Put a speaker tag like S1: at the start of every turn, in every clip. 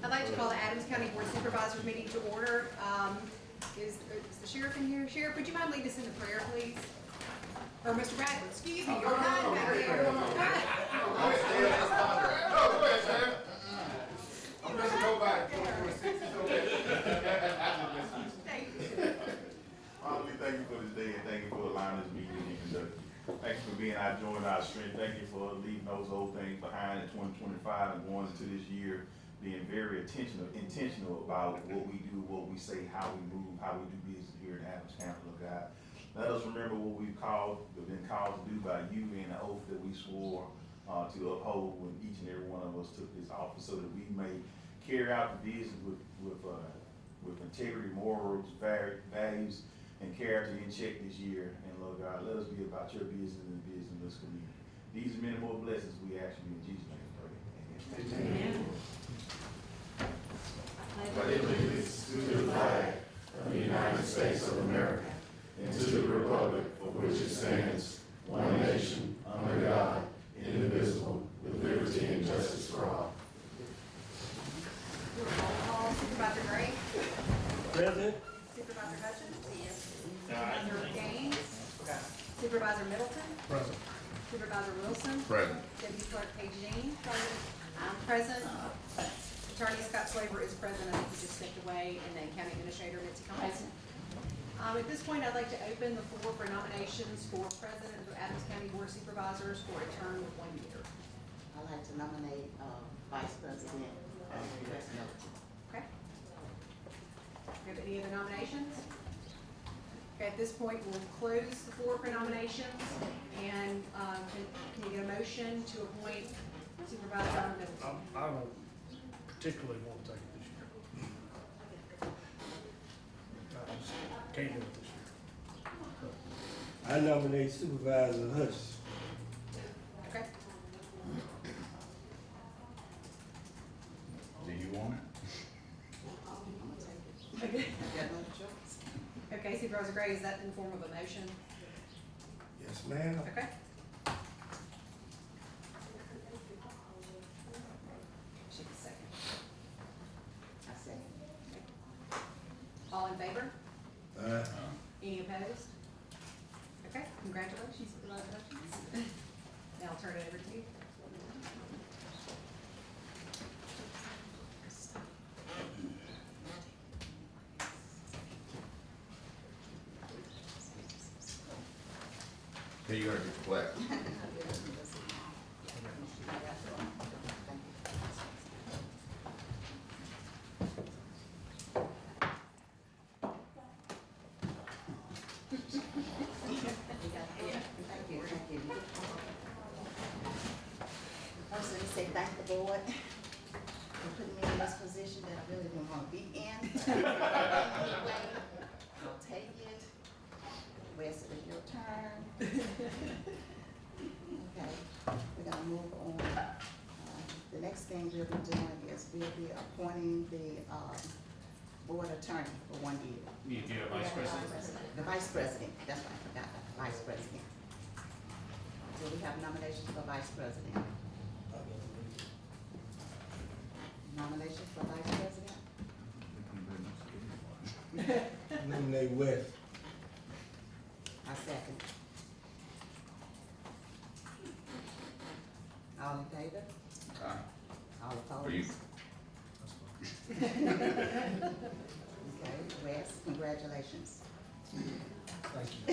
S1: I'd like to call the Adams County Board of Supervisors meeting to order. Is the sheriff in here? Sheriff, would you mind leading us in the prayer, please? Or Mr. Bradford, excuse me, you're hiding back there.
S2: Go ahead, Sheriff. I'm going to go back.
S1: Thank you.
S2: Father, we thank you for this day and thank you for allowing this meeting to be conducted. Thank you for being our joy and our strength. Thank you for leaving those old things behind in 2025 and going into this year being very intentional about what we do, what we say, how we move, how we do business here in Adams County, Lord God. Let us remember what we've been called to do by you and the oath that we swore to uphold when each and every one of us took this office, so that we may carry out the business with integrity, morals, values, and character in check this year. And Lord God, let us be about your business and the business of this community. These are many more blessings we ask you in Jesus' name. Pray. Amen.
S1: Amen.
S3: Pledge allegiance to the flag of the United States of America and to the republic for which it stands, one nation, under God, indivisible, with liberty and justice for all.
S1: Roll call. Supervisor Gray?
S4: Present.
S1: Supervisor Hutchins? Yes. Supervisor Gaines? Supervisor Middleton?
S4: Present.
S1: Supervisor Wilson?
S2: Present.
S1: Deputy Clerk Paige Jean? Present. I'm present. Attorney Scott Slaver is present. I think he just stepped away. And then County Administrator Mitzi Combs. At this point, I'd like to open the floor for nominations for President of the Adams County Board of Supervisors for a term of 1 year.
S5: I'd like to nominate Vice President Wes Middleton.
S1: Okay? Do you have any other nominations? Okay, at this point, we'll close the floor for nominations. And can you get a motion to appoint Supervisor Middleton?
S4: I don't particularly want to take it this year. I just can't do it this year.
S6: I nominate Supervisor Hutchins.
S1: Okay?
S2: Do you want it?
S1: Okay.
S5: I got no choice.
S1: Okay, Supervisor Gray, is that in the form of a motion?
S6: Yes, ma'am.
S1: Okay. Take a second.
S5: I said,
S1: All in favor?
S6: Aye.
S1: Any opposed? Okay, congratulations, Supervisor Hutchins. Now I'll turn it over to you.
S2: Here, you gotta get the plaque.
S5: Thank you. First, let me say thank the board for putting me in this position that I really didn't want to be in. But anyway, I'll take it. Wes, it is your turn. Okay, we're gonna move on. The next thing we'll be doing is we'll be appointing the board attorney for 1 year.
S7: You do a vice president?
S5: The vice president, that's right, I forgot that, vice president. So we have nominations for vice president. Nominations for vice president?
S6: Nominate West.
S5: I second. All in favor? All opposed?
S2: For you.
S5: Okay, Wes, congratulations.
S4: Thank you.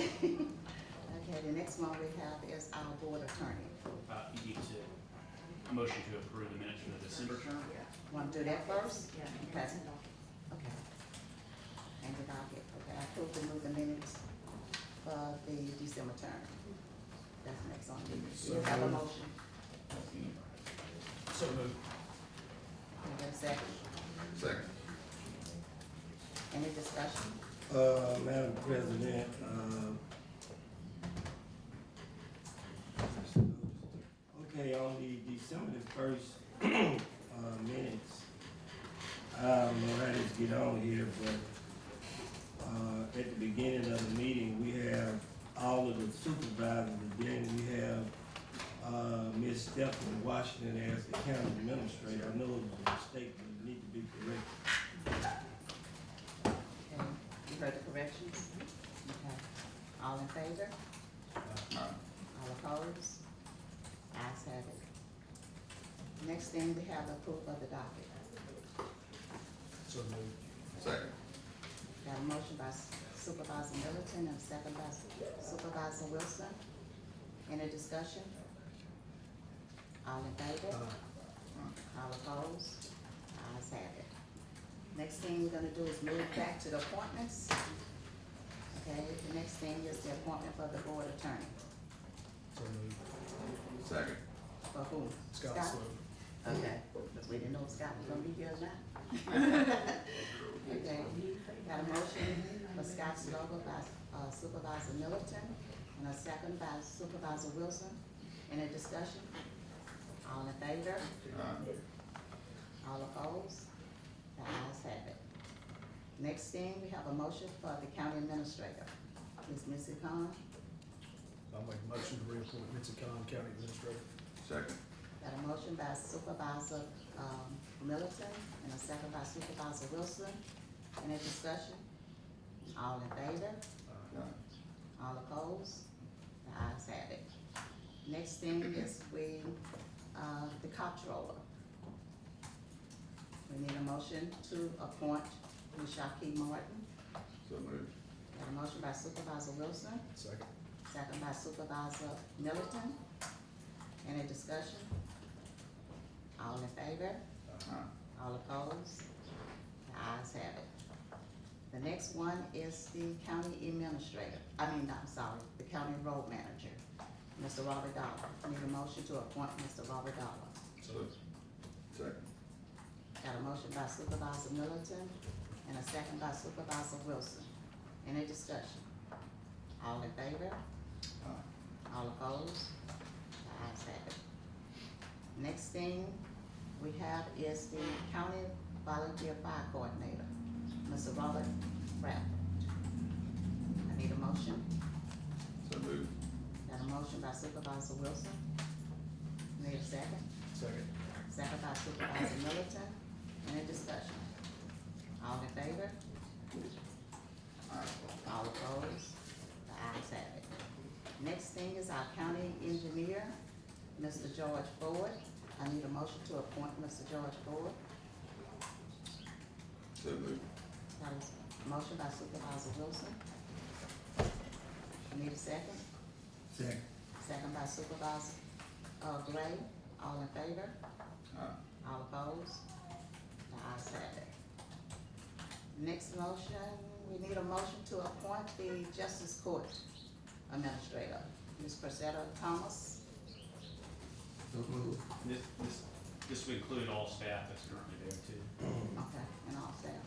S5: Okay, the next one we have is our board attorney.
S7: You need to, a motion to approve the minutes for the December term?
S5: Want to do that first?
S1: Yeah.
S5: Okay. Okay. And then I'll get, okay, I approve to move the minutes for the December term. That's the next one. You have a motion.
S4: So moved.
S5: Can I get a second?
S2: Second.
S5: Any discussion?
S6: Madam President, okay, on the December the 1st minutes, I don't know how to get on here, but at the beginning of the meeting, we have all of the supervisors, and then we have Ms. Stephanie Washington as the county administrator. I know it was a mistake, but it need to be corrected.
S5: Okay, you heard the corrections? Okay. All in favor? All opposed? Ayes have it. Next thing, we have approval of the docket.
S4: So moved.
S3: Second.
S5: Got a motion by Supervisor Middleton and a second by Supervisor Wilson. Any discussion? All in favor? All opposed? Ayes have it. Next thing we're gonna do is move back to the appointments. Okay, the next thing is the appointment for the board attorney.
S4: So moved.
S3: Second.
S5: For whom?
S4: Scott Slover.
S5: Okay, because we didn't know Scott was gonna be here or not. Okay, got a motion for Scott Slover by Supervisor Middleton and a second by Supervisor Wilson. Any discussion? All in favor? All opposed? The ayes have it. Next thing, we have a motion for the county administrator. Ms. Missy Khan,
S4: I'll make a motion to reappoint Mitzi Khan, County Administrator.
S3: Second.
S5: got a motion by Supervisor Middleton and a second by Supervisor Wilson. Any discussion? All in favor? All opposed? The ayes have it. Next thing is the comptroller. We need a motion to appoint Shaki Martin.
S3: So moved.
S5: Got a motion by Supervisor Wilson,
S4: Second.
S5: second by Supervisor Middleton. Any discussion? All in favor? All opposed? The ayes have it. The next one is the county administrator, the county road manager, Mr. Robert Dollar. Need a motion to appoint Mr. Robert Dollar.
S3: So. Second.
S5: Got a motion by Supervisor Middleton and a second by Supervisor Wilson. Any discussion? All in favor? All opposed? The ayes have it. Next thing we have is the county volunteer fire coordinator, Mr. Robert Bradford. I need a motion.
S3: So moved.
S5: Got a motion by Supervisor Wilson. Need a second?
S4: Second.
S5: Second by Supervisor Middleton. Any discussion? All in favor? All opposed? The ayes have it. Next thing is our county engineer, Mr. George Ford. I need a motion to appoint Mr. George Ford.
S3: So moved.
S5: Got a motion by Supervisor Wilson. I need a second.
S6: Second.
S5: Second by Supervisor Gray. All in favor? All opposed? The ayes have it. Next motion, we need a motion to appoint the Justice Court Administrator, Ms. Cressetta Thomas.
S6: So moved.
S7: This would include all staff that's currently there too.
S5: Okay, and all staff.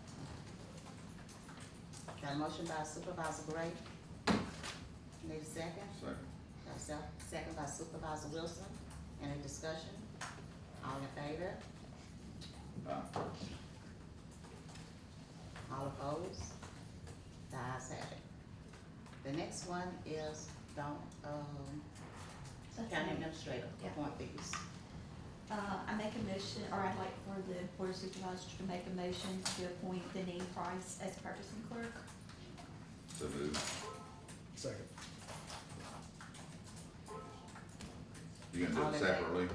S5: Got a motion by Supervisor Gray. Need a second?
S3: Second.
S5: Got a second by Supervisor Wilson. Any discussion? All in favor? All opposed? The ayes have it. The next one is County Administrator, appointees.
S8: I make a motion, or I'd like for the Board of Supervisors to make a motion to appoint Deneen Price as purchasing clerk.
S3: So moved.
S4: Second.
S3: You gonna do
S5: All
S3: it
S5: in favor?
S3: separately?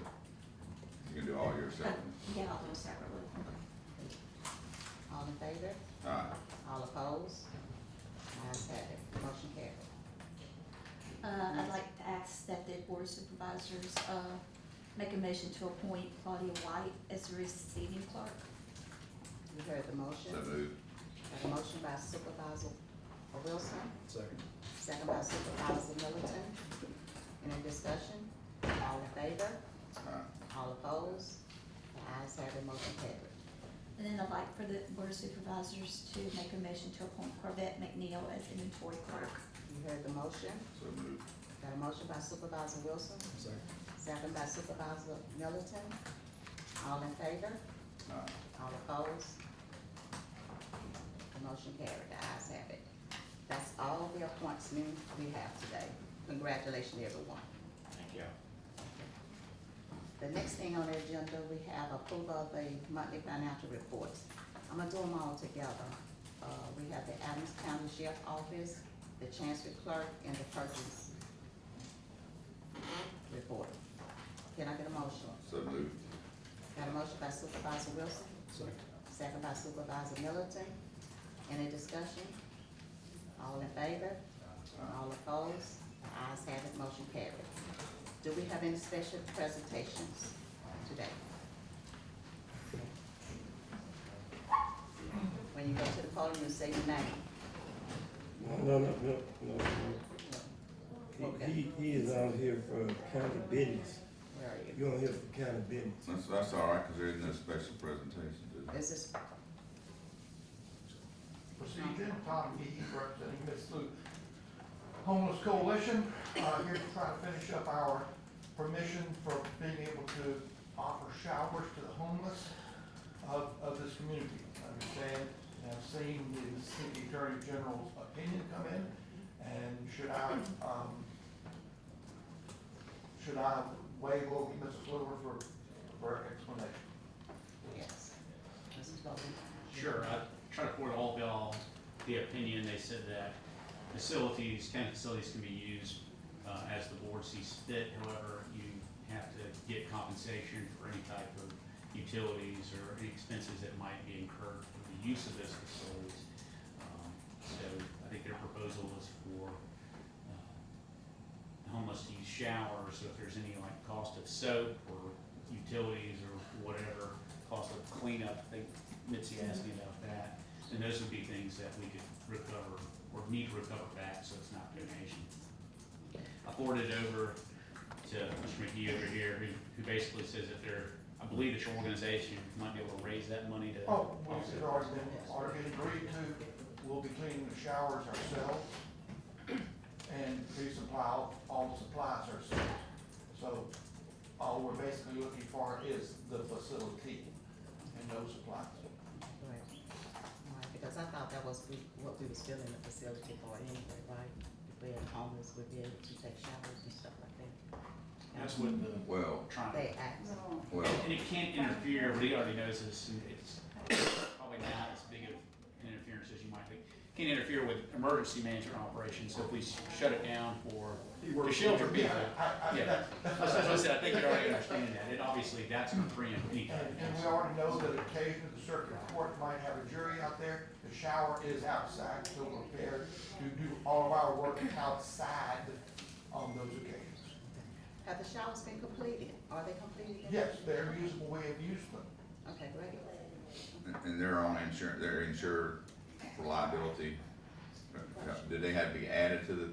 S3: You can do all yours separately?
S8: Yeah, I'll do it separately.
S5: All in favor? All opposed? Ayes have it. Motion carried.
S8: I'd like to ask that the Board of Supervisors, make a motion to appoint Claudia White as the receiving clerk.
S5: You heard the motion.
S3: So moved.
S5: Got a motion by Supervisor Wilson,
S4: Second.
S5: second by Supervisor Middleton. Any discussion? All in favor? All opposed? The ayes have it. Motion carried.
S8: And then I'd like for the Board of Supervisors to make a motion to appoint Corvette McNeil as inventory clerk.
S5: You heard the motion.
S3: So moved.
S5: Got a motion by Supervisor Wilson,
S4: Second.
S5: second by Supervisor Middleton. All in favor? All opposed? The motion carried. The ayes have it. That's all the appointments we have today. Congratulations, everyone.
S7: Thank you.
S5: The next thing on the agenda, we have approval of the monthly financial reports. I'm gonna do them all together. We have the Adams County Sheriff Office, the Chancery Clerk, and the Perkins report. Can I get a motion?
S3: So moved.
S5: Got a motion by Supervisor Wilson,
S4: Second.
S5: second by Supervisor Middleton. Any discussion? All in favor? All opposed? The ayes have it, motion carries. Do we have any special presentations today? When you go to the podium, you say your name.
S6: No. He is out here for county business.
S5: Where are you?
S6: You're on here for county business.
S3: That's all right, because there is no special presentation today.
S5: Is this,
S9: Procedure, Tom Key, representing Mississippi Homeless Coalition, here to try to finish up our permission for being able to offer showers to the homeless of this community. I understand and have seen the Mississippi Attorney General's opinion come in, and should I waive over Mrs. Lewis for explanation?
S5: yes. Mrs. Bowman?
S7: Sure, I try to forward all of y'all the opinion. They said that facilities, county facilities can be used as the board sees fit. However, you have to get compensation for any type of utilities or any expenses that might be incurred for the use of those facilities. So I think their proposal is for homeless to use showers. So if there's any like cost of soap or utilities or whatever, cost of cleanup, I think Mitzi asked me about that. And those would be things that we could recover or need to recover back, so it's not donation. I forwarded it over to Mr. McGee over here, who basically says that I believe that your organization might be able to raise that money to.
S9: Oh, well, it's already been agreed to. We'll be cleaning the showers ourselves and resupply all the supplies ourselves. So all we're basically looking for is the facility and no supplies.
S5: Right. Right, because I thought that was what we was filling the facility for anyway, right? If we had homeless, we'd be able to take showers and stuff like that.
S7: That's what the,
S3: Well,
S7: trying to.
S5: They asked.
S3: well,
S7: And it can't interfere, but he already knows this, and it's probably not as big of an interference as you might think. Can't interfere with emergency management operations, so if we shut it down to shelter people. Yeah, that's what I said, I think you already understand that, and obviously that's gonna preempt any type of.
S9: And we already know that occasionally the circuit court might have a jury out there. The shower is outside, so we're prepared to do all of our work outside on those occasions.
S5: Have the showers been completed? Are they completed?
S9: Yes, they're usable, we have used them.
S5: Okay, great.
S3: and they're on insurance, they're insured for liability. Did they have to be added to the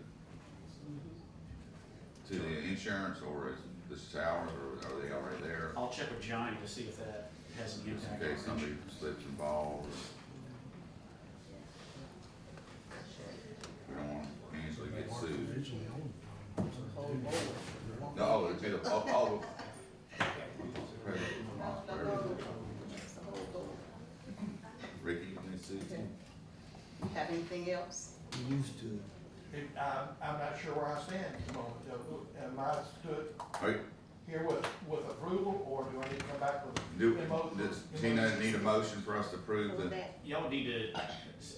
S3: insurance, or is this showers, or are they already there?
S7: I'll check with Johnny to see if that has any
S3: Just in
S7: impact.
S3: case somebody slips and falls, we don't want to easily get sued.
S4: Originally owned.
S5: Whole board.
S3: No, it's been, all.
S5: No, it's the whole board.
S3: Ricky, you can sue
S5: Okay.
S3: too.
S5: You have anything else?
S6: You used to.
S9: I'm not sure where I stand at the moment. Am I stood
S3: Wait,
S9: here with approval, or do I need to come back with?
S3: does Tina need a motion for us to approve
S5: Hold
S3: the?
S5: that.
S7: Y'all would need to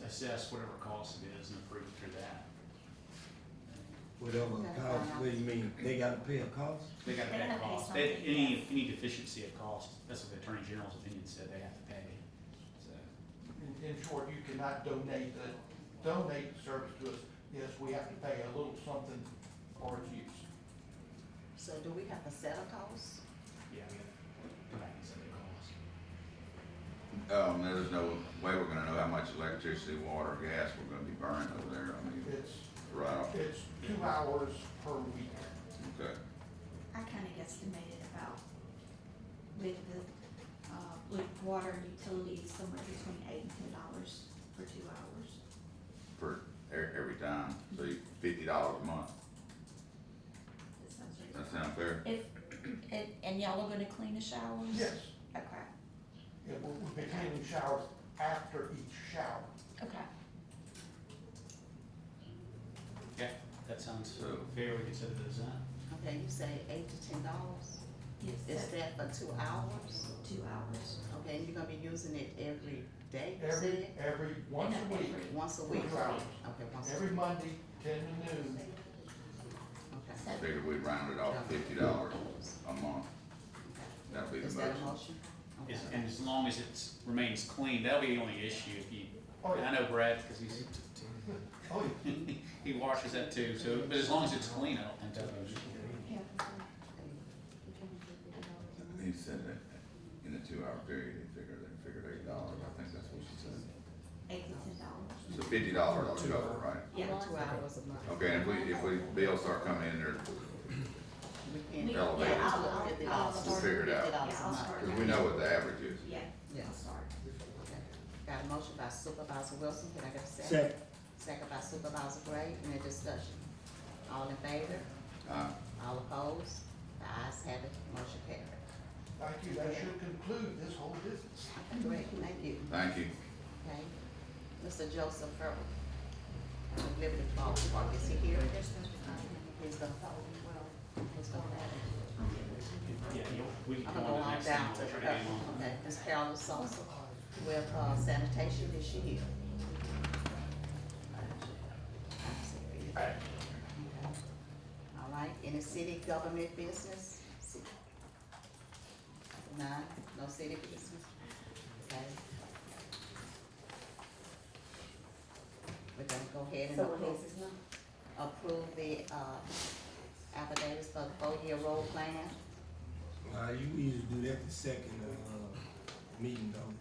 S7: assess whatever cost it is and approve it through that.
S6: Whatever cost, what do you mean, they gotta pay a cost?
S7: They gotta
S8: They
S7: pay
S8: gotta pay
S7: cost.
S8: something,
S7: Any deficiency of cost, that's what the Attorney General's opinion said they have to pay. So,
S9: In short, you cannot donate the service to us. Yes, we have to pay a little something for its use.
S5: So do we have to set a cost?
S7: yeah, we have to come back and set the cost.
S3: There's no way we're gonna know how much electricity, water, gas we're gonna be burning over there, I mean,
S9: It's,
S3: right off,
S9: it's 2 hours per week.
S3: okay.
S8: I kinda guesstimated about with the, with water and utilities, somewhere between $8 and $10 for 2 hours.
S3: For every time, so $50 a month,
S8: That sounds
S3: that
S8: reasonable.
S3: sound fair?
S8: And y'all are gonna clean the showers?
S9: Yes,
S8: Okay,
S9: yeah, we'll be cleaning showers after each shower.
S8: okay.
S7: Yeah, that sounds
S3: So-
S7: fair, we can set it as that.
S5: Okay, you say $8 to $10?
S8: Yes,
S5: Is that for 2 hours?
S8: 2 hours.
S5: Okay, and you're gonna be using it every day, you
S9: Every,
S5: said?
S9: once a week,
S5: Once a week?
S9: 2 hours.
S5: Okay, once a
S9: Every
S5: week,
S9: Monday, 10 to noon.
S5: okay.
S3: Figured we'd round it off to $50 a month. That'll be the
S5: Is that a
S3: motion.
S5: motion? Okay.
S7: And as long as it remains clean, that'll be the only issue if you,
S9: Oh, yeah.
S7: I know Brad, because he's,
S9: Oh, yeah.
S7: he washes that too, so, but as long as it's clean, I don't think that'll be an issue.
S3: He said that in a 2-hour period, they figured $8. I think that's what she said.
S8: $8 to $10.
S3: So $50 altogether, right?
S8: Yeah.
S5: 2 hours a month.
S3: Okay, and if we bills start coming in there,
S5: We can't.
S3: Elevated.
S8: Yeah, I'll
S3: we'll
S8: start.
S3: figure it out.
S5: $50 a
S8: Yeah, I'll
S5: month.
S8: start.
S3: Because we know what the average is.
S8: Yeah,
S5: Yeah.
S8: I'll start.
S5: Okay. Got a motion by Supervisor Wilson, can I get a second?
S6: Second.
S5: Second by Supervisor Gray, any discussion? All in favor? All opposed? The ayes have it, motion carried.
S9: Thank you, that should conclude this whole business.
S5: Great, thank you.
S3: Thank you.
S5: Okay. Mr. Joseph Farrell, Liberty Park, is he here? He's the, he's the,
S7: Yeah, we can
S5: I'm
S7: go
S5: gonna go
S7: on to the
S5: on
S7: next
S5: down
S7: thing,
S5: to,
S7: we'll try to get him on.
S5: okay, Ms. Carolyn Salsa with sanitation, is she here? Okay. All right, any city government business? None, no city business? Okay. We're gonna go ahead and approve the, affidavits for the 4-year road plan.
S6: You usually do that the second, meeting though.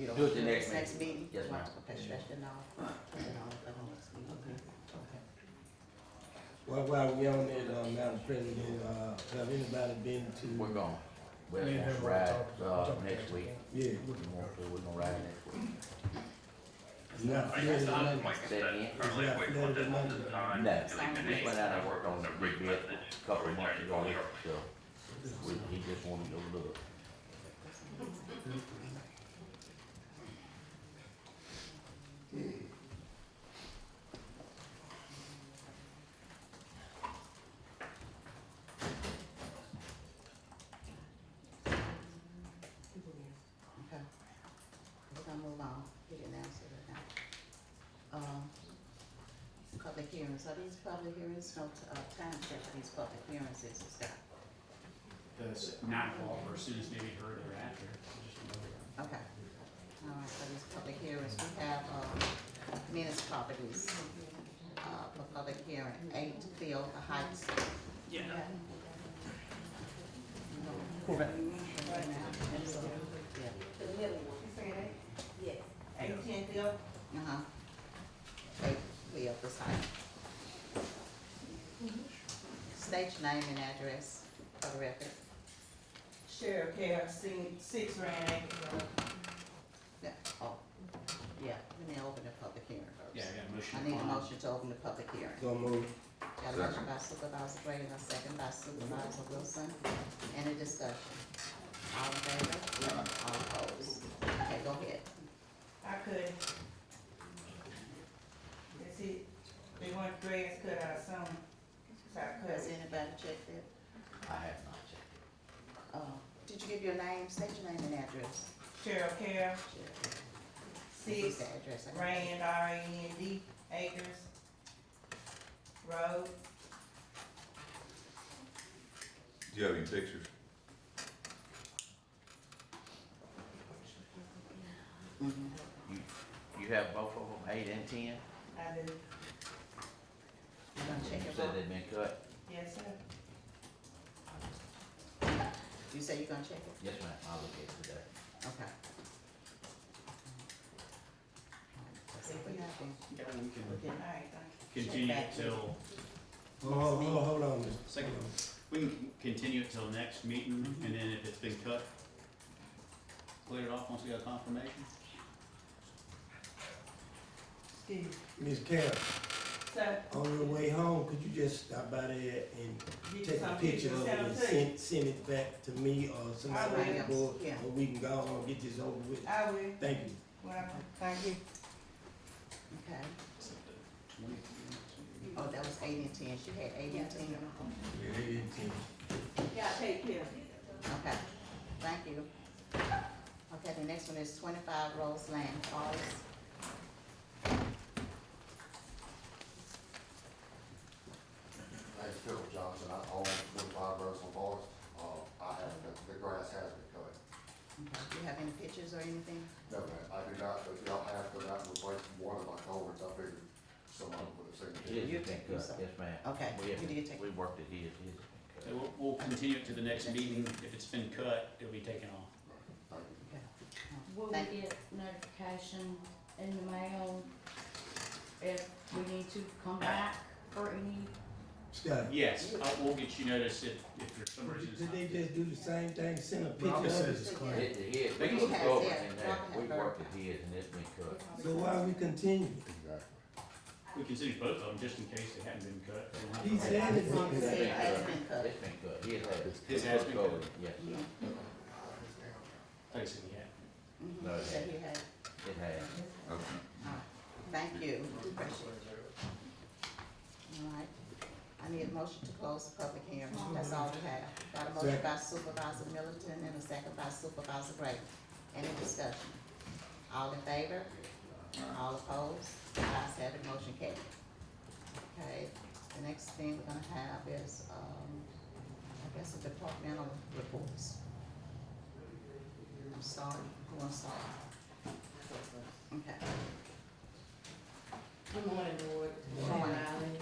S5: You don't
S10: Do it the
S5: wanna
S10: next
S5: meeting?
S10: Yes, ma'am.
S5: Okay, stretch it off. Put it on for the next meeting. Okay.
S6: Well, while we on that, Madam President, have anybody been to?
S10: We're going. We're
S4: Me and
S10: gonna
S4: him
S10: ride,
S4: talked
S10: next week.
S6: Yeah.
S10: We want to, we're gonna ride next week.
S6: It's not flooded Monday.
S10: Say it again?
S6: It's not flooded Monday.
S10: No, we just went out and worked on the big bit a couple of months ago, so he just wanted to go look.
S5: Okay. We're gonna move on, get an answer right now. Public hearings, are these public hearings, no, time check for these public hearings, is Scott?
S7: The 9 o'clock or as soon as maybe heard thereafter, just remember.
S5: Okay. All right, for these public hearings, we have, Menace Properties, for public hearing, 8 Field Heights.
S7: Yeah.
S5: Yeah.
S11: 18 Field,
S5: Uh-huh. 8 Field, this height. State your name and address for the record.
S11: Cheryl Care, 6 Rand Acres Road.
S5: Yeah, oh, yeah, let me open the public hearing first.
S7: Yeah, I got a motion.
S5: I need a
S7: on.
S5: motion to open the public hearing.
S6: So move.
S5: Got a motion by Supervisor Gray and a second by Supervisor Wilson. Any discussion? All in favor? All opposed? Okay, go ahead.
S11: I could. That's it. They want grass cut out soon, so I cut
S5: Has
S11: it.
S5: anybody checked it?
S10: I have not checked it.
S5: Did you give your name? State your name and address.
S11: Cheryl Care,
S5: What's
S11: 6
S5: the address?
S11: Rand, R-A-N-D, Acres Road.
S3: Do you have any pictures?
S5: Mhm.
S10: You have both of them, 8 and 10?
S11: I do.
S5: You gonna check
S10: You
S5: it
S10: said
S5: out?
S10: they've been cut?
S11: Yes, sir.
S5: You say you're gonna check it?
S10: Yes, ma'am, I'll look at it today.
S5: Okay. Let's see if we have them.
S7: Yeah, we can
S5: Okay.
S11: All right, thank you.
S7: continue it till,
S6: Hold on, Mr.
S7: Second. we can continue it till next meeting, and then if it's been cut, clear it off once we got confirmation.
S11: Steve.
S6: Ms. Carol,
S11: So,
S6: on your way home, could you just stop by there and
S11: get you
S6: take a
S11: some
S6: picture
S11: pictures,
S6: of it
S11: send
S6: and
S11: them to you.
S6: send it back to me or somebody
S11: I
S6: on the
S5: will.
S6: board?
S5: Yeah.
S6: Or we can go on and get this over with.
S11: I will,
S6: Thank you.
S11: thank you.
S5: Okay.
S7: It's like the 20th.
S5: Oh, that was 8 and 10. She had 8 and 10.
S6: Yeah, they didn't tell me.
S11: Yeah, take care.
S5: Okay, thank you. Okay, the next one is 25 Rose Lane, Falls.
S3: Name's Phil Johnson, I own 25 Russell Forest. The grass has been cut.
S5: Okay, do you have any pictures or anything?
S3: No, ma'am, I do not, but y'all have to, that was like one of my culverts, I figured someone would have seen it.
S10: His
S5: You
S10: has been
S5: take yours
S10: cut,
S5: up.
S10: yes, ma'am.
S5: Okay, you did take-
S10: We worked at his has been
S7: So
S10: cut.
S7: we'll continue it to the next meeting. If it's been cut, it'll be taken off.
S3: Thank you.
S5: Okay.
S12: Will
S5: Thank-
S12: we get notification in the mail if we need to come back for any?
S6: Scott,
S7: Yes, we'll get you notice if there's some reason it's
S6: did
S7: not.
S6: they just do the same thing, send a picture
S4: Robert
S6: of
S4: says
S6: it?
S4: it's clear.
S10: His,
S7: They
S10: we
S7: can-
S10: was over
S5: Yeah,
S10: in there,
S5: Robert
S10: we
S5: had
S10: worked at his and it's been cut.
S6: So why we continue?
S3: Exactly.
S7: We consider both of them just in case they hadn't been cut. They don't have to-
S6: He said it's been
S5: He said
S6: cut.
S5: it has been cut.
S10: It's been cut, his has.
S7: His has been cut?
S10: Yes,
S5: Mhm.
S7: Like I said, yeah.
S5: Mhm.
S10: No, it
S5: Said he had.
S10: it has.
S5: All right. Thank you, appreciate it. All right, I need a motion to close the public hearing, that's all we have. Got a motion by Supervisor Middleton and a second by Supervisor Gray. Any discussion? All in favor? All opposed? Ayes have it, motion carried. Okay, the next thing we're gonna have is, I guess, the departmental reports. I'm sorry, who wants to start? Okay.
S13: Good morning, Board. Sharon Island,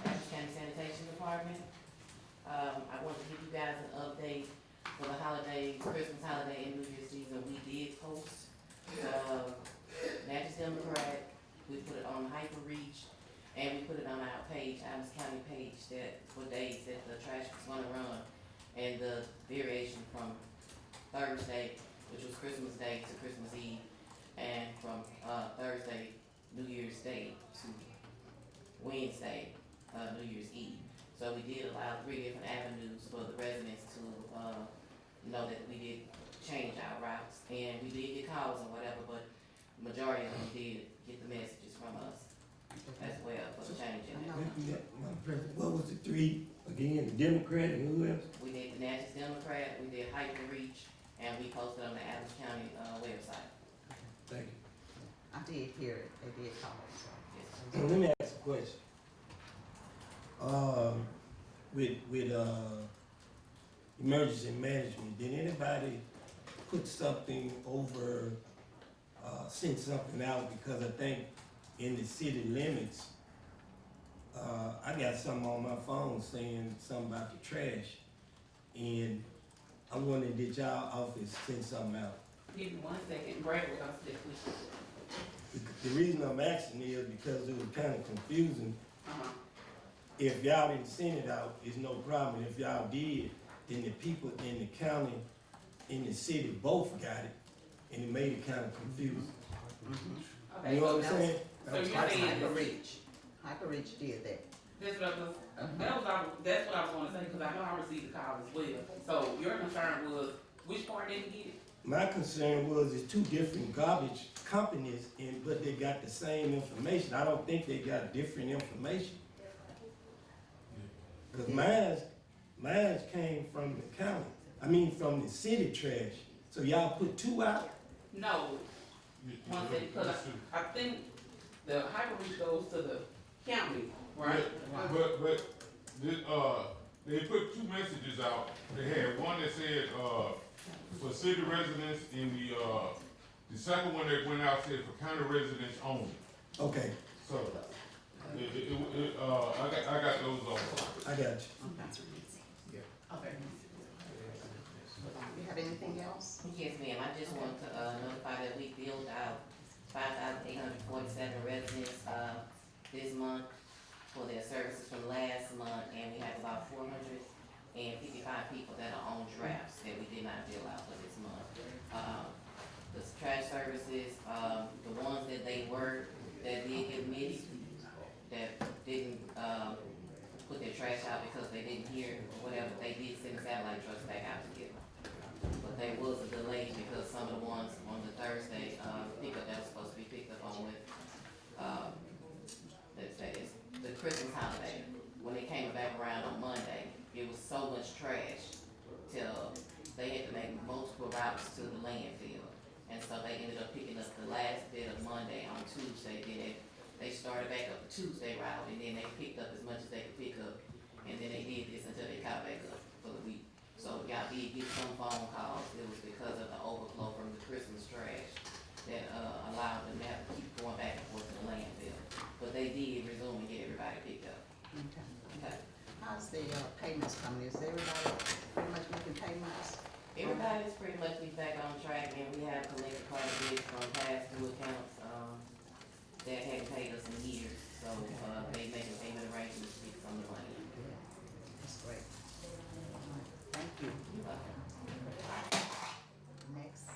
S13: Adams County Sanitation Department. I want to give you guys an update for the holiday, Christmas holiday and New Year's season. We did post, Natchez Democrat, we put it on Hyperreach, and we put it on our page, Adams County page, that for days that the trash was gonna run. And the variation from Thursday, which was Christmas Day, to Christmas Eve, and from, Thursday, New Year's Day to Wednesday, New Year's Eve. So we did allow 3 different avenues for the residents to, know that we did change our routes. And we did get calls and whatever, but majority of them did get the messages from us as well for changing it.
S6: What was the three, again, the Democrat and who else?
S13: We did the Natchez Democrat, we did Hyperreach, and we posted on the Adams County, website.
S6: Thank you.
S5: I did hear it, they did call, so.
S13: Yes.
S6: So let me ask a question. With emergency management, did anybody put something over, send something out? Because I think in the city limits, I got something on my phone saying something about the trash. And I'm wondering, did y'all office send something out?
S13: Give me 1 second, Brad will answer that question.
S6: The reason I'm asking is because it was kind of confusing.
S13: Uh-huh.
S6: If y'all didn't send it out, it's no problem. If y'all did, then the people in the county, in the city, both got it, and it made it kind of confusing.
S13: Okay,
S6: You know
S13: so
S6: what I'm saying?
S13: So you're saying,
S5: Hyperreach did that.
S13: that's what I was, that's what I was gonna say, cause I know I received the call as well. So your concern was, which part didn't get it?
S6: My concern was it's two different garbage companies, but they got the same information. I don't think they got different information. Cause mine came from the county, from the city trash. So y'all put two out?
S13: No, one second, cause I think the Hyperreach goes to the county, right?
S14: But, they put 2 messages out. They had one that said, for city residents, and the second one that went out said for county residents only.
S6: Okay,
S14: So, I got those also.
S6: I got you.
S13: Okay.
S5: You have anything else?
S13: Yes, ma'am, I just want to, notify that we billed out 5,847 residents, this month for their services from last month, and we have about 455 people that are on drafts that we did not bill out for this month. The trash services, the ones that that did get missed, that didn't, put their trash out because they didn't hear or whatever, they did send satellite trucks back out to get them. But there was a delay because some of the ones on the Thursday, pickup that was supposed to be picked up on with, let's say it's the Christmas holiday. When it came back around on Monday, it was so much trash routes to the landfill. And so they ended up picking up the last bit of Monday on Tuesday, then they started back up the Tuesday route, and then they picked up as much as they could pick up. And then they did this until they caught back up for the week. So y'all did get some phone calls, it was because of the overflow from the Christmas trash that, allowed them to have to keep going back and forth to the landfill. But they did resume and get everybody picked up.
S5: Okay.
S13: Okay.
S5: How's the payments coming? Is everybody pretty much making payments?
S13: Everybody's pretty much be back on track, and we have collected quite a bit from past due accounts, that hadn't paid us in years. So, they making payment arrangements to get some of the money.
S5: That's great. All right, thank you.
S13: You're welcome.
S5: Next.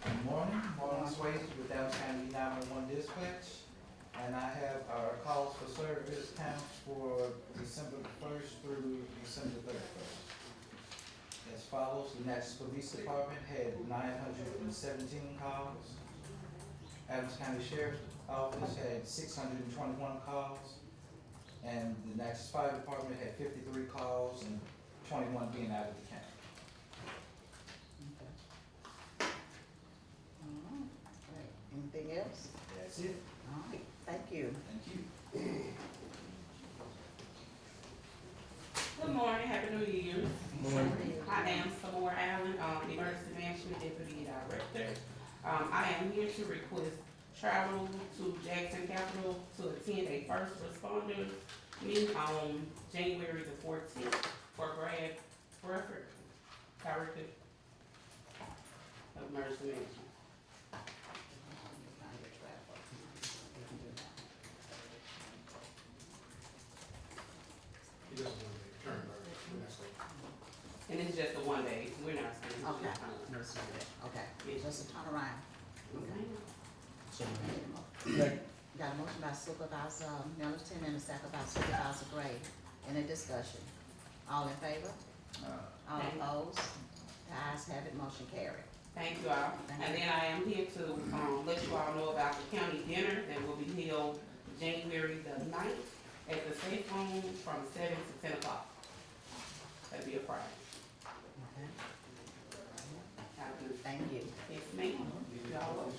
S15: Good morning, Marlon Swayze with Downtown 911 Dispatch. And I have our calls for service counts for December 1st through December 31st. As follows, the Natchez Police Department had 917 calls. Adams County Sheriff's Office had 621 calls. And the Natchez Fire Department had 53 calls and 21 being out of the county.
S5: All right, great. Anything else?
S15: That's it.
S5: All right, thank you.
S15: Thank you.
S11: Good morning, happy New Year.
S5: Morning.
S11: I am Samora Allen, Emergency Management Deputy Director. I am here to request travel to Jackson Capital to attend a first responders meeting on January the 14th for Brad Burford, Director of Emergency Management.
S4: He doesn't want to return,
S11: And it's just a one day, we're not saying.
S5: Okay. Okay, just a turnaround. Okay. Got a motion by Supervisor Middleton and a second by Supervisor Gray. Any discussion? All in favor? All opposed? The ayes have it, motion carried.
S11: Thank you all.
S5: Thank
S11: And
S5: you.
S11: then I am here to, let you all know about the county dinner that will be held January the 9th at the Safe Room from 7 to 10 o'clock. That'll be a Friday.
S5: Okay.
S11: Have a good-
S5: Thank you.
S11: Yes, ma'am. Y'all welcome.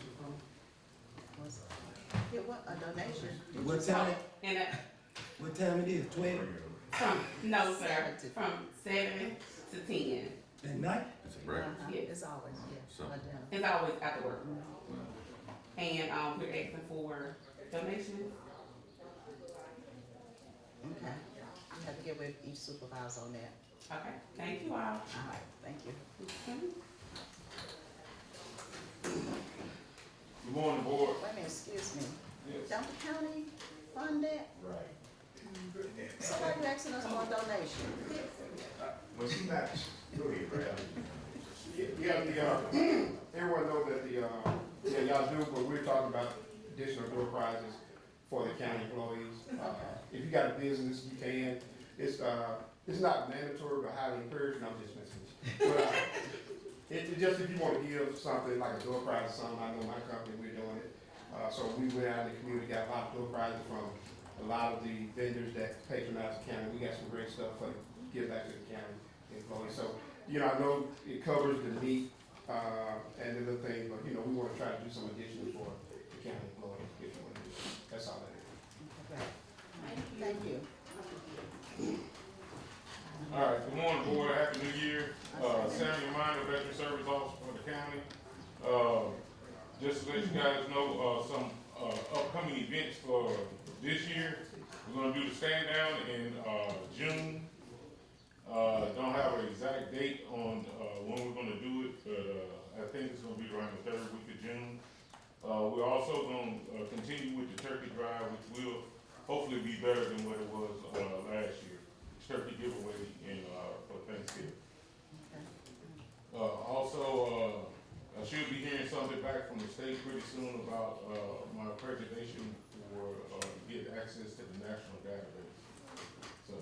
S5: Yeah, what, a donation?
S6: What time,
S11: And
S6: what time it is, 12
S11: no, sir,
S5: 7 to-
S11: from 7 to 10.
S6: at night?
S10: It's a breakfast.
S5: Uh-huh,
S11: Yes.
S5: it's always, yeah.
S10: So-
S5: a dinner.
S11: It's always after work. And, we're asking for donations.
S5: Okay. You have to get with each supervisor on that.
S11: Okay, thank you all.
S5: All right, thank you.
S14: Good morning, board.
S5: Wait a minute, excuse me.
S14: Yes.
S5: Don't the county fund that?
S2: Right.
S5: So why you asking us for a donation?
S2: Well, she's not, go ahead, Brad.
S16: Everyone knows that y'all do, but we're talking about additional door prizes for the county employees. If you got a business, you can. It's not mandatory, but highly encouraged, and I'm just messing with you. But, it's just if you wanna give something like a door prize or something, I know my company, we're doing it. So we went out in the community, got a lot of door prizes from a lot of the vendors that patronize the county. We got some great stuff for give back to the county employees. So, I know it covers the meat, and the other things, but, we wanna try to do some additional for the county employees, if you wanna do it. That's all that is.
S5: Okay. Thank you.
S14: All right, good morning, board, happy new year. Samuel Minor, Veteran Service Officer for the county. Just to let you guys know, some, upcoming events for this year. We're gonna do the stand down in, June. Don't have an exact date on, when we're gonna do it, but, I think it's gonna be around the 3rd week of June. We're also gonna, continue with the turkey drive, which will hopefully be better than what it was, last year. Turkey giveaway for Thanksgiving. Also, I should be hearing something back from the state pretty soon about, my accreditation for, to get access to the national database. So,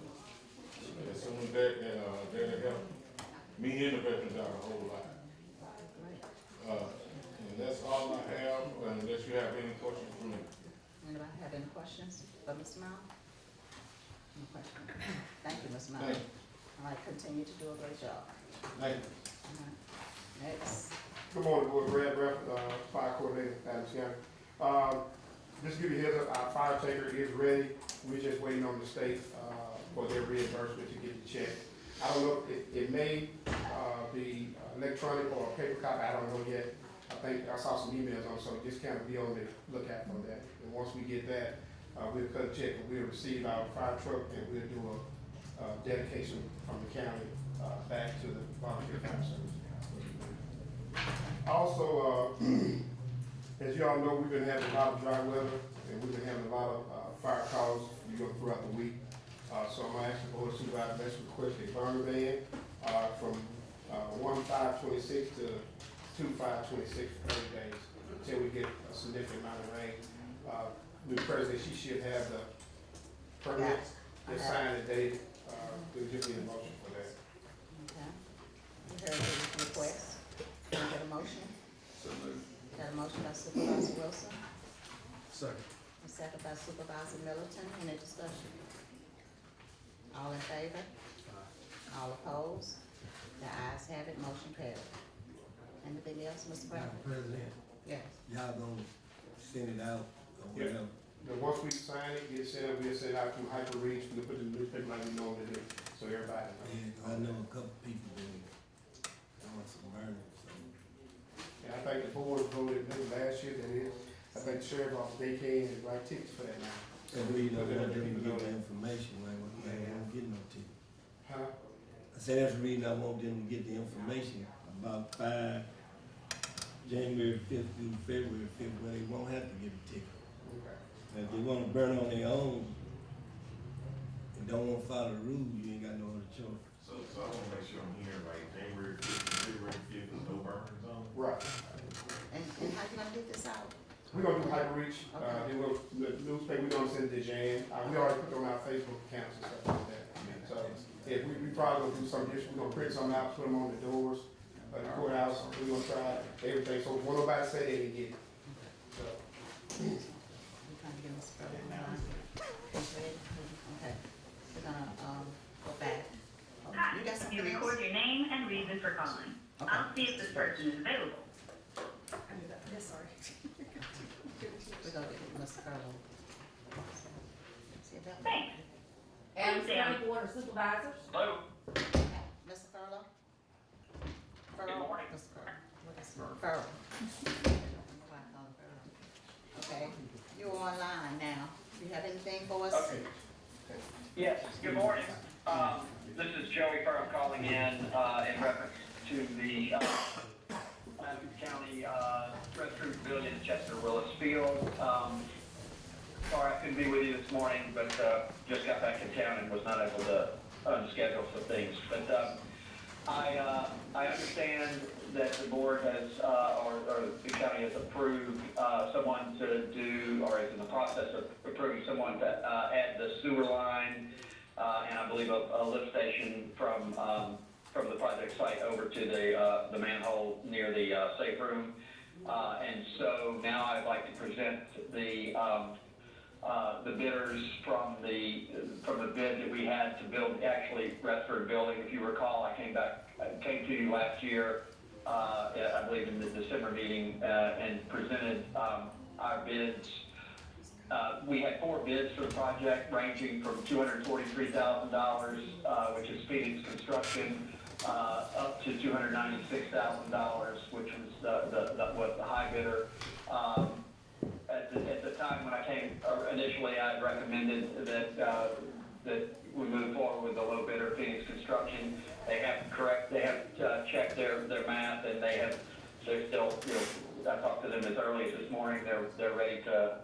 S14: as soon as that'll help me and the veterans out a whole lot. And that's all I have, unless you have any questions for me.
S5: Anybody have any questions for Ms. Mount? No questions? Mr.
S16: Thank
S5: Knight.
S16: you.
S5: All right, continue to do a great job.
S16: Thank you.
S5: All right. Next.
S16: Good morning, Board. Brad Bradford, Fire Coordinator, Adams County. Just to give you a heads up, our fire taker is ready. We're just waiting on the state, for their reimbursement to get the check. I don't know, it may, be electronic or paper copy, I don't know yet. I think I saw some emails on, so just kind of be on the lookout for that. And once we get that, we'll cut a check and we'll receive our fire truck and we'll do a dedication from the county, back to the volunteer fire service. Also, as you all know, we've been having a lot of dry weather and we've been having a lot of, fire calls, throughout the week. So I'm gonna ask the board of supervisors, let's request a burner ban, from, 1/5/26 to 2/5/26 for 30 days until we get a significant amount of rain. The president, she should have the permit, the signed and dated, we'll just need a motion for that.
S5: Okay. You heard the request. Can I get a motion?
S3: So moved.
S5: Got a motion by Supervisor Wilson,
S4: Second.
S5: a second by Supervisor Middleton. Any discussion? All in favor? All opposed? The ayes have it, motion carried. Anything else, Mr. Brown?
S6: Madam President,
S5: Yes.
S6: y'all gonna send it out or
S16: Yeah.
S6: whatever?
S16: Then once we sign it, get sent, we'll send out through Hyperreach, we'll put it in the newspaper like we normally do, so everybody knows.
S6: Yeah, 'cause I know a couple people been doing some burning, so.
S16: And I think the board voted, maybe last year, that is, I think the sheriff office, they came and write tickets for that now.
S6: And we don't want them to get the information, like, they won't get no ticket.
S16: Huh?
S6: I said that's the reason I want them to get the information about January 5th through February 5th, where they won't have to get a ticket.
S16: Okay.
S6: And if they wanna burn on their own and don't wanna follow the rules, you ain't got no other choice.
S2: So I wanna make sure I'm hearing right, January 5th, February 5th is no burn zone?
S16: Right.
S5: And how you gonna get this out?
S16: We're gonna do Hyperreach, then we'll, the newspaper, we're gonna send it to Jan, we already put it on our Facebook accounts and stuff like that. So, yeah, we probably gonna do some additional, we're gonna print some out, put them on the doors, the courthouse, we're gonna try everything, so when nobody say they didn't get it. So,
S5: We're trying to get Mr. Brown on the line. He's ready? Okay. We're gonna, go back. Oh, you got something
S17: You
S5: else?
S17: record your name and reason for calling.
S5: Okay.
S17: I'll see if this person is available.
S1: I knew that, yes, sorry.
S5: We're gonna get Mr. Furlow. See about that?
S17: Thanks.
S12: Adams County Board of Supervisors?
S17: Hello.
S5: Mr. Furlow?
S17: Good morning.
S5: Mr. Furlow. What is it? Furlow. I don't know why I call him Furlow. Okay, you're online now. You have anything for us?
S17: Okay. Yes, good morning. This is Joey Furrow calling in reference to the Adams County restroom pavilion at Chester Willis Field. Sorry I couldn't be with you this morning, but just got back in town and was not able to unschedule some things. But I understand that the board has, or the county has approved someone to do, or is in the process of approving someone to add the sewer line, and I believe a lift station from the project site over to the manhole near the safe room. And so now I'd like to present the bidders from the bid that we had to build actually Restford building. If you recall, I came to you last year, I believe in the December meeting, and presented our bids. We had 4 bids for the project, ranging from $243,000, which is Phoenix Construction, up to $296,000, which was the high bidder. At the time when I came initially, I had recommended that we move forward with the low bidder, Phoenix Construction. They have checked their math, and they're still, I talked to them as early as this morning. They're ready to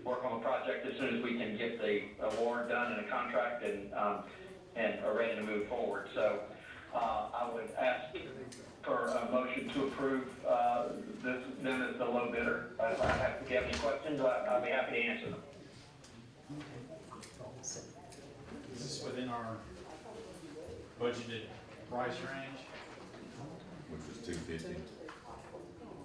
S17: work on the project as soon as we can get the award done and a contract and are ready to move forward. So I would ask for a motion to approve them as the low bidder. If you have any questions, I'll be happy to answer them.
S7: Is this within our budgeted price range?
S3: Which was 250.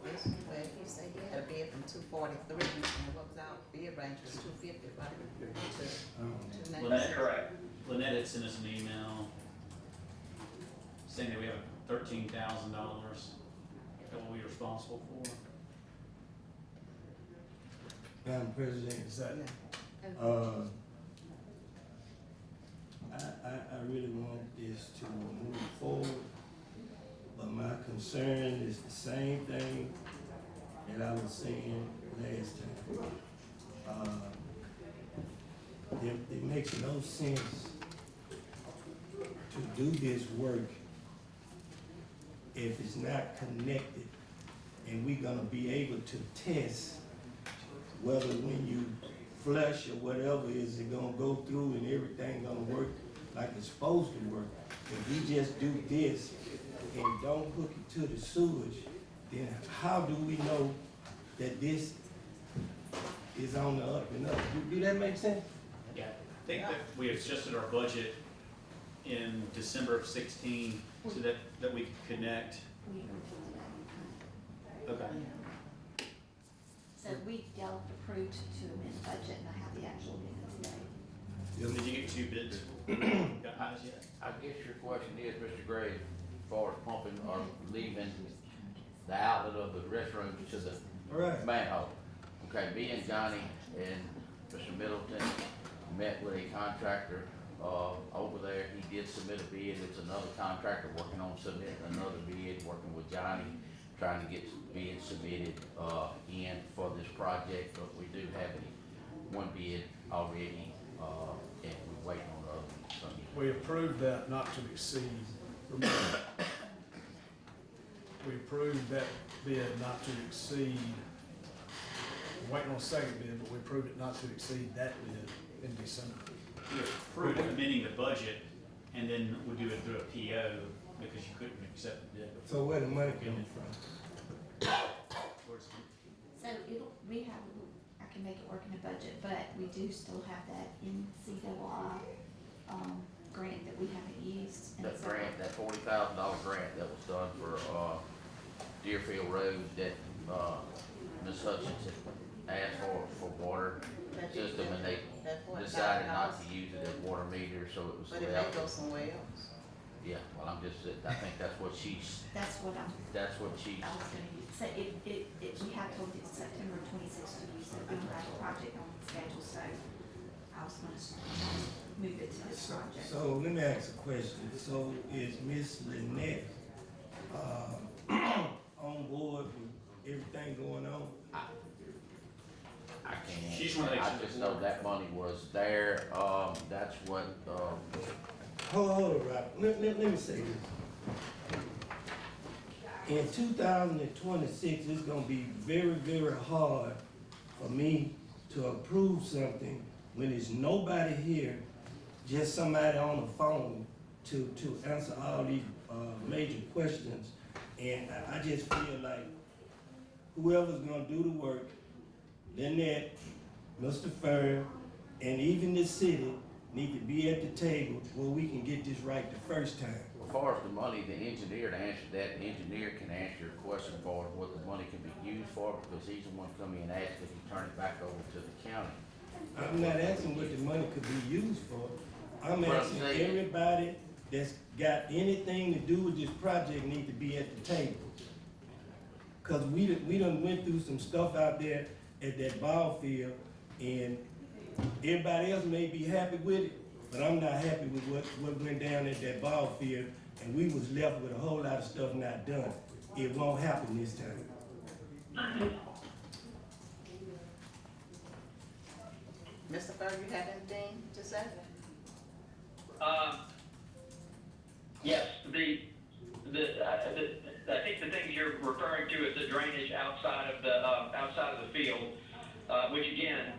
S5: Well, he said he had a bid from 243, and what was our bid range was 250, right?
S17: Well, that's correct.
S7: Lynette had sent us an email saying that we have $13,000 that we'll be responsible for.
S6: Madam President,
S4: Is that,
S6: I really want this to move forward, but my concern is the same thing that I was saying last time. It makes no sense to do this work if it's not connected, and we're gonna be able to test whether when you flush or whatever, is it gonna go through and everything gonna work like it's supposed to work. If we just do this and don't hook it to the sewage, then how do we know that this is on the up and up? Do that make sense?
S7: Yeah, I think that we adjusted our budget in December of 16 so that we could connect. Okay.
S8: So we dealt approved to amend the budget, and I have the actual minutes today.
S7: Did you get 2 bids? Got highs yet?
S10: I guess your question is, Mr. Gray, as far as pumping or leaving the outlet of the restroom to the
S6: Right.
S10: manhole. Okay, me and Johnny and Mr. Middleton met with a contractor, over there. He did submit a bid. It's another contractor working on submitting another bid, working with Johnny, trying to get bids submitted, in for this project, but we do have one bid already, and we're waiting on the other one. So,
S4: we approved that not to exceed, remember, we approved that bid not to exceed, we're waiting on a second bid, but we approved it not to exceed that bid in December.
S7: We approved amending the budget, and then we do it through a PO because you couldn't accept the bid.
S6: So where the money coming from?
S8: So I can make it work in the budget, but we do still have that NCAA, grant that we haven't used. And
S10: that
S8: so-
S10: grant, that $40,000 grant that was done for, Deerfield Road that, Ms. Hutchinson asked for water system, and they decided not to use it as water meter, so it was
S5: But it may
S10: left.
S5: go somewhere else.
S10: Yeah, well, I think that's what she's,
S8: That's what I was gonna use. So we have told it September 26th to use it, we don't have a project on schedule, so I was gonna move it to this project.
S6: So let me ask a question. So is Miss Lynette, on board with everything going on?
S10: I can't.
S7: She's one of the-
S10: I just know that money was there, that's what,
S6: Hold on, Rob. Let me say this. In 2026, it's gonna be very, very hard for me to approve something when there's nobody here, just somebody on the phone to answer all these, major questions. And I just feel like whoever's gonna do the work, Lynette, Mr. Furr, and even the city need to be at the table where we can get this right the first time.
S10: as far as the money, the engineer to answer that, the engineer can answer your question for what the money can be used for, because he's the one come in and asked if you turn it back over to the county.
S6: I'm not asking what the money could be used for. I'm
S10: Well,
S6: asking
S10: see-
S6: everybody that's got anything to do with this project need to be at the table. Cause we done went through some stuff out there at that ball field, and everybody else may be happy with it, but I'm not happy with what went down at that ball field, and we was left with a whole lot of stuff not done. It won't happen this time.
S5: Mr. Furr, you have anything to say?
S17: Yes, I think the things you're referring to is the drainage outside of the field, which again,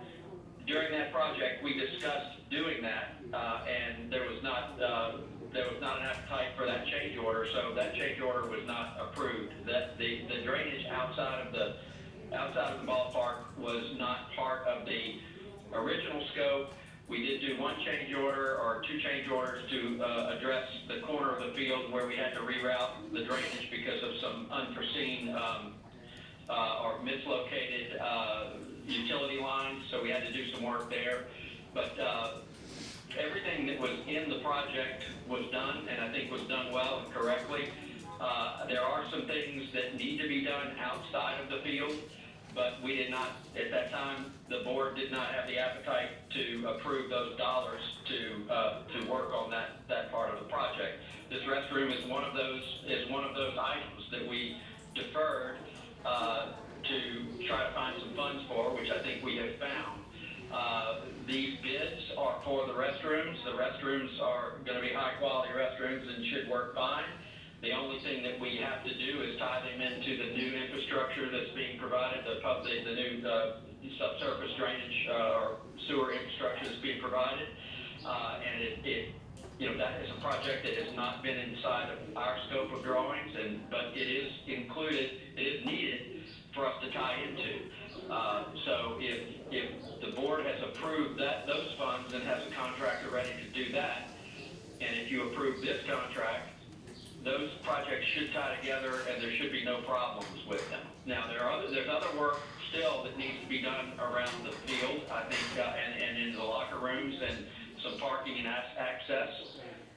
S17: during that project, we discussed doing that, and there was not an appetite for that change order, so that change order was not approved. That the drainage outside of the ballpark was not part of the original scope. We did do one change order or two change orders to address the corner of the field where we had to reroute the drainage because of some unforeseen or mislocated utility lines, so we had to do some work there. But everything that was in the project was done, and I think was done well and correctly. There are some things that need to be done outside of the field, but we did not, at that time, the board did not have the appetite to approve those dollars to work on that part of the project. This restroom is one of those items that we deferred to try to find some funds for, which I think we have found. These bids are for the restrooms. The restrooms are gonna be high-quality restrooms and should work fine. The only thing that we have to do is tie them into the new infrastructure that's being provided, the new subsurface drainage or sewer infrastructure that's being provided. And that is a project that has not been inside of our scope of drawings, but it is included, it is needed for us to tie into. So if the board has approved those funds and has a contractor ready to do that, and if you approve this contract, those projects should tie together and there should be no problems with them. Now, there's other work still that needs to be done around the field, I think, and in the locker rooms and some parking and access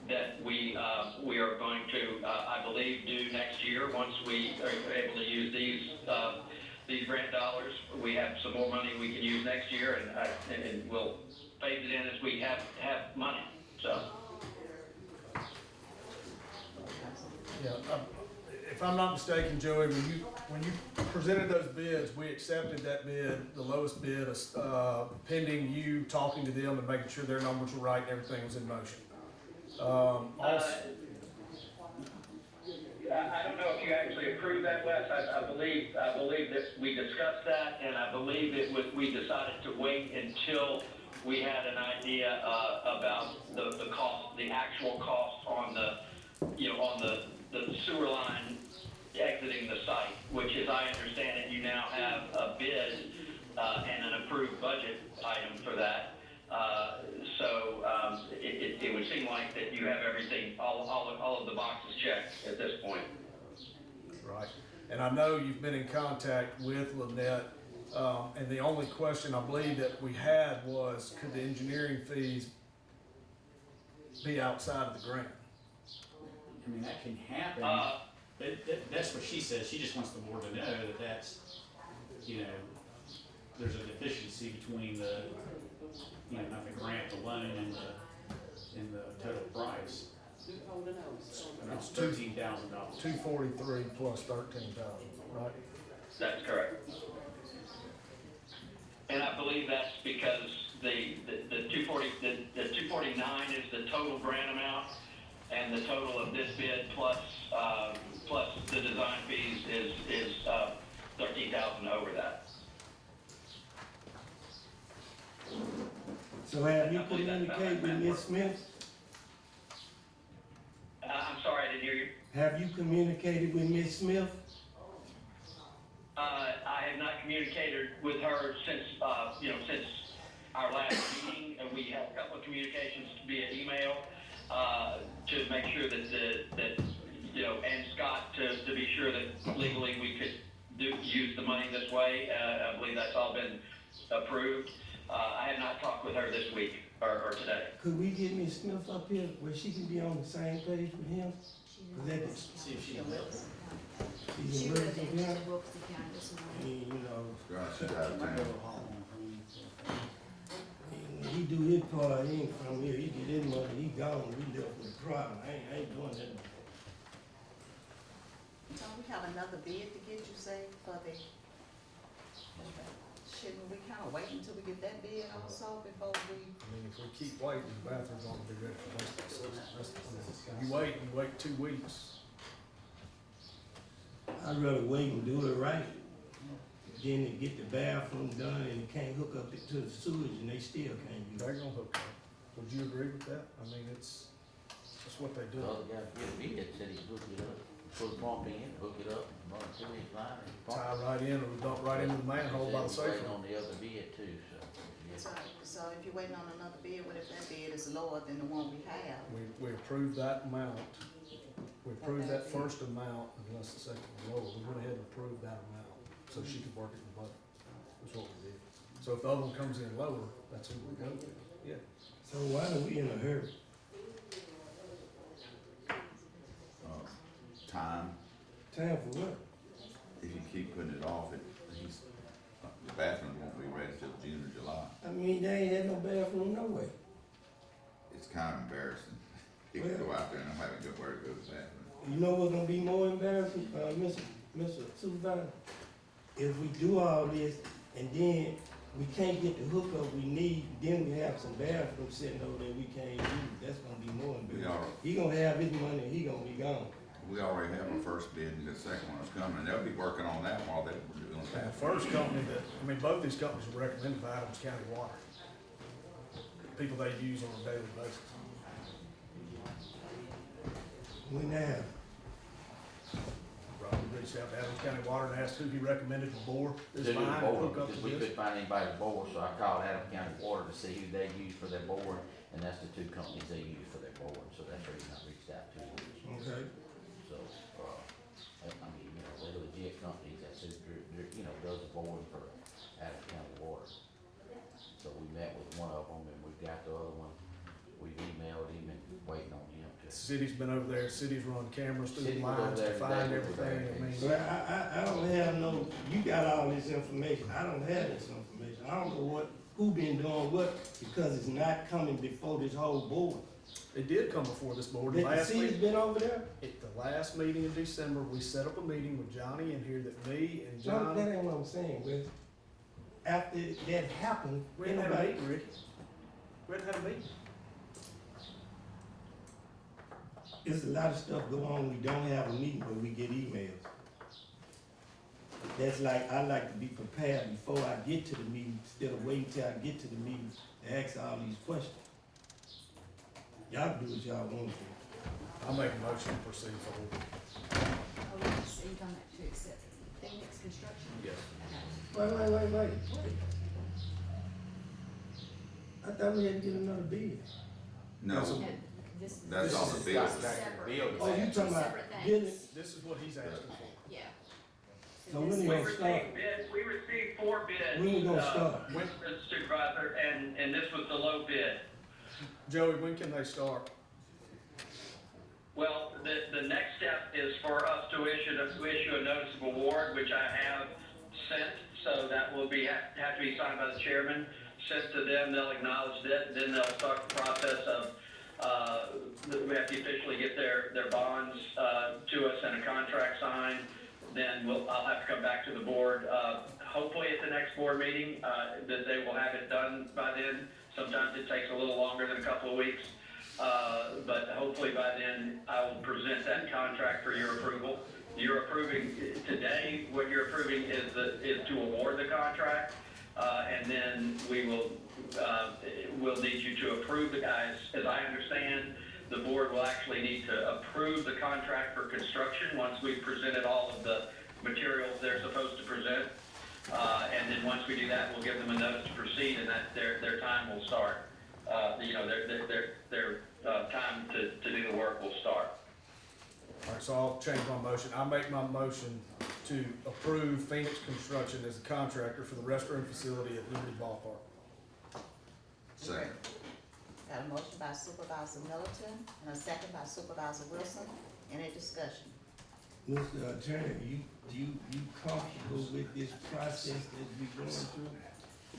S17: that we are going to, I believe, do next year once we are able to use these grant dollars. We have some more money we can use next year, and we'll phase it in as we have money. So.
S4: Yeah, if I'm not mistaken, Joey, when you presented those bids, we accepted that bid, the lowest bid, pending you talking to them and making sure their numbers were right and everything was in motion.
S17: I don't know if you actually approved that, Wes. I believe that we discussed that, and I believe we decided to wait until we had an idea about the cost, the actual cost on the sewer line exiting the site, which, as I understand it, you now have a bid and an approved budget item for that. So it would seem like that you have everything, all of the boxes checked at this point.
S4: Right, and I know you've been in contact with Lynette, and the only question I believe that we had was, could the engineering fees be outside of the grant?
S7: I mean, that can happen, that's what she says, she just wants the board to know that that's, there's a deficiency between not the grant, the loan, and the total price. It's $13,000.
S4: $243 plus $13,000, right?
S17: That's correct. And I believe that's because the 249 is the total grant amount, and the total of this bid plus the design fees is 13,000 over that.
S6: So have you communicated with Ms. Smith?
S17: I'm sorry, I didn't hear you.
S6: Have you communicated with Ms. Smith?
S17: I have not communicated with her since our last meeting. We had a couple of communications via email to make sure that and Scott to be sure that legally we could use the money this way. I believe that's all been approved. I have not talked with her this week or today.
S6: Could we get Ms. Smith up here where she can be on the same page with him?
S7: See if she will.
S6: She's
S12: She
S6: in
S12: was
S6: Wilson
S12: in
S6: County?
S12: Wilson County this morning.
S6: He do his part, he ain't from here, he get his money, he gone, we live with the problem, I ain't doing that.
S5: So we have another bid to get, you say, for the, shouldn't we kind of wait until we get that bid also before we?
S4: I mean, if we keep waiting, the bathroom's gonna be ready for most of us. You wait 2 weeks.
S6: I'd rather wait and do it right, than to get the bathroom done and can't hook up to the sewage and they still can't do
S4: They're
S6: it.
S4: gonna hook up. Would you agree with that? I mean, that's what they do.
S10: Well, the guy get a bid, said he'd hook it up, put a pump in, hook it up, run it through his line. and pump
S4: Tie
S10: it.
S4: right in or dump right into the manhole by the safe
S10: Waiting
S4: room.
S10: on the other bid too, so. yeah.
S5: So, so if you're waiting on another bid, what if that bid is lower than the one we have?
S4: We approved that amount. We approved that first amount unless the second was lower. We went ahead and approved that amount so she could work it in the budget. That's what we did. So if the other one comes in lower, that's who we go with. Yeah.
S6: So why are we in a hurry? Time for what?
S3: If you keep putting it off, the bathroom won't be ready till June or July.
S6: I mean, they ain't had no bathroom no way.
S3: It's kind of embarrassing. People go out there and I'm having to go where to go to the bathroom.
S6: You know what's gonna be more embarrassing, Mr. Supervisor? If we do all this and then we can't get the hookup we need, then we have some bathrooms sitting over there we can't use, that's gonna be more embarrassing. He gonna have his money and he gonna be gone.
S3: We already have our first bid and the second one is coming. They'll be working on that while they're doing
S4: And
S3: that.
S4: the first company both these companies were recommended by Adams County Water. People they use on a daily basis.
S6: When that happen?
S4: Robert reached out to Adams County Water and asked who he recommended to bore
S10: To
S4: this
S10: do the
S4: line and
S10: board,
S4: hook up
S10: because
S4: to
S10: we
S4: this.
S10: couldn't find anybody to bore, so I called Adams County Water to see who they use for their board, and that's the two companies they use for their board, so that's the reason I reached out to them.
S6: Okay.
S10: So, I mean, you know, they're legit companies that does the board for Adams County Water. So we met with one of them, and we've got the other one, we've emailed him and waiting on him
S4: The
S10: to.
S4: city's been over there, city's run cameras through the
S10: City was over
S4: lines to
S10: there
S4: find
S10: today, we were
S4: everything,
S10: there.
S4: I mean.
S6: But I don't have no, you got all this information, I don't have this information, I don't know who been doing what, because it's not coming before this whole board.
S4: It did come before this board.
S6: The
S4: Last
S6: city's
S4: meeting,
S6: been over there?
S4: at the last meeting in December, we set up a meeting with Johnny in here that me and
S6: No,
S4: John.
S6: that ain't what I'm saying, Wes. After that happened,
S4: We hadn't had a
S6: anybody,
S4: meeting, Ricky. We hadn't had a meeting.
S6: there's a lot of stuff go on, we don't have a meeting, but we get emails. That's like, I like to be prepared before I get to the meeting, instead of waiting till I get to the meeting to ask all these questions. Y'all do what y'all want to.
S4: I'll make a motion to proceed forward.
S12: Oh, yes, you come back to accept Phoenix Construction?
S4: Yes.
S6: Wait. I thought we had to get another bid.
S3: No,
S12: And this is.
S3: that's on the bill.
S12: Separate.
S6: Oh, you talking about
S12: Separate things.
S6: bidding?
S4: This is what he's asking for.
S12: Yeah.
S6: So when you gonna start?
S17: We received 4 bids.
S6: When we gonna start?
S4: When,
S17: Mr. Supervisor, and this was the low bid.
S4: Joey, when can they start?
S17: Well, the next step is for us to issue a notice of award, which I have sent, so that will have to be signed by the chairman, sent to them, they'll acknowledge that, then they'll start the process of, we have to officially get their bonds, to us and a contract signed, then I'll have to come back to the board, hopefully at the next board meeting, that they will have it done by then. Sometimes it takes a little longer than a couple of weeks, but hopefully by then I will present that contract for your approval. You're approving, today, what you're approving is to award the contract, and then we'll need you to approve the guys. As I understand, the board will actually need to approve the contract for construction once we've presented all of the materials they're supposed to present. And then once we do that, we'll give them a notice to proceed, and that their time will start. Their time to do the work will start.
S4: All right, so I'll change my motion. I'll make my motion to approve Phoenix Construction as a contractor for the restroom facility at Liberty Ballpark.
S3: Second.
S5: Got a motion by Supervisor Middleton and a second by Supervisor Wilson. Any discussion?
S6: Mr. Attorney, you comfortable with this process that we going through?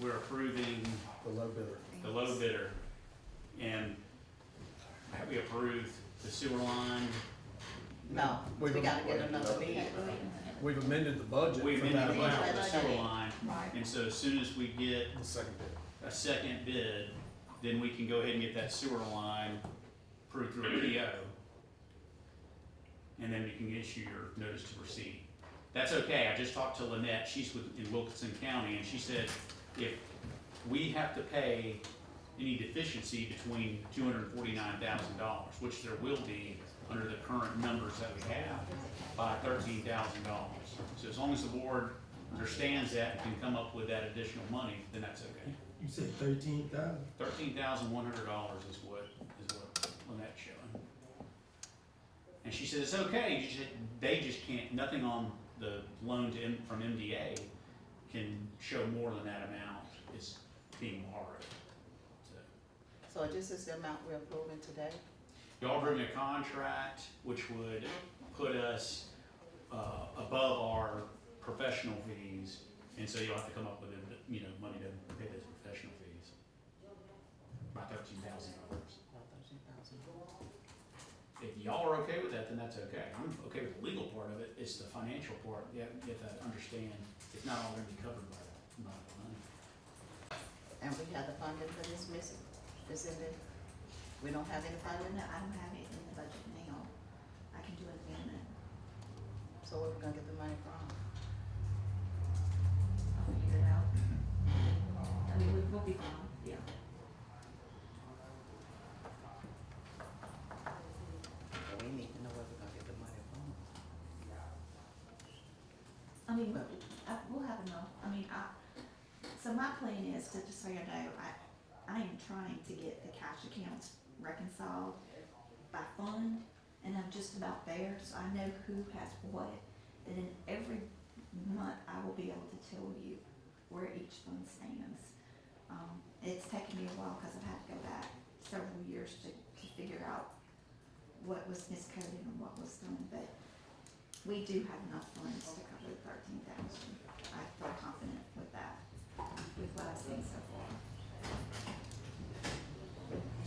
S7: We're approving
S4: The low bidder.
S7: the low bidder, and have we approved the sewer line?
S5: No, we gotta get another bid.
S4: We've amended the budget
S7: We
S4: for
S7: amended
S4: that
S7: the budget
S4: amount.
S7: for the sewer line,
S12: Right.
S7: and so as soon as we get
S4: The second bid.
S7: a second bid, then we can go ahead and get that sewer line approved through a PO. And then you can issue your notice to proceed. That's okay, I just talked to Lynette, she's in Wilkinson County, and she said if we have to pay any deficiency between $249,000, which there will be under the current numbers that we have, by $13,000. So as long as the board understands that and can come up with that additional money, then that's okay.
S6: You said 13,000?
S7: $13,100 is what Lynette's showing. And she said, it's okay, they just can't, nothing on the loan from MDA can show more than that amount is being borrowed.
S5: So this is the amount we're approving today?
S7: Y'all approving a contract which would put us above our professional fees, and so you'll have to come up with, money to pay those professional fees. About $13,000.
S5: About $13,000.
S7: If y'all are okay with that, then that's okay. I'm okay with the legal part of it, it's the financial part, you have to understand, it's not all gonna be covered by that amount of money.
S5: And we have the funding for this missing, this in it? We don't have any funding?
S8: No, I don't have it in the budget now. I can do an amendment.
S5: So where we gonna get the money from?
S8: I'll figure it out. I mean, we'll be fine, yeah.
S5: We need to know where we're gonna get the money from.
S8: I mean, we'll have enough. I mean, so my plan is to, just so you know, I am trying to get the cash accounts reconciled by fund, and I'm just about there, so I know who has what. And then every month, I will be able to tell you where each fund stands. It's taken me a while, because I've had to go back several years to figure out what was miscoded and what was done, but we do have enough funds to cover the $13,000. I feel confident with that, with what I've seen so far.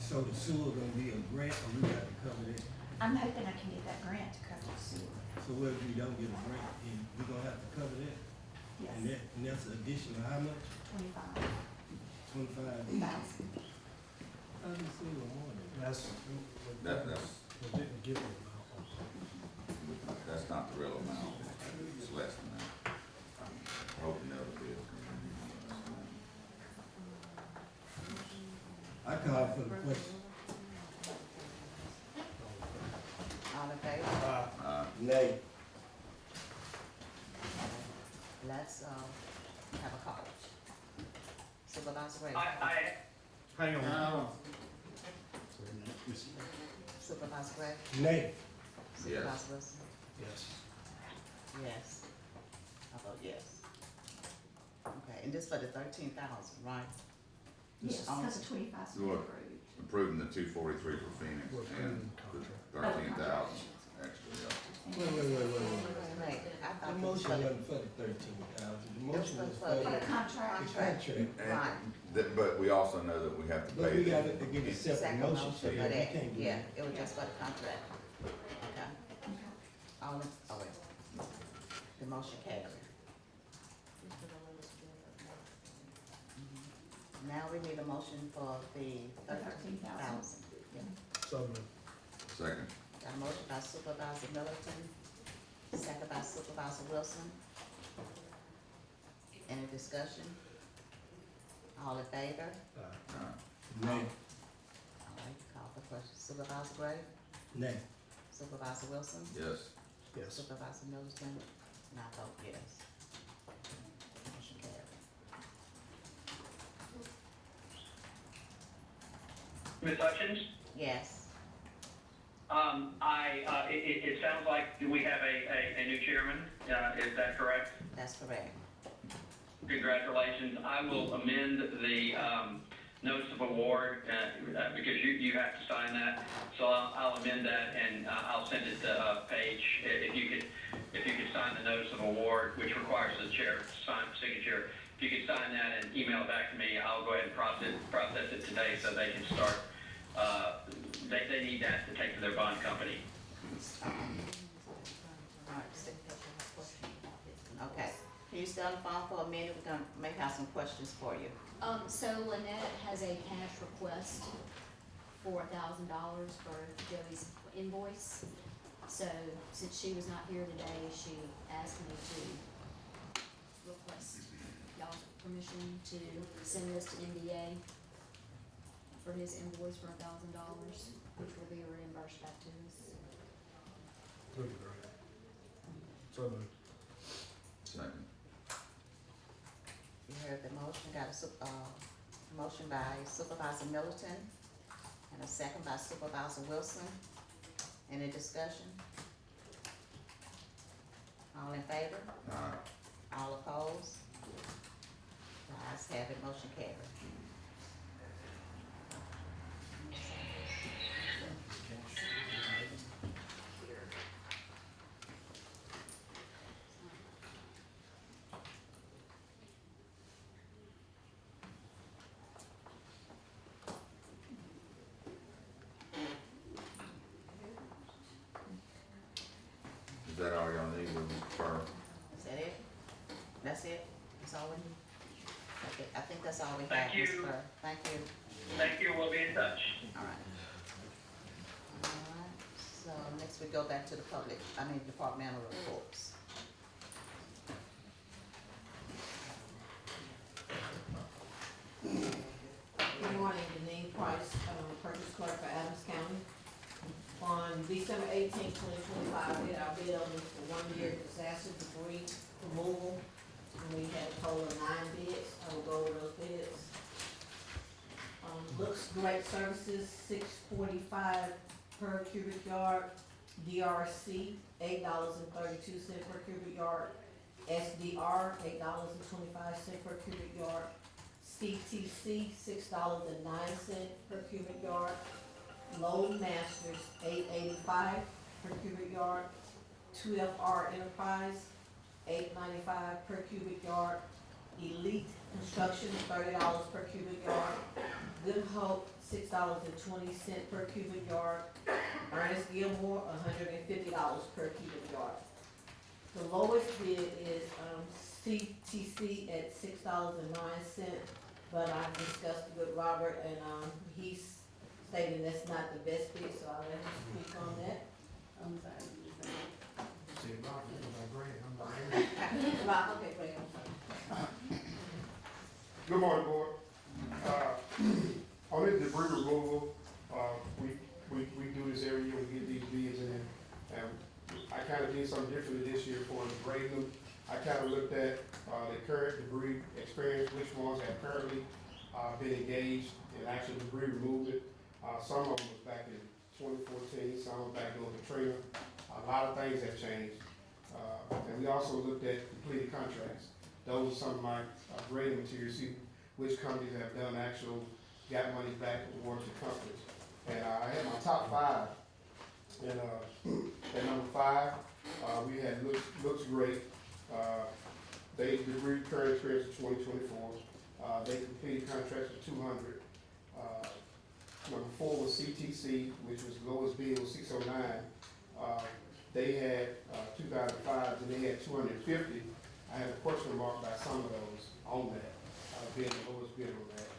S6: So the sewer gonna be a grant, or we got to cover that?
S8: I'm hoping I can get that grant to cover the sewer.
S6: So what if we don't get a grant, and we gonna have to cover that?
S8: Yes,
S6: And that's additional, how much?
S8: 25,000.
S6: 25? I just seen the morning.
S4: That's, we didn't give them amount.
S3: That's not the real amount, it's less than that. Hoping that'll be
S6: I call for the question.
S5: All in favor?
S6: Nay.
S5: Let's, have a college. Supervisor Ray.
S4: Hang on.
S5: Supervisor Ray.
S6: Nay.
S5: Supervisor Wilson.
S4: Yes.
S5: Yes. I vote yes. Okay, and this for the 13,000, right?
S8: Yes, because the 25 is
S3: Good.
S8: approved.
S3: approving the 243 for Phoenix
S4: We're approving
S3: and
S4: the
S3: the 13,000 extra, yeah.
S5: Wait, I
S6: The
S5: thought
S6: motion
S5: this was
S6: wasn't for the 13,000, the motion was
S5: for
S6: for
S8: For the
S6: the
S8: contract.
S5: contract.
S6: contract.
S5: Right.
S3: But we also know that we have to
S6: But
S3: pay
S6: we
S3: them.
S6: got to give a separate
S5: Second
S6: motion for
S5: motion for
S6: that, we
S5: that,
S6: can't do
S5: yeah,
S6: that.
S5: it was just for the contract. Okay, all in, oh wait. The motion carried. Now we need a motion for the 13,000. Yeah.
S4: So moved.
S3: Second.
S5: Got a motion by Supervisor Middleton, second by Supervisor Wilson. Any discussion? All in favor?
S6: Nay.
S5: All right, call for question. Supervisor Gray?
S6: Nay.
S5: Supervisor Wilson?
S3: Yes.
S4: Yes.
S5: Supervisor Middleton? And I vote yes. Motion carried.
S17: Ms. Hutchins?
S5: Yes.
S17: It sounds like we have a new chairman, is that correct?
S5: That's correct.
S17: Congratulations. I will amend the notice of award, because you have to sign that. So I'll amend that and I'll send it to Paige. If you could sign the notice of award, which requires the chair signature. If you could sign that and email it back to me, I'll go ahead and process it today so they can start. They need that to take to their bond company.
S5: All right. Okay. Can you stay on the phone for a minute? We're gonna may have some questions for you.
S18: So Lynette has a cash request for $1,000 for Joey's invoice. So since she was not here today, she asked me to request y'all's permission to send this to NDA for his invoice for $1,000, which will be reimbursed back to us.
S4: Move the grant. So moved.
S3: Second.
S5: You heard the motion, got a motion by Supervisor Middleton and a second by Supervisor Wilson. Any discussion? All in favor? All opposed? The ayes have it, motion carried.
S3: with Mr. Farrell.
S5: Is that it? That's it? That's all we need? Okay, I think that's all we have,
S17: Thank you.
S5: Mr. Burr. Thank you.
S17: Thank you, we'll be in touch.
S5: All right. All right, so next we go back to the departmental reports.
S1: Good morning, Denise Price, purchase clerk for Adams County. On December 18, 2025, we had our bid on the one-year disaster debris removal. And we had a total of 9 bids. I will go over those bids. Looks Great Services, $6.45 per cubic yard. DRC, $8.32 per cubic yard. SDR, $8.25 per cubic yard. CTC, $6.09 per cubic yard. Load Masters, $8.85 per cubic yard. 2FR Enterprise, $8.95 per cubic yard. Elite Construction, $30 per cubic yard. Good Hope, $6.20 per cubic yard. Ernest Gilmore, $150 per cubic yard. The lowest bid is CTC at $6.09, but I discussed it with Robert, and he's stating that's not the best bid, so I'll let him speak on that.
S12: I'm sorry.
S9: See, Rob, I'm great, I'm not.
S1: Rob, okay, great, I'm sorry.
S16: Good morning, board. On this debris removal, we do this every year, we get these bids in, and I kind of did something differently this year for grading them. I kind of looked at the current debris experience, which ones have currently been engaged and actually debris removed it. Some of them was back in 2014, some was back during Katrina. A lot of things have changed. And we also looked at completed contracts. Those are some of my grading materials, see which companies have done got money back towards the companies. And I had my top 5. And at number 5, we had looks great. They debris current experience of 2024. They completed contracts for 200. Number 4 was CTC, which was the lowest bid, was 609. They had 2005, and they had 250. I had a question mark by some of those on that, being the lowest bid on that.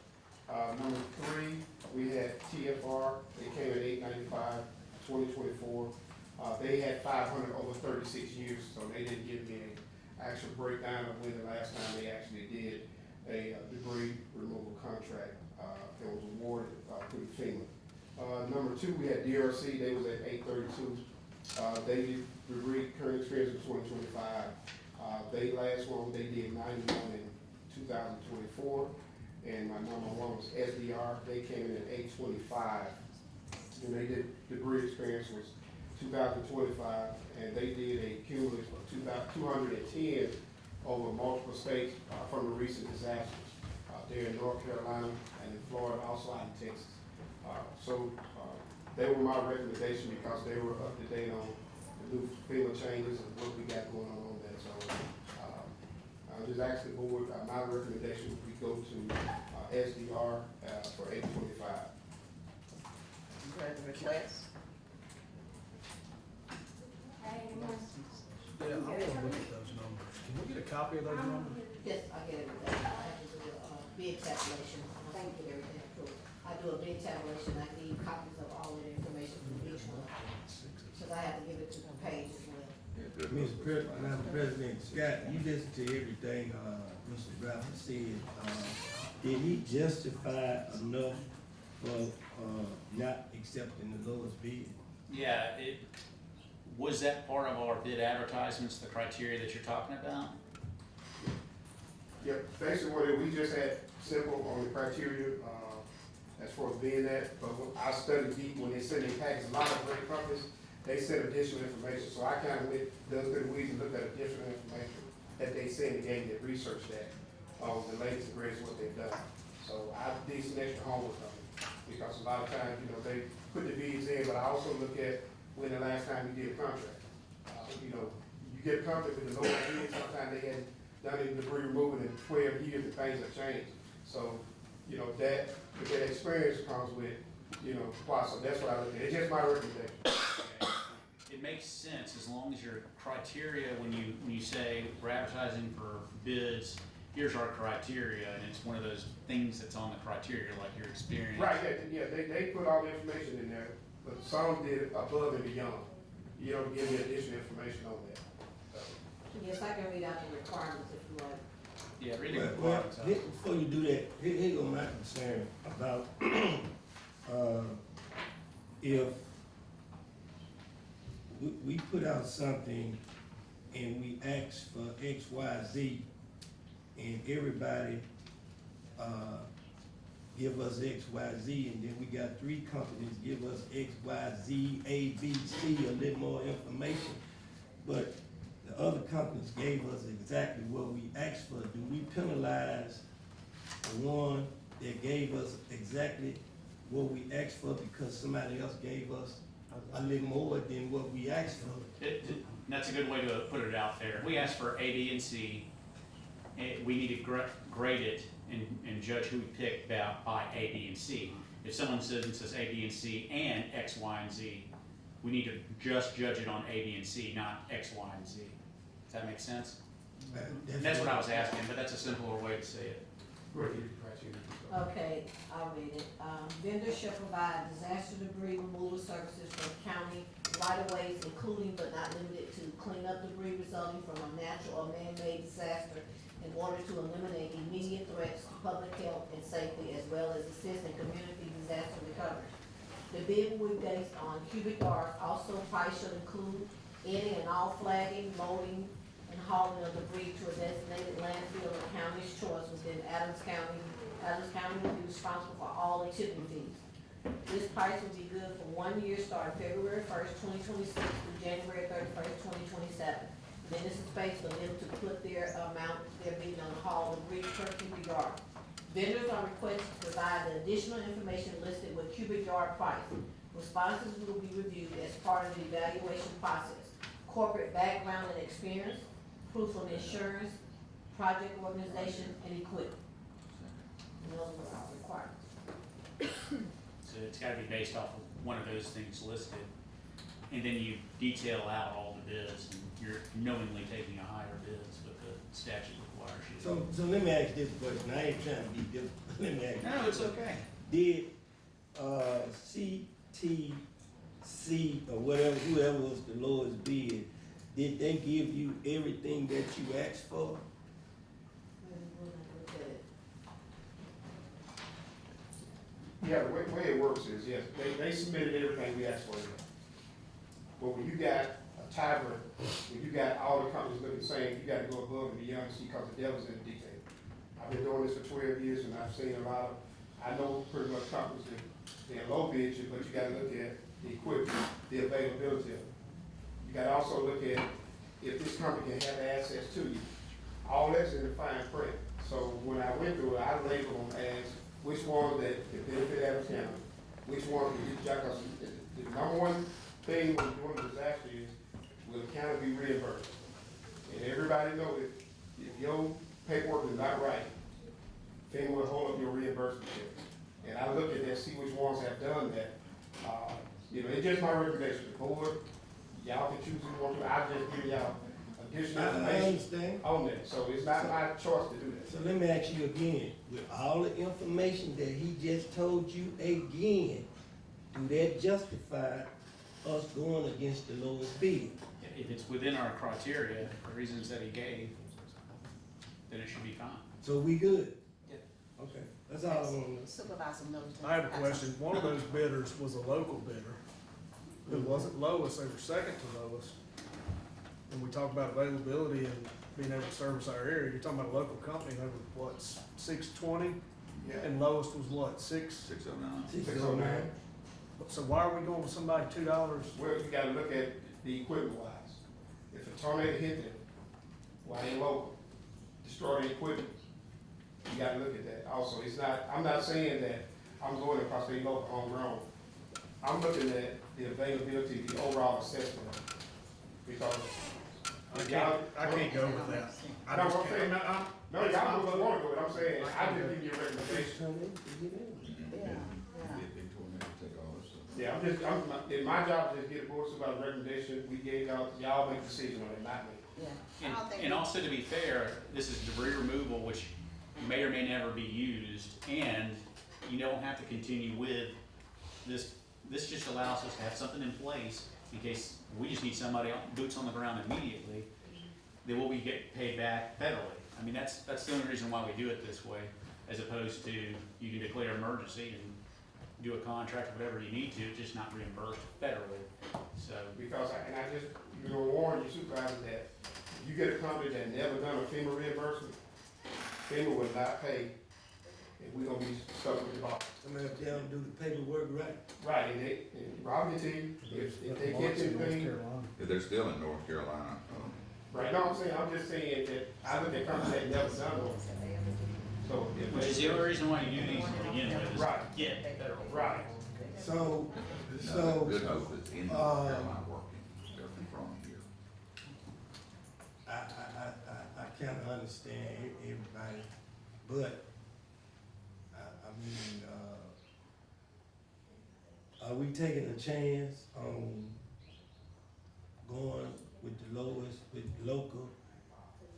S16: Number 3, we had TFR. They came at 895, 2024. They had 500 over 36 years, so they didn't give me an actual breakdown of when the last time they actually did a debris removal contract that was awarded through FEMA. Number 2, we had DRC. They was at 832. They did debris current experience in 2025. They last one, they did 91 in 2024. And my number 1 was SDR. They came in at 825. And they did debris experience was 2025, and they did a cumulative of 210 over multiple states from the recent disasters. There in North Carolina and in Florida, also out in Texas. They were my recommendation because they were up to date on the new FEMA changes and what we got going on that. So I just asked the board, my recommendation would be go to SDR for 825.
S5: You heard the request?
S4: Yeah, I want to look at those numbers. Can we get a copy of those numbers?
S1: Yes, I get everything. I have to do a bid tabulation. I have to get everything approved. I do a bid tabulation. I need copies of all of the information from each one. Because I have to give it to the page as well.
S6: Madam President Scott, you listened to everything, Mr. Bradford said. Did he justify enough for, not accepting the lowest bid?
S7: Yeah, was that part of our bid advertisements, the criteria that you're talking about?
S16: Yep, basically we just had simple on the criteria, as far as being that, but when I studied deep when they send their packages, a lot of great companies, they send additional information, so I kind of went, dug through the weeds and looked at additional information that they send and gave me to research that, the latest and greatest what they've done. So I did some extra homework on it, because a lot of times, they put the bids in, but I also look at when the last time you did a contract. You get a contract with the lowest bid, sometimes they hadn't done any debris removal in 12 years and things have changed. So, that experience comes with, why, so that's what I look at. It's just my recommendation.
S7: it makes sense as long as your criteria, when you say we're advertising for bids, here's our criteria, and it's one of those things that's on the criteria, like your experience.
S16: Right, yeah, they put all the information in there, but some did above and beyond. You know, to give you additional information on that.
S1: Yes, I can read out the requirements if you like.
S7: Yeah, reading
S6: Well,
S7: requirements.
S6: before you do that, here go my concern about, if we put out something and we ask for X, Y, Z, and everybody, give us X, Y, Z, and then we got 3 companies give us X, Y, Z, A, B, C, a little more information, but the other companies gave us exactly what we asked for. Do we penalize the one that gave us exactly what we asked for because somebody else gave us a little more than what we asked for?
S7: That's a good way to put it out there. We asked for A, B, and C, and we need to grade it and judge who we pick by A, B, and C. If someone says A, B, and C, and X, Y, and Z, we need to just judge it on A, B, and C, not X, Y, and Z. Does that make sense? And that's what I was asking, but that's a simpler way to say it.
S19: Okay, I'll read it. Vendors shall provide disaster debris removal services from county right-of-ways, including but not limited to clean up debris resulting from a natural or man-made disaster in order to eliminate immediate threats to public health and safety, as well as assist in community disaster recovery. The bid will be based on cubic yards. Also, price shall include any and all flagging, loading, and hauling of debris to a designated landfill of the county's choice within Adams County. Adams County will be responsible for all the tipping fees. This price will be good for 1 year, starting February 1st, 2026 through January 31st, 2027. Then this is based on them to put their amount, their bidding on the haul debris per cubic yard. Vendors are requested to provide the additional information listed with cubic yard price. Responses will be reviewed as part of the evaluation process. Corporate background and experience, proof of insurance, project organization, and equipment. And those are our requirements.
S7: So it's gotta be based off of one of those things listed. And then you detail out all the bids, and you're knowingly taking a higher bids, but the statute requires you to.
S6: So let me ask this question. I ain't trying to be difficult. Let me ask you.
S7: No, it's okay.
S6: Did, CTC or whatever, whoever was the lowest bid, did they give you everything that you asked for?
S16: Yeah, the way it works is, yes, they submitted everything we asked for. But when you got a timer, when you got all the companies looking the same, you gotta go above and beyond to see, cause the devil's in the detail. I've been doing this for 12 years and I've seen a lot of, I know pretty much companies that, they're low bid you, but you gotta look at the equipment, the availability of it. You gotta also look at if this company can have access to you. All that's in the fine print. So when I went through it, I labeled them as which ones that could benefit Adams County, which ones could get jack us. The number one thing when doing a disaster is, will the county be reimbursed? And everybody know if your paperwork is not right, FEMA will hold up your reimbursement check. And I look at that, see which ones have done that. You know, it's just my recommendation. The board, y'all can choose who you want to. I just give y'all additional
S6: I
S16: information
S6: understand.
S16: on that. So it's not my choice to do that.
S6: So let me ask you again, with all the information that he just told you again, do that justify us going against the lowest bid?
S7: If it's within our criteria, the reasons that he gave, then it should be fine.
S6: So we good? Yeah. Okay, that's all I want to know.
S5: Supervisor Middleton.
S4: I have a question. One of those bidders was a local bidder. It wasn't lowest, they were second to lowest. When we talk about availability and being able to service our area, you're talking about a local company, they were what, 620?
S16: Yeah.
S4: And lowest was what, 609?
S16: 609.
S4: So why are we going with somebody $2?
S16: Well, you gotta look at the equipment wise. If a tornado hit them, why they local? Destroy the equipment. You gotta look at that also. It's not, I'm not saying that I'm going across the local homegrown. I'm looking at the availability, the overall assessment. Because
S4: I can't go with that. I
S16: No,
S4: just
S16: I'm
S4: can't.
S16: saying, no, y'all don't wanna go with it. I'm saying, I just give you a recommendation. Yeah, my job is to get a board supervisor recommendation, we gave y'all make a decision on it, not me.
S5: Yeah. I don't think
S7: And also to be fair, this is debris removal, which may or may never be used, and you don't have to continue with this. This just allows us to have something in place in case we just need somebody boots on the ground immediately. They will be get paid back federally. I mean, that's the only reason why we do it this way, as opposed to you can declare emergency and do a contract, whatever you need to, just not reimbursed federally. So
S16: Because you know, warn your supervisor that if you get a company that never done a FEMA reimbursement, FEMA will not pay, and we're gonna be stuck with the ball.
S6: I mean, if they don't do the paperwork right.
S16: Right, and Rob can tell you, if they get this thing,
S3: They're still in North Carolina.
S16: right, no, I'm just saying that I look at companies that never done one. So if
S7: which is the only reason why you do these to begin with, is
S16: Right.
S7: get federal.
S16: Right.
S6: So,
S3: Good hope is in North Carolina working, they're from here.
S6: I kinda understand everybody, but, I mean, are we taking a chance on going with the lowest, with local,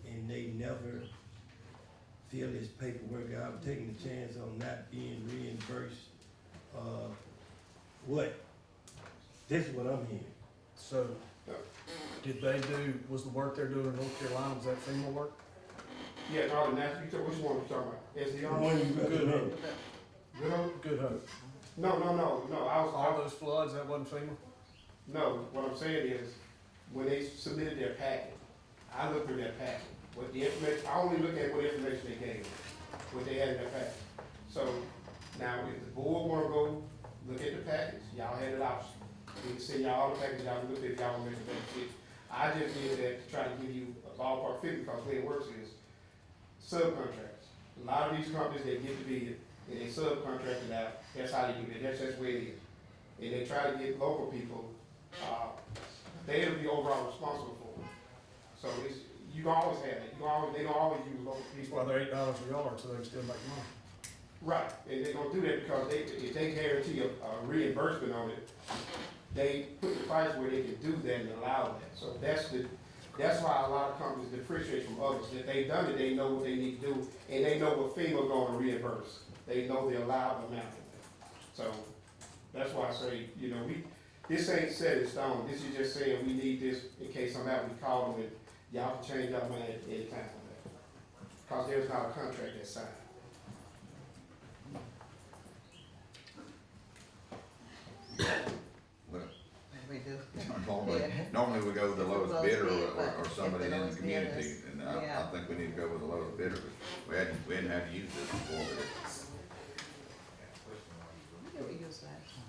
S6: and they never fill this paperwork out, taking a chance on not being reimbursed, what? This is what I'm hearing.
S4: So, was the work they're doing in North Carolina, was that FEMA work?
S16: Yeah, no, the national, which one we talking about? SDR?
S6: The one you
S4: Good
S6: recommend.
S4: Hope.
S16: Good Hope?
S4: Good Hope.
S16: No,
S4: All those floods, that wasn't FEMA?
S16: No, what I'm saying is, when they submitted their packet, I looked through their packet, what the information, I only look at what information they gave, what they had in their packet. So, now, if the board wanna go look at the package, y'all had an option. We can send y'all all the packages, y'all can look at it, y'all make a better decision. I just did that to try to give you a ballpark figure, because the way it works is, subcontractors. A lot of these companies, they get the bid, and they subcontract it out, that's how they do it, that's just the way it is. And they try to get local people, they'll be overall responsible for it. So you can always have it, they don't always use local people.
S4: Well, they're $8 a yard, so they can still make money.
S16: Right, and they're gonna do that because if they guarantee a reimbursement on it, they put the price where they can do that and allow that. So that's why a lot of companies differentiate from others, that they've done it, they know what they need to do, and they know what FEMA gonna reimburse. They know the allowed amount. So, that's why I say, you know, this ain't set in stone, this is just saying we need this in case something happens, we call them and y'all can change our mind at any time on that. Cause there's not a contract that's signed.
S5: we do.
S3: Normally we go with the lowest
S5: Lowest
S3: bidder
S5: bid, but
S3: or
S5: if
S3: somebody
S5: the
S3: in the
S5: lowest
S3: community,
S5: bidders-
S3: and
S5: yeah.
S3: I think we need to go with the lowest bidder, but we hadn't had to use this before, but
S5: What did we use last time?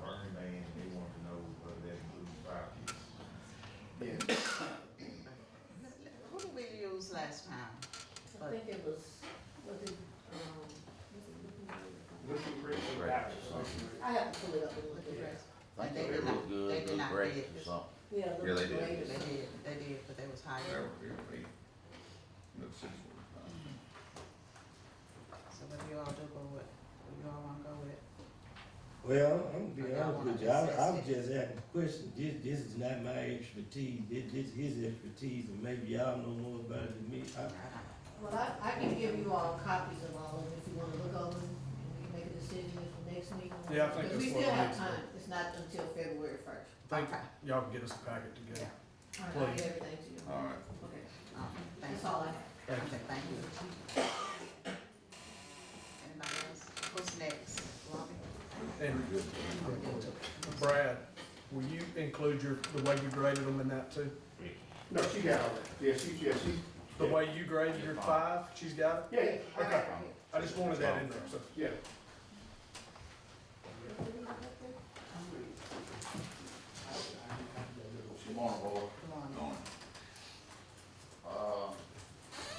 S2: Burning Man, they want to know whether that includes fire kits.
S16: Yeah.
S5: Who did we use last time?
S19: I think it was,
S16: Looking great for
S3: Right.
S19: I have to pull it up and look at it.
S10: I think
S5: They
S10: it
S5: did
S10: was
S5: not-
S10: good,
S5: they did
S10: good
S5: not
S10: break
S5: bid.
S10: or something.
S19: Yeah,
S3: Yeah, they
S19: look
S3: did.
S19: great.
S5: They did, but they was higher.
S3: whatever, looks six forty-five.
S5: So what do you all do, go with? What do you all wanna go with?
S6: Well, I'm gonna be
S5: Or y'all
S6: honest
S5: wanna
S6: with you,
S5: just
S6: I was
S5: say-
S6: just asking a question, this is not my expertise, this his expertise, and maybe y'all know more about it than me.
S19: Well, I can give you all copies of all of it if you wanna look over them, and we can make a decision at the next meeting.
S4: Yeah, I think
S19: Because we
S4: that's what
S19: still
S4: it
S19: have
S4: is.
S19: time, it's not until February first.
S4: Think y'all can get us a packet together.
S19: All right, I'll get everything to you.
S3: All right.
S19: Okay,
S5: Thank
S19: that's
S5: you.
S19: all I have.
S5: Okay, thank you. Anybody else? What's next? Robbie?
S4: And Brad, will you include the way you graded them in that too?
S16: No, she got all that, yeah, she.
S4: The way you graded your 5, she's got it?
S16: Yeah,
S4: Okay, I just wanted that in there, so.
S16: yeah.
S10: Good morning, board.
S5: Come on.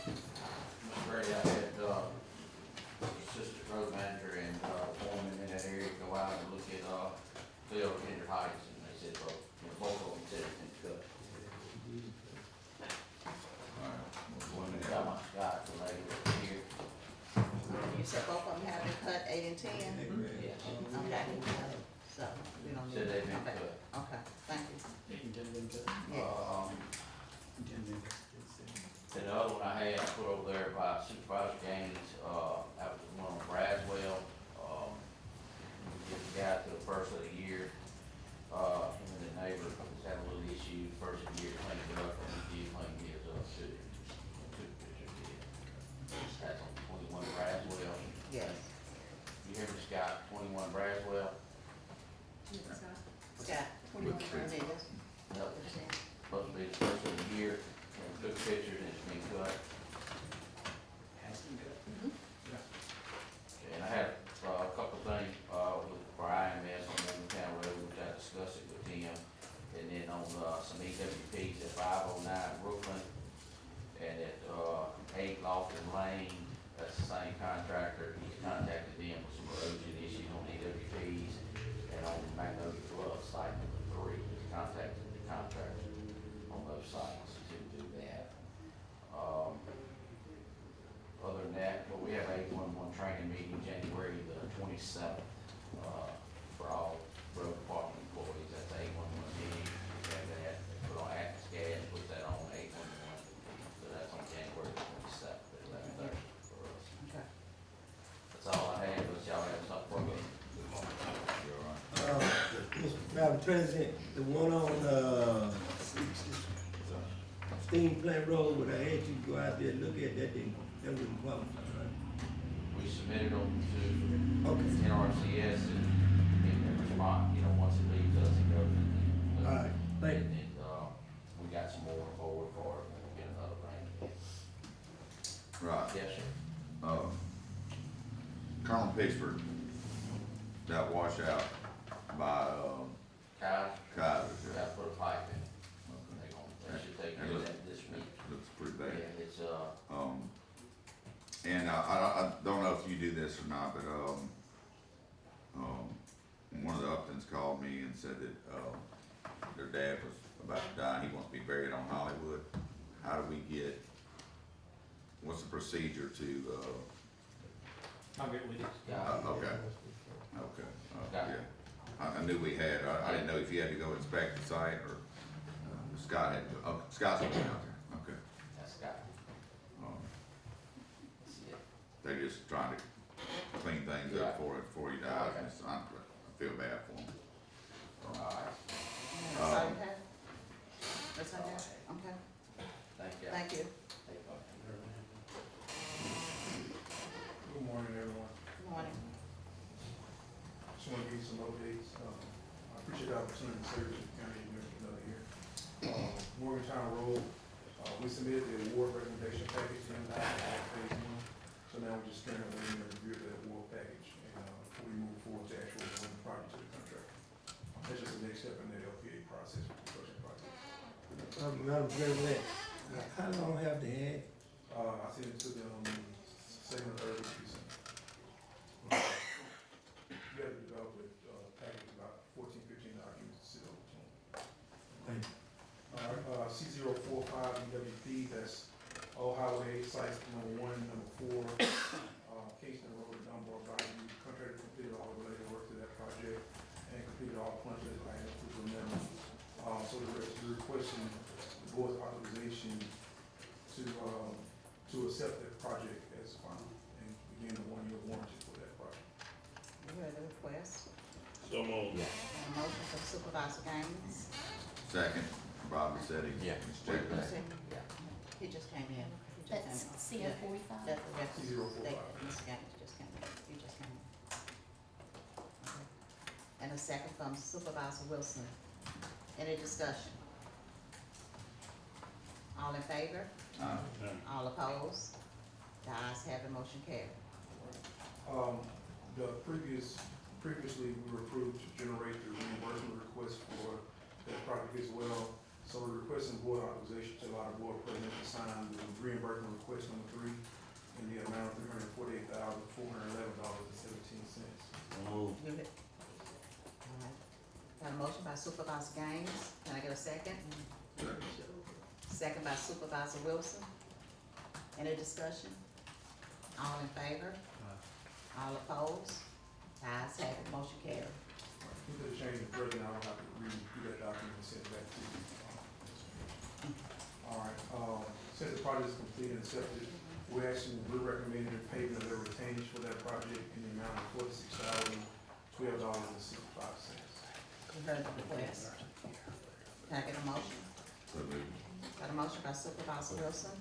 S10: Mr. Brady, I had, assistant road manager and, foreman in that area go out and look at, Leo Kinder Heights, and they said, well, you know, both of them said it's been cut.
S3: All right, we'll go in
S10: Got
S3: there.
S10: my Scott for later here.
S5: You said both of them have been cut 8 and 10? got any other, so we don't need.
S10: Said they've been
S5: Okay.
S10: cut.
S5: Okay, thank you.
S10: Um, and the other one I had, I put over there by Supervisor Gaines, that was one on Braswell. We get the guy to the first of the year, him and the neighbor was having a little issue, first of the year, cleaning it up, and he did clean his up too. Took pictures, did. That's on 21 Braswell.
S5: Yes.
S10: You hear me, Scott, 21 Braswell?
S5: Scott, 21 Brazilians.
S10: Yep. Supposed to be the first of the year, and took pictures and it's been cut. And I had, a couple of things, with Brian Mess on Morgantown Road, which I discussed it with him. And then on, some EWPs at 509 Brooklyn, and at, 8 Lofton Lane, that's the same contractor. He's contacted them with some erosion issues on EWPs. And on Magnolia Club, site number 3, he's contacted the contractor on those sites to do that. Other than that, but we have a 811 training meeting January the 27th, for all road department employees. That's the 811 meeting. We have that, put on Atkins Gas, put that on 811. So that's on January the 27th at 11:30 for us.
S5: Okay.
S10: That's all I have, unless y'all have something for me.
S6: Madam President, the one on, Steam Plant Road, where I had you go out there and look at that, that wouldn't qualify, right?
S10: We submitted them to
S6: Okay.
S10: NRCS and their response, once it leaves us, it goes in.
S6: All right, thank you.
S10: And, we got some more forward for it, and we'll get another thing.
S3: Right.
S10: Yes, sir.
S3: Colonel Pittsburgh, that washout by,
S10: Kyle,
S3: Kaiser.
S10: we gotta put a pipe in. They should take care of that this week.
S3: Looks pretty bad.
S10: Yeah, it's,
S3: And I don't know if you do this or not, but one of the Uptons called me and said that their dad was about to die. He wants to be buried on Hollywood. How do we get? What's the procedure to?
S7: I'll get with you.
S3: Okay. Yeah. I knew we had. I didn't know if you had to go inspect the site or Scott had to. Oh, Scott's going out there. Okay.
S10: that's got, that's it.
S3: They're just trying to clean things up before he dies. And I feel bad for him.
S10: All right,
S5: That's all you have? That's all you have? Okay,
S10: thank you.
S5: thank you.
S16: Good morning, everyone.
S5: Good morning.
S16: Just want to give you some updates. I appreciate the opportunity to serve the county another year. Morgantown Road, we submitted the award recommendation package in phase 1. So now we're just currently waiting to review the award package and before we move forward to actual award the project to the contractor. That's just the next step in the LPA process for the construction project.
S6: Madam President, how long have they had?
S16: I sent it to them second or third of December. We had to develop a package about 14, 15 documents to sit over to them.
S6: Thank you.
S16: Alright, C045 EWP, that's Old Highway sites number 1, number 4, Kingston Road, Dunbar, Bayou. Contractor completed all the related work to that project and completed all punches items to the memo. So we're requesting the board's authorization to accept that project as final and begin the 1-year warranty for that project.
S5: You heard the request.
S14: So moved.
S5: A motion from Supervisor Gaines.
S3: Second, Bob said he.
S10: Yeah.
S3: Check that.
S10: Yeah.
S5: He just came in. He just
S8: That's
S5: came in.
S8: CO 45?
S5: That's the rest.
S16: C045.
S5: Mr. Gaines just came in. You just came in. Okay. And a second from Supervisor Wilson. Any discussion? All in favor? All opposed? The ayes have it, motion carried.
S16: Previously, we were approved to generate the reimbursement request for that project as well. So we're requesting board authorization to allow the board president to sign the reimbursement request number 3 in the amount of $348,411.17.
S14: Move.
S5: You hit- All right. Got a motion by Supervisor Gaines. Can I get a second? Second by Supervisor Wilson. Any discussion? All in favor? All opposed? The ayes have it, motion carried.
S16: You could change the president, I don't have to read that document and send it back to you. All right, since the project is complete and accepted, we're recommending the payment of their retainage for that project in the amount of $46,012.65.
S5: You heard the request. Can I get a motion? Got a motion by Supervisor Wilson,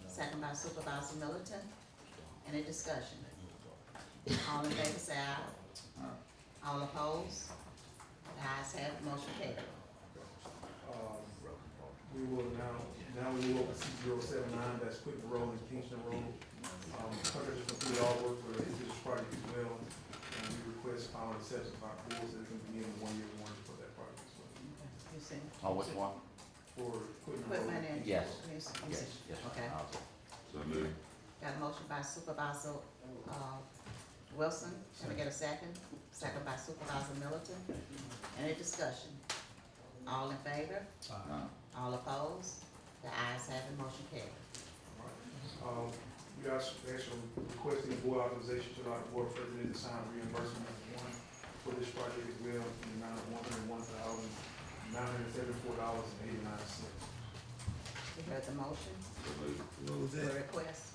S5: second by Supervisor Middleton. Any discussion? All in favor say aye. All opposed? The ayes have it, motion carried.
S16: We will now we will open 6079, that's Quinton Road and Kingston Road. Contractors complete all work for this project as well, and we request final acceptance by board so they can begin a 1-year warranty for that project as well.
S5: You see?
S10: Oh, which one?
S16: For Quinton
S5: Equipment
S16: Road.
S5: and.
S10: Yes.
S5: Yes.
S10: Yes.
S5: Okay.
S14: So moved.
S5: Got a motion by Supervisor, Wilson. Can I get a second? Second by Supervisor Middleton. Any discussion? All in favor? All opposed? The ayes have it, motion carried.
S16: You guys actually requesting board authorization to allow the board president to sign reimbursement for this project as well in the amount of $101,974.89.
S5: You heard the motion?
S6: What was
S5: The
S6: that?
S5: request?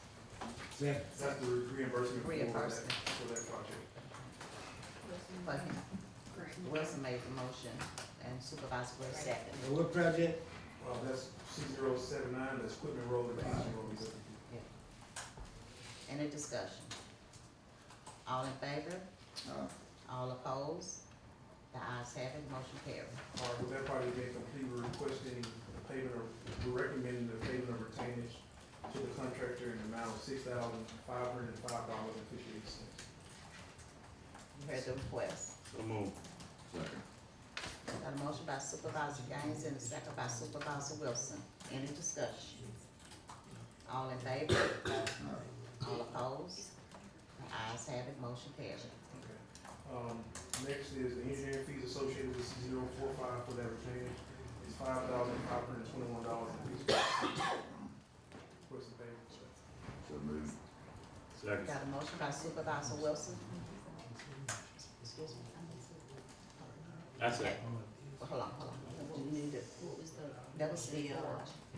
S6: Second.
S16: That's the reimbursement
S5: Reimbursement.
S16: for that project.
S5: For him. Wilson made the motion and Supervisor Wilson second.
S6: And what project?
S16: That's 6079, that's Quitman Road and Kingston Road.
S5: Any discussion? All in favor? All opposed? The ayes have it, motion carried.
S16: All right, with that project being complete, we're requesting the payment of, we're recommending the payment of retainage to the contractor in the amount of $6,505.58.
S5: You heard the request.
S14: So moved. Second.
S5: Got a motion by Supervisor Gaines and a second by Supervisor Wilson. Any discussion? All in favor? All opposed? The ayes have it, motion carried.
S16: Next is the engineering fees associated with C045 for that retainage. It's $5,521.50. Request the payment.
S14: So moved. Second.
S5: Got a motion by Supervisor Wilson. Excuse me.
S14: That's it.
S5: Hold on. You need it. What was the? That was the,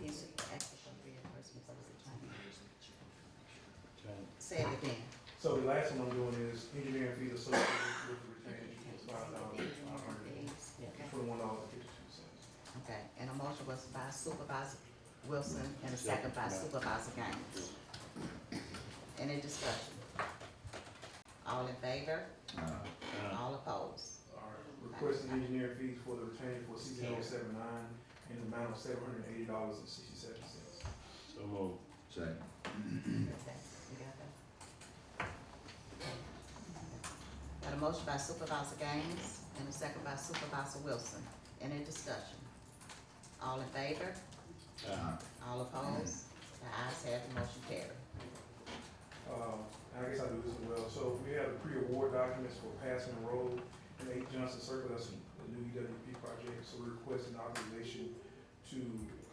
S5: piece of extra reimbursement for the retainage. Say it again.
S16: So the last one I'm doing is engineering fees associated with the retainage. It's $5,521.52.
S5: Okay, and a motion was by Supervisor Wilson and a second by Supervisor Gaines. Any discussion? All in favor? All opposed?
S16: All right, requesting engineering fees for the retainage for C079 in the amount of $780.67.
S14: So moved. Second.
S5: You got that? Got a motion by Supervisor Gaines and a second by Supervisor Wilson. Any discussion? All in favor? All opposed? The ayes have it, motion carried.
S16: I guess I'll do this as well. So we have the pre-award documents for Passing Road and 8 Johnson Circle, that's a new EWP project. So we're requesting authorization to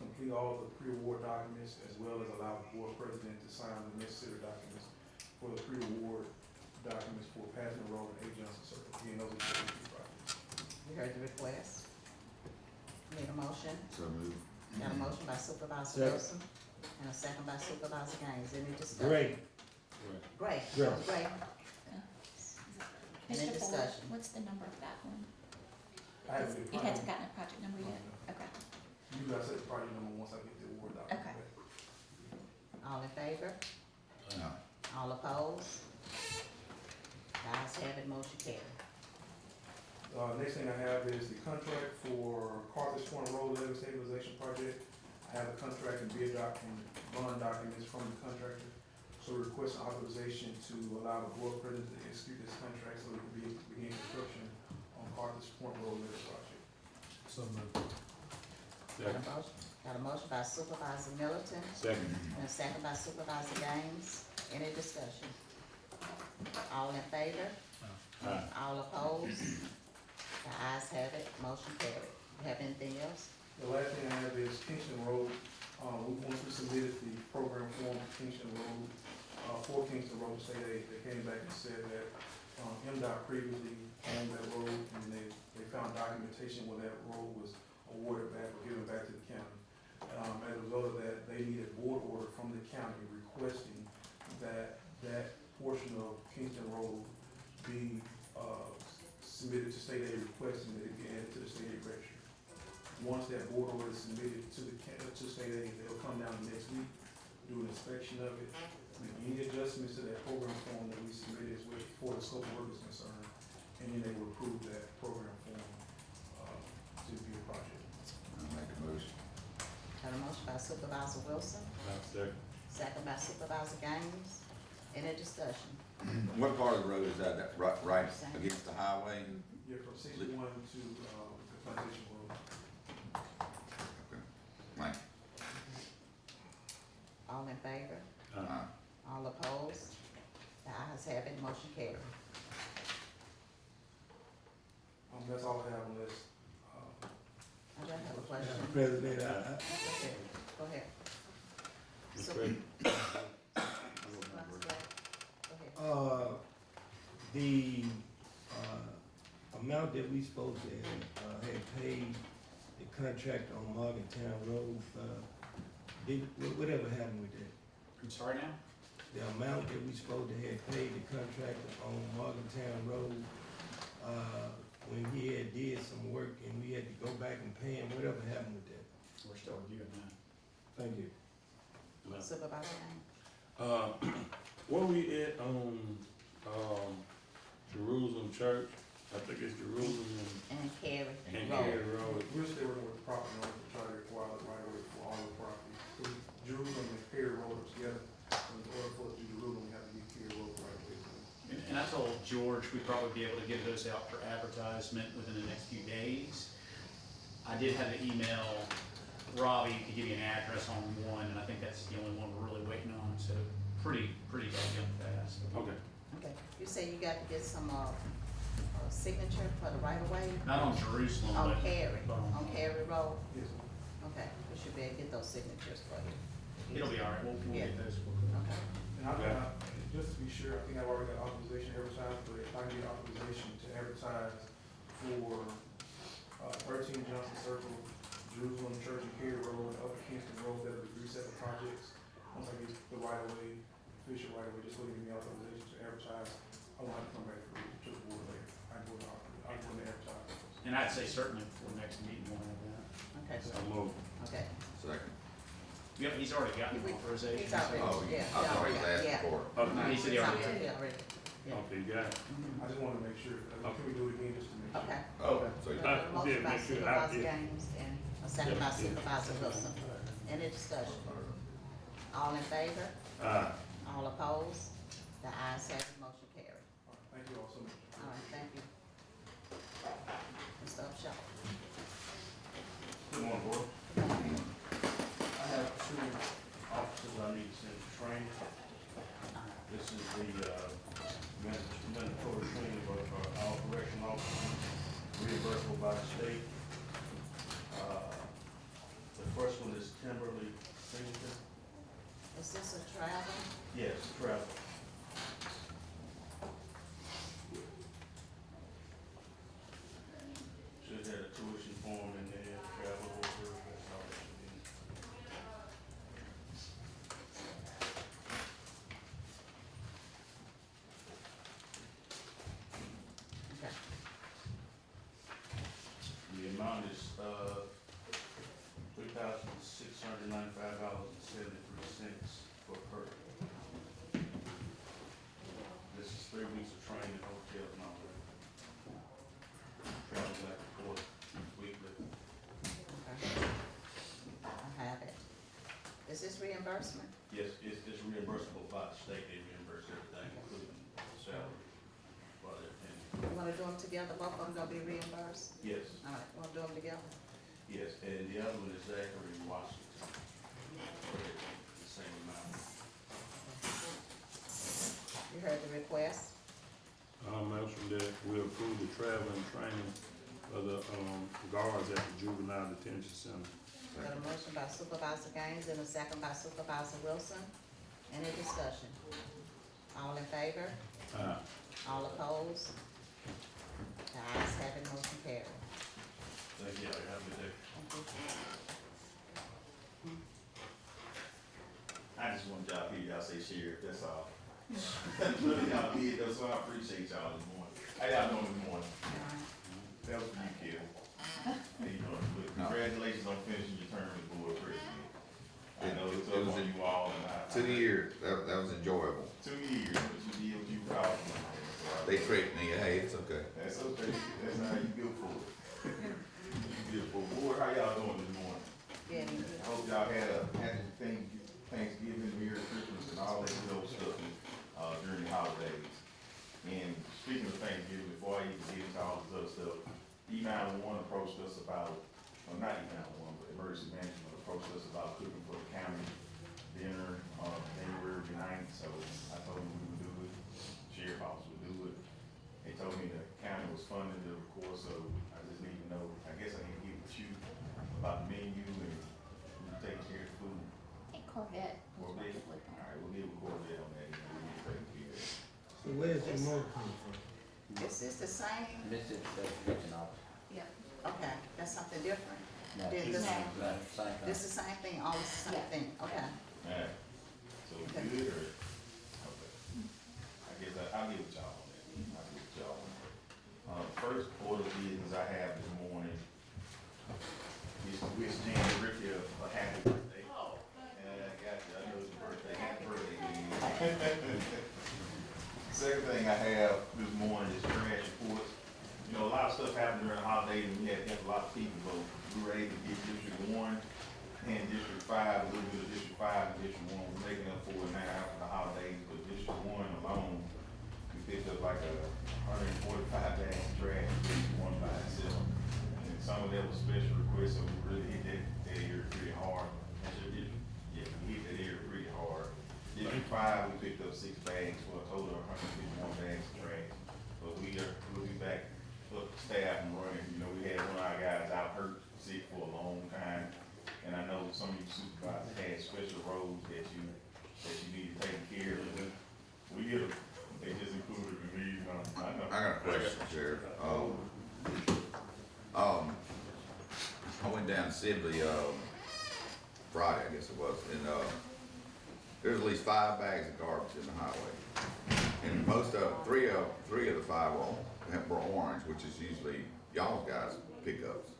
S16: complete all of the pre-award documents as well as allow the board president to sign the necessary documents for the pre-award documents for Passing Road and 8 Johnson Circle. Again, those are EWP projects.
S5: You heard the request? Need a motion?
S14: So moved.
S5: Got a motion by Supervisor
S6: Second.
S5: Wilson and a second by Supervisor Gaines. Any discussion?
S6: Great.
S5: Great.
S6: Great.
S5: Great. Any
S8: Mr. Ford,
S5: discussion?
S8: what's the number of that one?
S16: I have the
S8: It hasn't gotten a project number yet? Okay.
S16: You guys set the project number once I get the award document.
S8: Okay.
S5: All in favor? All opposed? The ayes have it, motion carried.
S16: Next thing I have is the contract for Carthage Point Road Levee Stabilization Project. I have the contract and bid document, bond documents from the contractor. So we request authorization to allow the board president to execute this contract so we can begin construction on Carthage Point Road Levee project.
S4: So moved.
S5: Got a motion by Supervisor Middleton
S14: Second.
S5: and a second by Supervisor Gaines. Any discussion? All in favor? All opposed? The ayes have it, motion carried. You have anything else?
S16: The last thing I have is Kingston Road. Once we submitted the program form for Kingston Road, they came back and said that
S20: MDOT previously owned that road, and they found documentation where that road was awarded back or given back to the county. As a result of that, they need a board order from the county requesting that that portion of Kingston Road be submitted to state aid, requesting that it be added to the state aid register. Once that board order is submitted to state aid, they'll come down next week, do an inspection of it, make any adjustments to that program form that we submitted with for the scope of work is concerned, and then they will approve that program form to be a project.
S3: I'll make a motion.
S5: Got a motion by Supervisor Wilson, second by Supervisor Gaines. Any discussion?
S3: What part of the road is that, right against the highway?
S20: Yeah, from 61 to the plantation road.
S3: Okay. Mike?
S5: All in favor?
S3: Aye.
S5: All opposed? The ayes have it, motion carried.
S20: That's all I have unless,
S5: I don't have a question.
S6: Madam President,
S5: Go ahead.
S3: Mr.
S5: So-
S3: President.
S5: Supervisor Black, go ahead.
S6: The amount that we supposed to have paid the contract on Morgantown Road, whatever happened with that?
S7: I'm sorry now?
S6: The amount that we supposed to have paid the contractor on Morgantown Road, when he had did some work and we had to go back and pay him, whatever happened with that?
S7: We're still reviewing that.
S6: Thank you.
S5: Supervisor Gaines.
S21: Where we at on, Jerusalem Church? I think it's Jerusalem
S5: And Carrie.
S21: and
S5: Road.
S21: Cary Road.
S20: we're still working with the property owner to try to acquire the right of way for all the property. So Jerusalem and Perry Road are together, so in order for us to do Jerusalem, we have to get Perry Road right away.
S7: And I told George we'd probably be able to get those out for advertisement within the next few days. I did have to email Robbie to give you an address on one, and I think that's the only one we're really waiting on, so pretty goddamn fast.
S21: Okay.
S5: Okay, you say you got to get some, signature for the right of way?
S7: Not on Jerusalem,
S5: On
S7: but.
S5: Carrie,
S7: but
S5: on Carrie Road?
S20: Yes, ma'am.
S5: Okay, we should be able to get those signatures for you.
S7: It'll be all right, we'll
S5: Yeah.
S7: get those.
S5: Okay.
S20: And just to be sure, I think I've already got authorization to advertise, but if I can get authorization to advertise for 13 Johnson Circle, Jerusalem Church and Perry Road, and Upper Kingston Road, that are the 3 separate projects. Once I get the right of way, official right of way, just so you give me authorization to advertise, I want to come back to the board later. I go to advertise.
S7: And I'd say certainly before next meeting we'll have that.
S5: Okay,
S21: So move.
S5: okay.
S3: Second.
S7: Yep, he's already gotten authorization.
S5: He's already,
S3: Oh,
S5: yeah.
S3: I thought he was asking
S5: yeah.
S3: for it.
S21: Okay.
S7: He said he already.
S5: He already, yeah.
S21: Okay, you got it.
S20: I just want to make sure, can we do it again just to make sure?
S5: Okay.
S3: Oh, so you,
S5: A motion by
S21: make sure I
S5: Supervisor
S21: did.
S5: Gaines and a second by Supervisor Wilson. Any discussion? All in favor? All opposed? The ayes have it, motion carried.
S20: All right, thank you all so much.
S5: All right, thank you. Mr. Upshaw.
S22: Good morning, board. I have 2 officers I need to send to training. This is the mandatory training for all correctional officers, reimbursable by the state. The first one is Kimberly Singleton.
S5: Is this a travel?
S22: Yes, travel. Should have a tuition form in there, travel over, that's all it should be.
S5: Okay.
S22: The amount is, $3,695.73 per person. This is 3 weeks of training, hotel and all that. Travel back and forth weekly.
S5: Okay. I have it. Is this reimbursement?
S22: Yes, it's reimbursable by the state, they reimburse everything, including salary, while they're pending.
S5: You wanna do them together, both of them gonna be reimbursed?
S22: Yes,
S5: All right, we'll do them together.
S22: yes, and the other one is Zachary Washington. The same amount.
S5: You heard the request?
S21: Motion that we approve the travel and training for the, guards at the juvenile detention center.
S5: Got a motion by Supervisor Gaines and a second by Supervisor Wilson. Any discussion? All in favor? All opposed? The ayes have it, motion carried.
S22: Thank you, have a good day.
S2: I just want y'all to hear y'all say sheriff, that's all. Look at y'all did, that's why I appreciate y'all this morning. How y'all doing this morning? That was for you, kid. How you doing? Look, congratulations on finishing your term as board president. I know it's up on you all, and
S3: 2 years, that was enjoyable.
S2: 2 years, but you did what you were proud of.
S3: They tricked me, hey, it's okay.
S2: That's okay, that's how you built for it. You built for it. Board, how y'all doing this morning?
S5: Yeah.
S2: I hope y'all had a happy Thanksgiving, Merry Christmas, and all that good old stuff during the holidays. And speaking of Thanksgiving, before I even get into all this other stuff, E911 approached us about, well, not E911, but Emergency Management approached us about cooking for the county dinner on January 9th, so I told them we would do it. Sheriff Office would do it. They told me the county was funding the record, so I just need to know, I guess I need to get with you about the menu and who's taking care of the food.
S8: Corvette.
S2: Corvette? All right, we'll get with Corvette on that, and we'll get taken care of.
S6: So where's the motor coming from?
S5: Is this the same?
S10: This is the kitchen office.
S8: Yep.
S5: Okay, that's something different.
S10: No,
S5: Then
S10: it's
S5: this-
S10: the same thing.
S5: This is the same thing, all the same
S8: Yeah.
S5: thing, okay.
S2: Alright, so we good or, okay. I guess I'll get with y'all on that, I'll get with y'all on that. First order of business I have this morning is to wish Jan Ricky a happy birthday. Yeah, I got you, I know it's your birthday, happy birthday, man. Second thing I have this morning is trash reports. You know, a lot of stuff happened during the holidays and we had a lot of people vote. We were able to get District 1 and District 5, a little bit of District 5 and District 1, we're making up for it now after the holidays, but District 1 alone, we picked up like 145 bags of trash, District 1 by itself. And some of that was special requests, so we really hit that area pretty hard. That's your district? Yeah, we hit that area pretty hard. District 5, we picked up 6 bags for a total of 151 bags of trash. But we'll be back up staff and running. You know, we had one of our guys out hurt, sick for a long time. And I know some of you supervisors had special roles that you needed taken care of. We get them, they just included in these, I know.
S3: I got a question, Sheriff. I went down to Sibley, Friday, I guess it was, and, there's at least 5 bags of garbage in the highway. And most of, three of the 5 were orange, which is usually y'all's guys' pickups.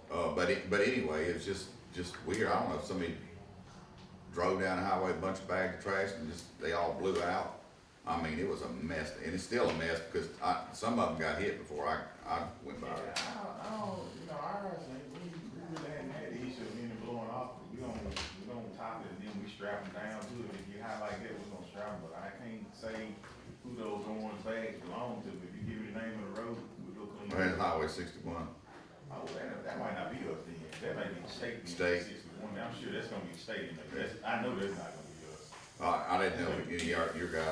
S3: But anyway, it's just weird. I don't know if somebody drove down the highway, a bunch of bags of trash, and they all blew out. I mean, it was a mess, and it's still a mess because some of them got hit before I went by.
S2: Yeah, I don't, you know, ours, we really hadn't had the issue of any blowing off. We don't top it and then we strap them down to it. If you high like that, we're gonna strap them, but I can't say who those orange bags belong to. But if you give me the name of the road, we'll go clean
S3: We're
S2: it
S3: in
S2: up.
S3: Highway 61.
S2: Oh, that might not be us then. That might be state.
S3: State.
S2: 61. I'm sure that's gonna be state. I know that's not gonna be us.
S3: I didn't know if your guy,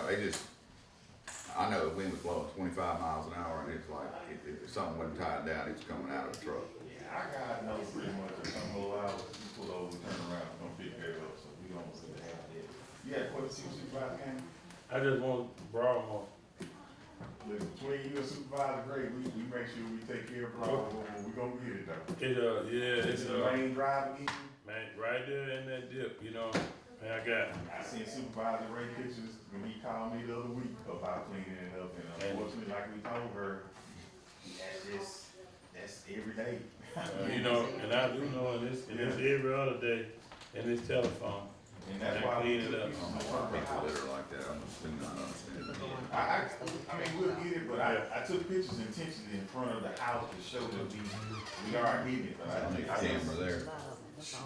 S3: I know the wind was blowing 25 miles an hour, and it's like, if something wasn't tied down, it was coming out of the truck.
S2: Yeah, our guys know pretty much if some little hours, you pull over, turn around, we're gonna pick that up, so we don't really have that. You had a question, Supervisor Kane?
S21: I just want to borrow more.
S2: Look, between you and Supervisor Gray, we make sure we take care of Broadway, we gonna get it though.
S21: It's
S2: the main drive again?
S21: man, right there in that dip, you know, man,
S2: I seen Supervisor Ray pictures when he called me the other week about cleaning it up, and unfortunately, like we told her, that's every day.
S21: you know, and I do know, and it's every other day in this telephone.
S2: And that's
S21: I
S2: why we
S21: clean it
S2: took
S21: up.
S2: pieces of
S3: People
S2: front.
S3: that are like that, I'm assuming not understanding.
S2: I mean, we'll get it, but I took pictures intentionally in front of the house to show that we are hitting it, but
S3: I need a camera there.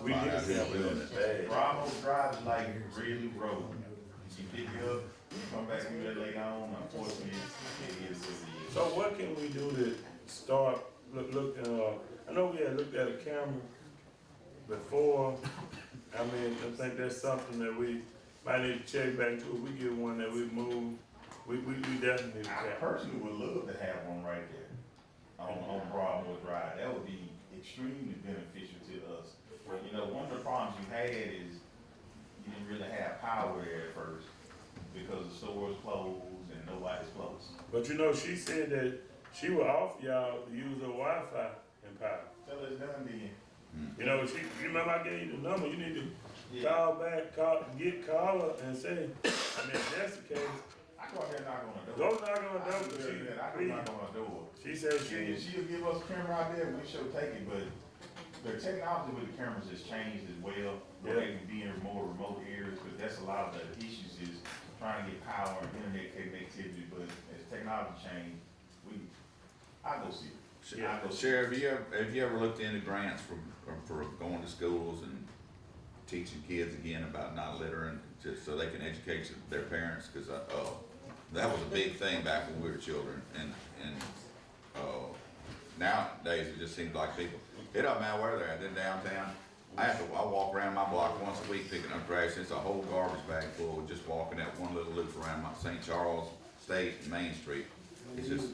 S21: We
S3: Find out
S21: get
S3: who's doing it.
S21: it.
S2: Bravo Drive is like really road. You pick it up, you come back, do that later on, unfortunately, it is what it is.
S21: So what can we do to start looking, I know we had looked at a camera before. I mean, I think that's something that we might need to check back to. If we get one that we move, we definitely need a
S2: I
S21: camera.
S2: personally would love to have one right there on Broadmoor Drive. That would be extremely beneficial to us. You know, one of the problems you had is you didn't really have power there at first because the stores closed and and nobody's close.
S21: But you know, she said that she would offer y'all to use her Wi-Fi and power.
S2: Tell us done then.
S21: You know, you remember I gave you the number, you need to
S2: Yeah.
S21: call back, call her and say, I mean, if that's the case,
S2: I go out there and knock on the
S21: go
S2: door.
S21: knock on the door, but
S2: I go knock on the door.
S21: she said
S2: She'll give us a camera out there, we should take it, but the technology with the cameras has changed as well. Where they can be in more remote areas, because that's a lot of the issues is trying to get power and internet connectivity, but as technology change, I go see it.
S13: Sheriff, have you ever looked into grants for going to schools and teaching kids again about not littering, just so they can educate their parents? Cause, that was a big thing back when we were children, and nowadays it just seems like people, it doesn't matter where they're at, in downtown. I walk around my block once a week picking up trash. It's a whole garbage bag full, just walking that one little loop around my St. Charles State and Main Street. It's just,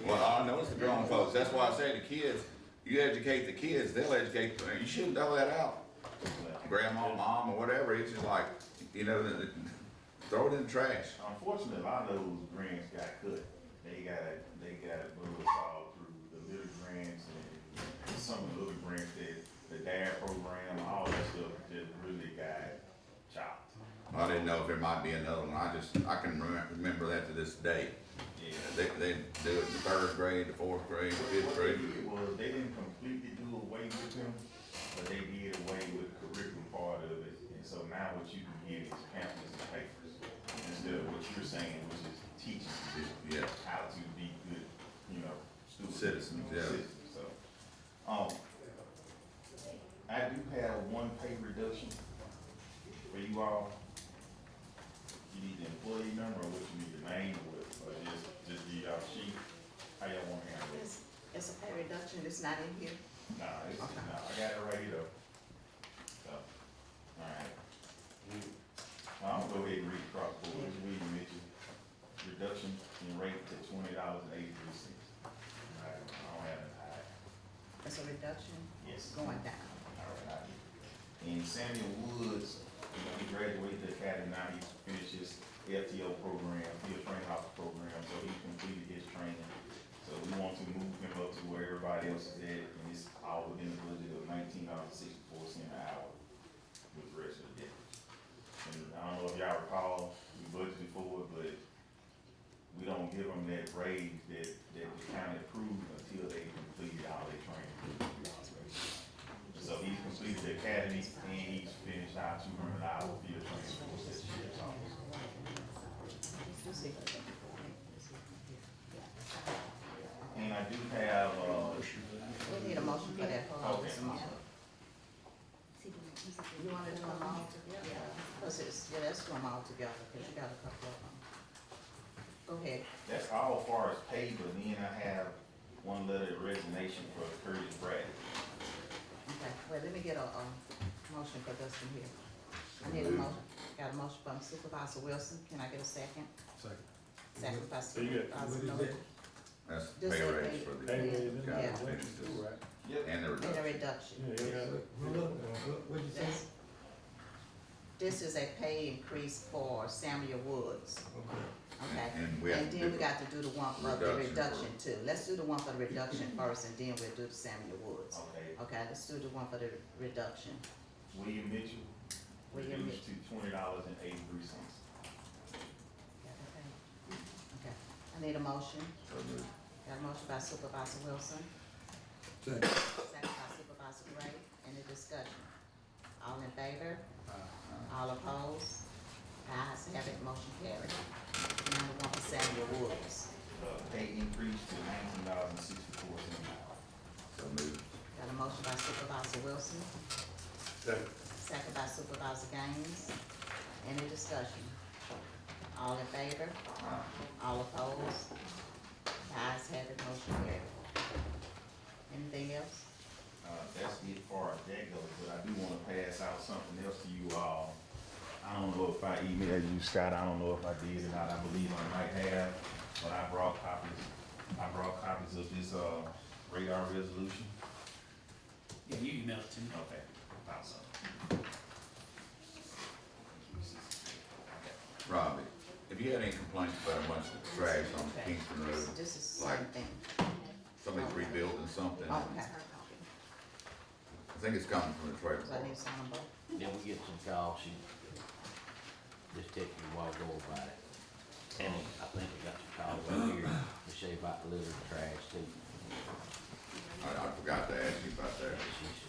S13: well, I know it's the grown folks. That's why I say to kids, you educate the kids, they'll educate the parents. You shouldn't throw that out. Grandma, mom, or whatever, it's just like, you know, throw it in the trash.
S2: Unfortunately, a lot of those grants got cut. They got bullet all through the little grants and some of the little grants that the DARE program, all that stuff just really got chopped.
S13: I didn't know if there might be another one. I can remember that to this day.
S2: Yeah.
S13: They do it in the 3rd grade, the 4th grade, the 5th grade.
S2: What they did was, they didn't completely do away with them, but they did away with the curriculum part of it. And so now what you can get is pamphlets and papers, instead of what you're saying, which is teaching
S13: Yeah.
S2: how to be good, students.
S13: Citizens, yeah.
S2: Citizens, so. I do have one pay reduction for you all. You need the employee number, or what you need the name, or just the sheet, how y'all want to handle it?
S5: It's a pay reduction, it's not in here.
S2: Nah, I got it right here though. So, alright. I'm gonna go ahead and read across the board, just read Mitchell. Reduction in rate to $20.83. Alright, I don't have it high.
S5: It's a reduction?
S2: Yes.
S5: Going down.
S2: Alright. And Samuel Woods, he graduated the academy, now he's finished his FTO program, field training officer program, so he completed his training. So we want to move him up to where everybody else is at, and it's all within the budget of $19.64 an hour with the rest of the deputies. And I don't know if y'all recall, we budgeted for it, but we don't give them that raise that the county approved until they completed all their training. So he's completed the academy and he's finished our 200-hour field training course at the sheriff's office. And I do have,
S5: We need a motion for that, hold on
S2: Okay.
S5: just a moment. You wanna do them all together? Yeah. Let's do them all together, cause you got a couple of them. Go ahead.
S2: that's all as far as pay, but then I have one letter of resignation for Curtis Bradley.
S5: Okay, well, let me get a motion for Dustin here. I need a motion, got a motion from Supervisor Wilson, can I get a second?
S4: Second.
S5: Second by
S21: So you got-
S5: Supervisor
S6: What is
S5: Miller.
S6: it?
S13: That's
S5: This
S13: pay
S5: is
S13: raise
S5: pay-
S13: for the.
S21: Pay raise,
S5: Yeah.
S2: Yep.
S13: And the
S5: And a
S13: reduction.
S5: reduction.
S6: What'd you say?
S5: This is a pay increase for Samuel Woods, okay?
S13: And we have
S5: And
S13: to
S5: then
S13: do
S5: we got to do the one for the
S13: reduction
S5: reduction too. Let's do the one for the reduction first, and then we'll do the Samuel Woods.
S2: Okay,
S5: Okay, let's do the one for the reduction.
S2: William Mitchell,
S5: William
S2: reduced to $20.83.
S5: Okay, I need a motion.
S13: So moved.
S5: Got a motion by Supervisor Wilson,
S6: Second.
S5: second by Supervisor Gray. Any discussion? All in favor? All opposed? Ayes have it, motion carried. Now the one for Samuel Woods.
S2: Pay increase to $19.64 an hour.
S13: So moved.
S5: Got a motion by Supervisor Wilson,
S21: Second.
S5: second by Supervisor Gaines. Any discussion? All in favor? All opposed? Ayes have it, motion carried. Anything else?
S2: That's it for that goes, but I do wanna pass out something else to you all. I don't know if I emailed you, Scott, I don't know if I did or not, I believe I might have, but I brought copies of this, radar resolution.
S7: Yeah, you emailed it to me.
S2: Okay, found some.
S13: Robbie, if have you had any complaints about a bunch of trash on Kingston Road?
S5: This is the
S13: Like
S5: same thing.
S13: somebody's rebuilding something?
S5: Okay.
S13: I think it's coming from the trailer
S5: So I
S13: park.
S5: need some both.
S10: Then we get some calls, she just texted me a while ago about it. And I think we got some calls over here to say about the litter trash too.
S13: I forgot to ask you about that.
S10: She's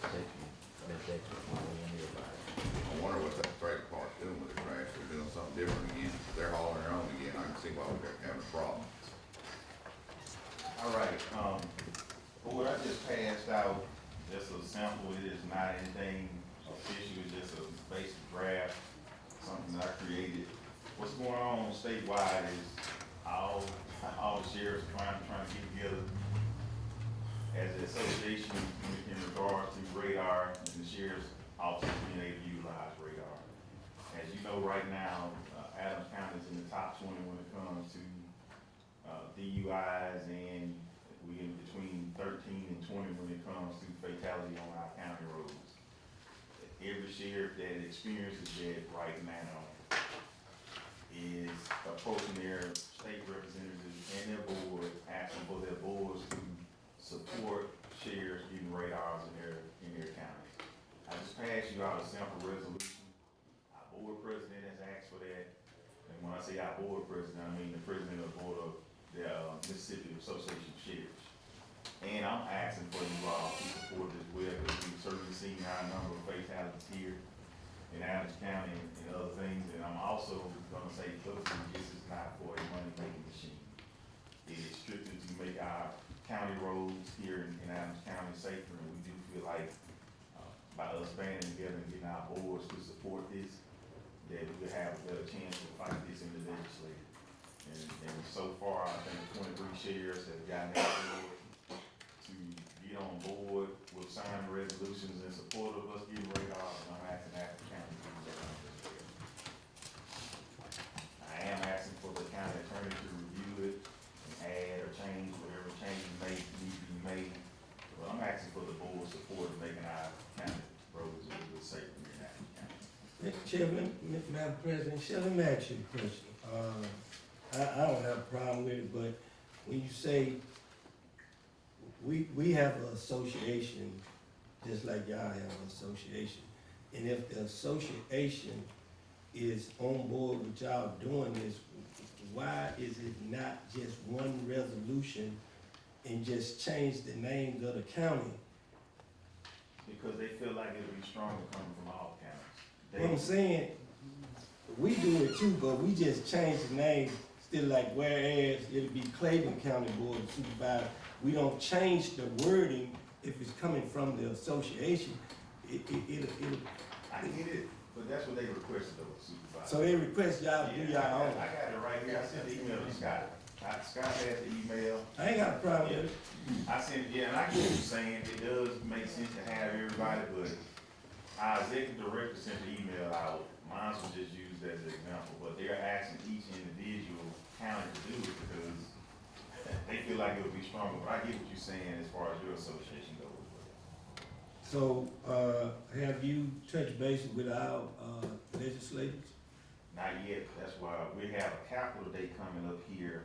S10: texting me, been texting me while we in here about it.
S13: I wonder what that trailer park's doing with the trash. They're doing something different again. They're hauling their own again. I can see why we're having a problem.
S2: All right, board, I just passed out just a sample. It is not anything official, it's just a basic draft, something that I created. What's going on statewide is all the sheriffs trying to get together as an association in regard to radar and the sheriff's office being able to utilize radar. As you know, right now, Adams County is in the top 20 when it comes to DUIs, and we in between 13 and 20 when it comes to fatality on our county roads. Every sheriff that experiences that right now is approaching their state representatives and their board, asking for their boards to support sheriffs getting radars in their counties. I just passed you out a sample resolution. Our board president has asked for that. And when I say our board president, I mean the president of the board of the Mississippi Association of Sheriffs. And I'm asking for you all to support this well, because we've certainly seen our number of fatalities here in Adams County and other things. And I'm also gonna say publicly, this is not for a money-making machine. It is strictly to make our county roads here in Adams County safer, and we do feel like, by us banding together and getting our boards to support this, that we could have a better chance to fight this in the legislature. And so far, I think 23 sheriffs have gotten that board to get on board with signing resolutions in support of us getting radars, and I'm asking Adams County to do that. I am asking for the county attorney to review it and add or change whatever changes may need to be made. But I'm asking for the board support in making our county roads a little bit safer in Adams County.
S6: Mr. Chairman, Madam President, shall I ask you a question? I don't have a problem with it, but when you say, we have an association, just like y'all have an association, and if the association is on board with y'all doing this, why is it not just one resolution and just change the names of the county?
S2: Because they feel like it'll be stronger coming from all counties.
S6: What I'm saying, we do it too, but we just change the name, still like whereas it'll be Clayton County Board of Supervisors. We don't change the wording if it's coming from the association. It'll.
S2: I get it, but that's what they requested of the supervisor.
S6: So they request y'all to do
S2: Yeah,
S6: y'all own.
S2: I got it right here. I sent the email to Scott. Scott has the email.
S6: I ain't got a problem with it.
S2: I sent, and I get what you're saying. It does make sense to have everybody, but our executive director sent the email out. Mine was just used as an example, but they're asking each individual county to do it because they feel like it would be stronger. But I get what you're saying as far as your association goes.
S6: So, have you touched base with our legislators?
S2: Not yet. That's why we have a capital day coming up here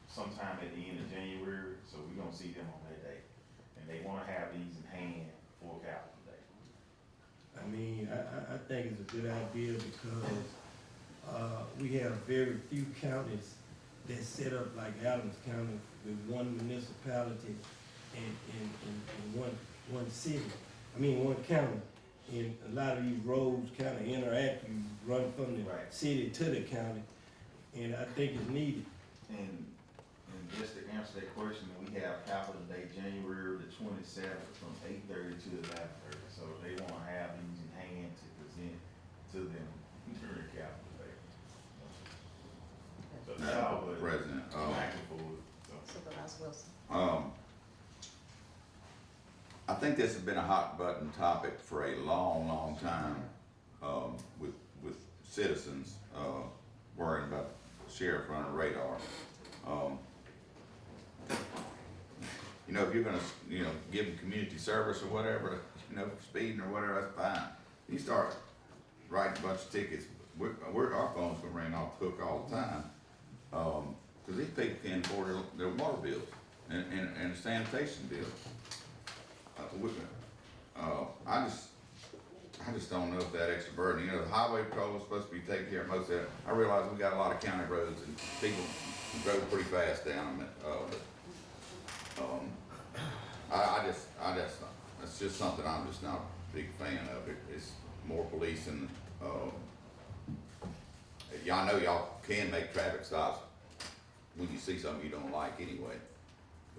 S2: sometime at the end of January, so we're gonna see them on that day. And they wanna have these in hand for capital day.
S6: I mean, I think it's a good idea because we have very few counties that set up like Adams County with one municipality and one city. I mean, one county. And a lot of these roads kind of interact, you run from the city to the county, and I think it's needed.
S2: And just to answer that question, we have capital day January the 27th from 8:30 to 11:30. So they wanna have these in hand to present to them during capital day. So that's all, but
S13: President,
S2: I'm acting for it.
S5: Supervisor Wilson.
S13: I think this has been a hot button topic for a long, long time, with citizens, worrying about sheriff running radar. You know, if you're gonna, give them community service or whatever, speeding or whatever, that's fine. You start writing a bunch of tickets our phones gonna ring off the hook all the time. Cause these people can't afford their water bills and sanitation bills. I just don't know if that extra burden, you know, the highway patrol is supposed to be taking care of most of that. I realize we got a lot of county roads and people drove pretty fast down them, it's just something I'm just not a big fan of. It's more police and, y'all know y'all can make traffic stops when you see something you don't like anyway.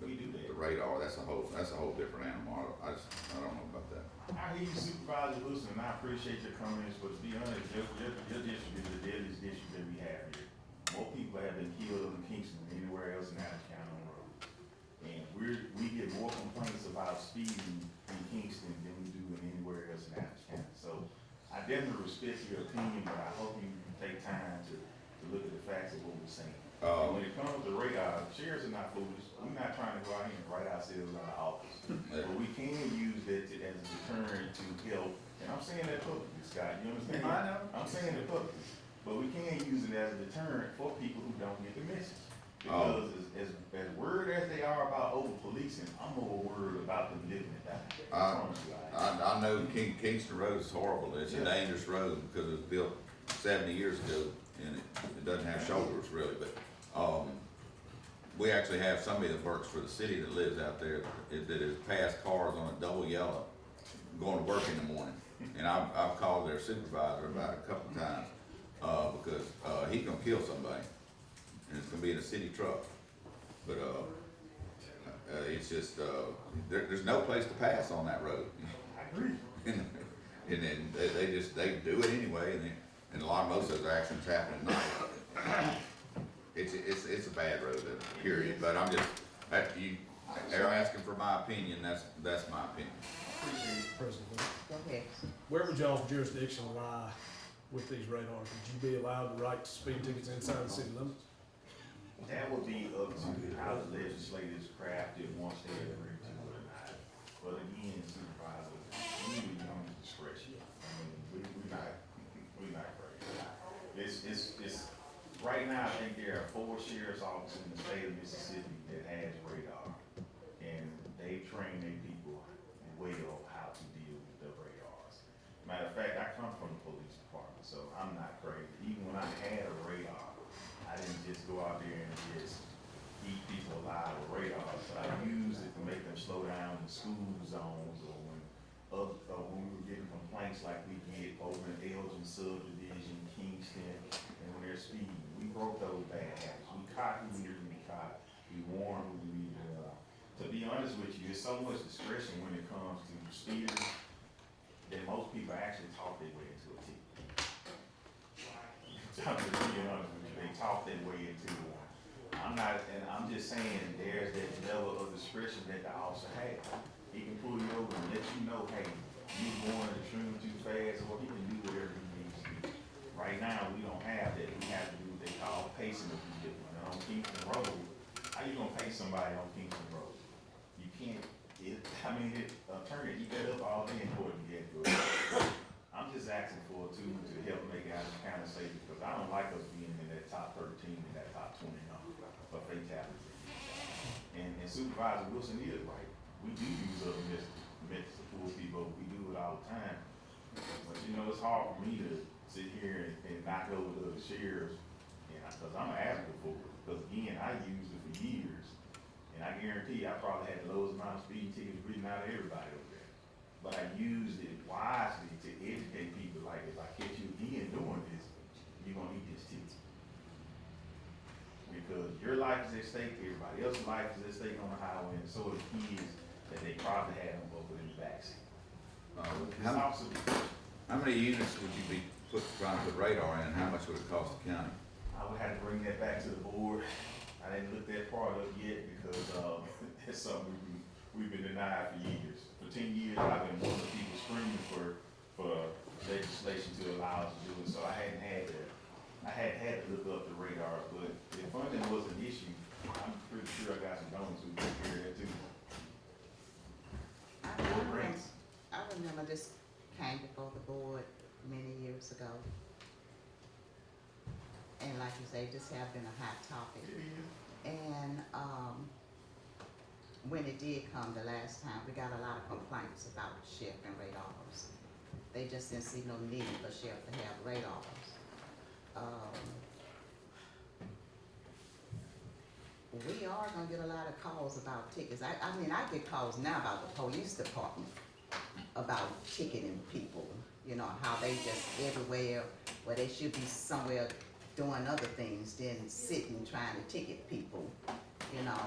S2: We do that.
S13: The radar, that's a whole different animal. I don't know about that.
S2: I hear you, Supervisor Wilson, and I appreciate your comments, but to be honest, your district is the deadliest district that we have here. More people have been killed in Kingston than anywhere else in Adams County on the road. And we get more complaints about speeding in Kingston than we do in anywhere else in Adams County. So I definitely respect your opinion, but I hope you take time to look at the facts of what we're saying. And when it comes to radar, sheriffs are not foolish. We're not trying to go out here and write ourselves out of office. But we can use that as a deterrent to help, and I'm saying that publicly, Scott, you understand?
S9: I know.
S2: I'm saying it publicly, but we can use it as a deterrent for people who don't get the message. Because as worried as they are about over policing, I'm more worried about them living it down.
S13: I know Kingston Road is horrible. It's a dangerous road because it was built 70 years ago and it doesn't have shoulders really, but we actually have somebody that works for the city that lives out there that has passed cars on a double yellow going to work in the morning. And I've called their supervisor about it a couple of times because he's gonna kill somebody and it's gonna be in a city truck. But it's just, there's no place to pass on that road.
S2: I agree.
S13: And then they do it anyway, and most of those accidents happen at night. It's a bad road, period, but I'm just, they're asking for my opinion, that's my opinion.
S4: President,
S5: Go ahead.
S4: where would y'all's jurisdiction lie with these radars? Would you be allowed to write speed tickets inside the city limits?
S2: That would be up to how the legislators crafted once they agree to it or not. But again, Supervisor, we need your own discretion. I mean, we're not crazy. It's, right now, I think there are 4 sheriff's offices in the state of Mississippi that has radar. And they train their people well how to deal with the radars. Matter of fact, I come from the police department, so I'm not crazy. Even when I had a radar, I didn't just go out there and just eat people alive with radar. So I used it to make them slow down in school zones or when we were getting complaints like we get over in Elgin subdivision, Kingston, and when they're speeding. We broke those bad habits. We caught who we needed to be caught. We warned who we needed to. To be honest with you, there's so much discretion when it comes to speeders that most people actually talk their way into a ticket. I'm just being honest with you, they talk their way into it. I'm just saying there's that level of discretion that the officer has. He can pull you over and let you know, hey, you're going extremely too fast, or he can do whatever he needs to do. Right now, we don't have that. We have to do what they call pacing of people. And on Kingston Road, how you gonna pace somebody on Kingston Road? You can't, attorney, eat that up all day in court and get good. I'm just asking for a tool to help make it kind of safe, because I don't like us being in that top 13 and that top 20 number for fatalities. And Supervisor Wilson is right. We do use other methods to pull people over. We do it all the time. But it's hard for me to sit here and knock over the other sheriffs, because I'm an advocate for it. Because again, I used it for years, and I guarantee I probably had the lowest amount of speeding tickets written out of everybody over there. But I used it wisely to educate people, like, if I catch you again doing this, you're gonna eat this ticket. Because your life is at stake, everybody else's life is at stake on the highway, and so are the kids that they probably had them over in the backseat.
S13: How many units would you be trying to put radar in, and how much would it cost the county?
S2: I would have to bring that back to the board. I didn't look that part up yet because it's something we've been denied for years. For 10 years, I've been one of the people screaming for legislation to allow us to do it. So I hadn't had to look up the radar, but if funding was an issue, I'm pretty sure I got some donors who took care of that too.
S5: I remember this came before the board many years ago. and like you say, this have been a hot topic. And, when it did come the last time, we got a lot of complaints about sheriff and radars. They just didn't see no need for sheriff to have radars. We are gonna get a lot of calls about tickets. I mean, I get calls now about the police department, about ticketing people, you know, how they just everywhere, where they should be somewhere doing other things than sitting trying to ticket people, you know.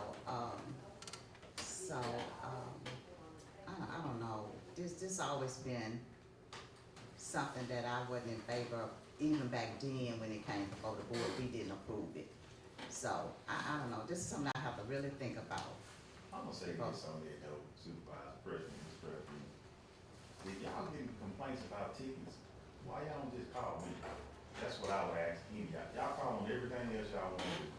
S5: I don't know. This always been something that I wasn't in favor of. Even back then when it came before the board, we didn't approve it. So I don't know. This is something I have to really think about.
S2: I'm gonna say this on that though, Supervisor, President, Mr. President. If y'all getting complaints about tickets, why y'all don't just call me? That's what I would ask any of y'all. Y'all call on everything else y'all want to do.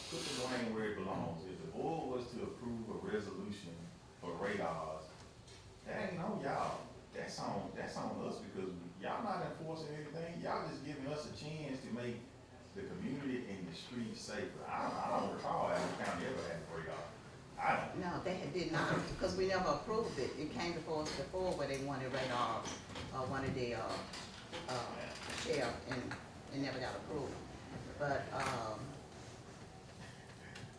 S2: Put the blame where it belongs. If the board was to approve a resolution for radars, that ain't on y'all. That's on us because y'all not enforcing anything. Y'all just giving us a chance to make the community and the streets safer. I don't recall Adams County ever had a radar. I don't.
S5: No, they did not, because we never approved it. It came before us before where they wanted radars, one of the sheriff, and it never got approved. But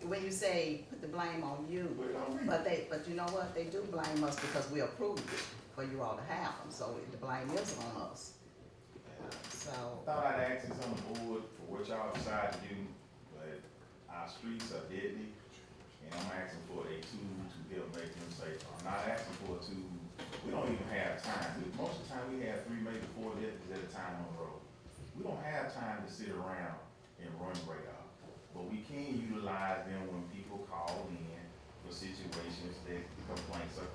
S5: when you say put the blame on you, but you know what? They do blame us because we approved it for you all to have them. So the blame is on us. So
S2: Thought I'd ask this on the board for what y'all decide to do, but our streets are deadly, and I'm asking for a tool to help make them safer. I'm not asking for a tool. We don't even have time. Most of the time, we have 3, maybe 4 deputies at a time on the road. We don't have time to sit around and run radar, but we can utilize them when people call in for situations that complaints are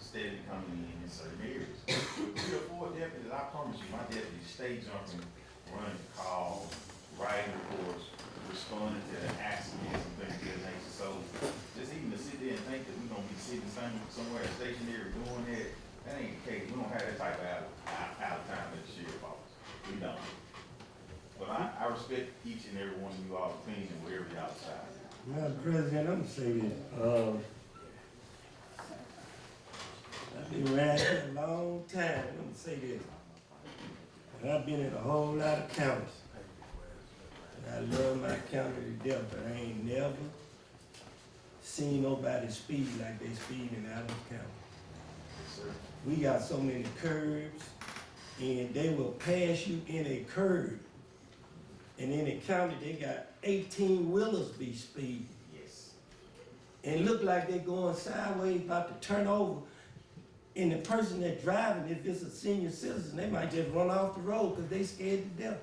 S2: steadily coming in certain areas. With 3 or 4 deputies, I promise you, my deputies stay jumping, running calls, writing reports, responding to accidents and things of that nature. So just even to sit there and think that we're gonna be sitting somewhere stationary doing that ain't the case. We don't have that type of out of time at the sheriff's office. We don't. But I respect each and every one of you all's opinion wherever y'all decide.
S6: Madam President, I'm gonna say this. I've been around here a long time. I'm gonna say this. And I've been in a whole lot of counties. And I love my county to death, but I ain't never seen nobody speed like they speed in Adams County.
S2: Yes, sir.
S6: We got so many curbs, and they will pass you in a curb. And in the county, they got 18-wheelers be speeding.
S2: Yes.
S6: And look like they going sideways, about to turn over. And the person that's driving, if it's a senior citizen, they might just run off the road because they scared to death.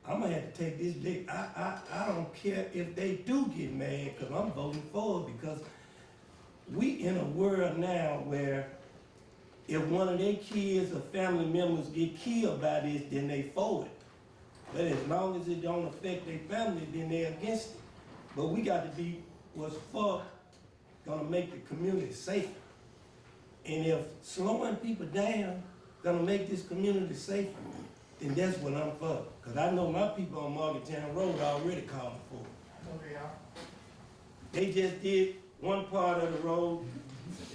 S6: I'm gonna have to take this lick. I don't care if they do get mad, because I'm voting for it, because we in a world now where if one of their kids or family members get killed by this, then they for it. But as long as it don't affect their family, then they're against it. But we got to be what's for gonna make the community safer. And if slowing people down gonna make this community safer, then that's what I'm for. Cause I know my people on Morgantown Road already calling for it.
S2: I know they are.
S6: They just did one part of the road,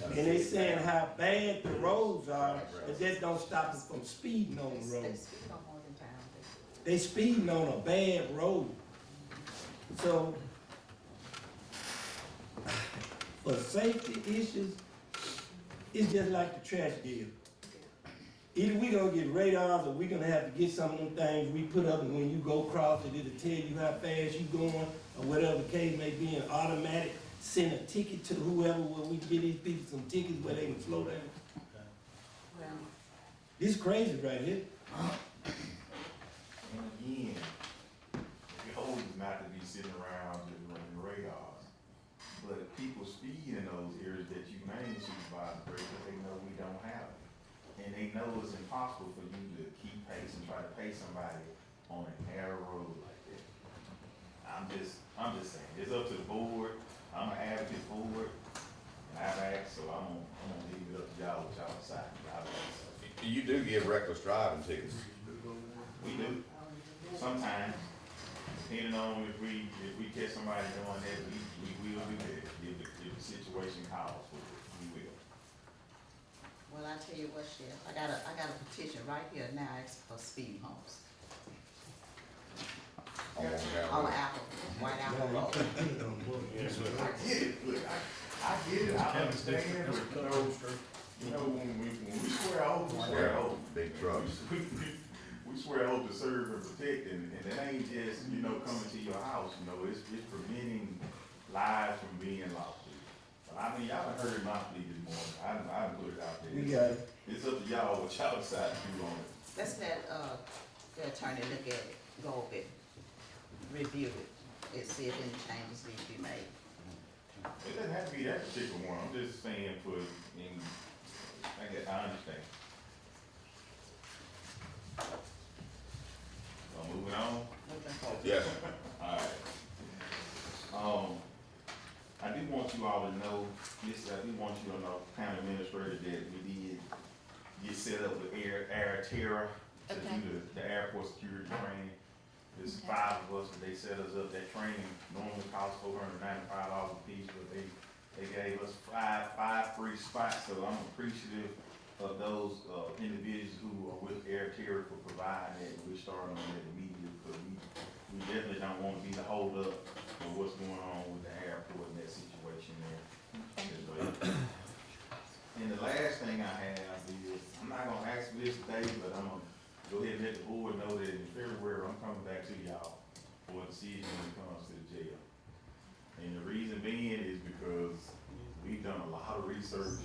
S6: and they saying how bad the roads are, but that don't stop us from speeding on the road.
S5: they speak on Morgantown.
S6: They speeding on a bad road. So, for safety issues, it's just like the trash deal. Either we gonna get radars or we gonna have to get some of them things we put up, and when you go across it, it'll tell you how fast you going, or whatever the case may be, and automatic send a ticket to whoever, where we get these people some tickets where they can slow down.
S5: Well,
S6: This crazy right here.
S2: And again, the goal is not to be sitting around just running radars. But people speed in those areas that you name, Supervisor, because they know we don't have it. And they know it's impossible for you to keep pace and try to pay somebody on a narrow road like that. I'm just saying, it's up to the board. I'm an advocate for it, and I've asked, so I'm gonna leave it up to y'all, what y'all decide.
S13: You do give reckless driving tickets.
S2: We do, sometimes, depending on if we catch somebody doing that, we will do that, if the situation calls for it, we will.
S5: Well, I tell you what, Sheriff, I got a petition right here now asking for speed bumps.
S13: On
S5: On Apple, White Apple Road.
S2: I get it, look, I get it, I understand, but you know, when we swear oath, we swear oath.
S13: Big trucks.
S2: We swear oath to serve and protect, and it ain't just, you know, coming to your house, you know, it's preventing lives from being lost. But I mean, y'all done heard my plea this morning, I done put it out there.
S6: We got it.
S2: It's up to y'all what y'all decide to do on it.
S5: Let's let, the attorney look at it, go over it, review it, and see if any changes need to be made.
S2: It doesn't have to be that particular one, I'm just saying for, I guess, I understand. So moving on?
S13: Yes.
S2: Alright. I do want you all to know, I do want you to know, county administrator, that we did get set up with Air Terra to do the airport security training. There's 5 of us, that they set us up, that training normally costs $495 a piece, but they gave us five free spots, so I'm appreciative of those individuals who are with Air Terra for providing that. We're starting on that immediately, because we definitely don't want to be the hold up of what's going on with the airport and that situation there. And the last thing I have is, I'm not gonna ask for this today, but I'm gonna go ahead and let the board know that in February, I'm coming back to y'all for a decision when it comes to the jail. And the reason being is because we've done a lot of research.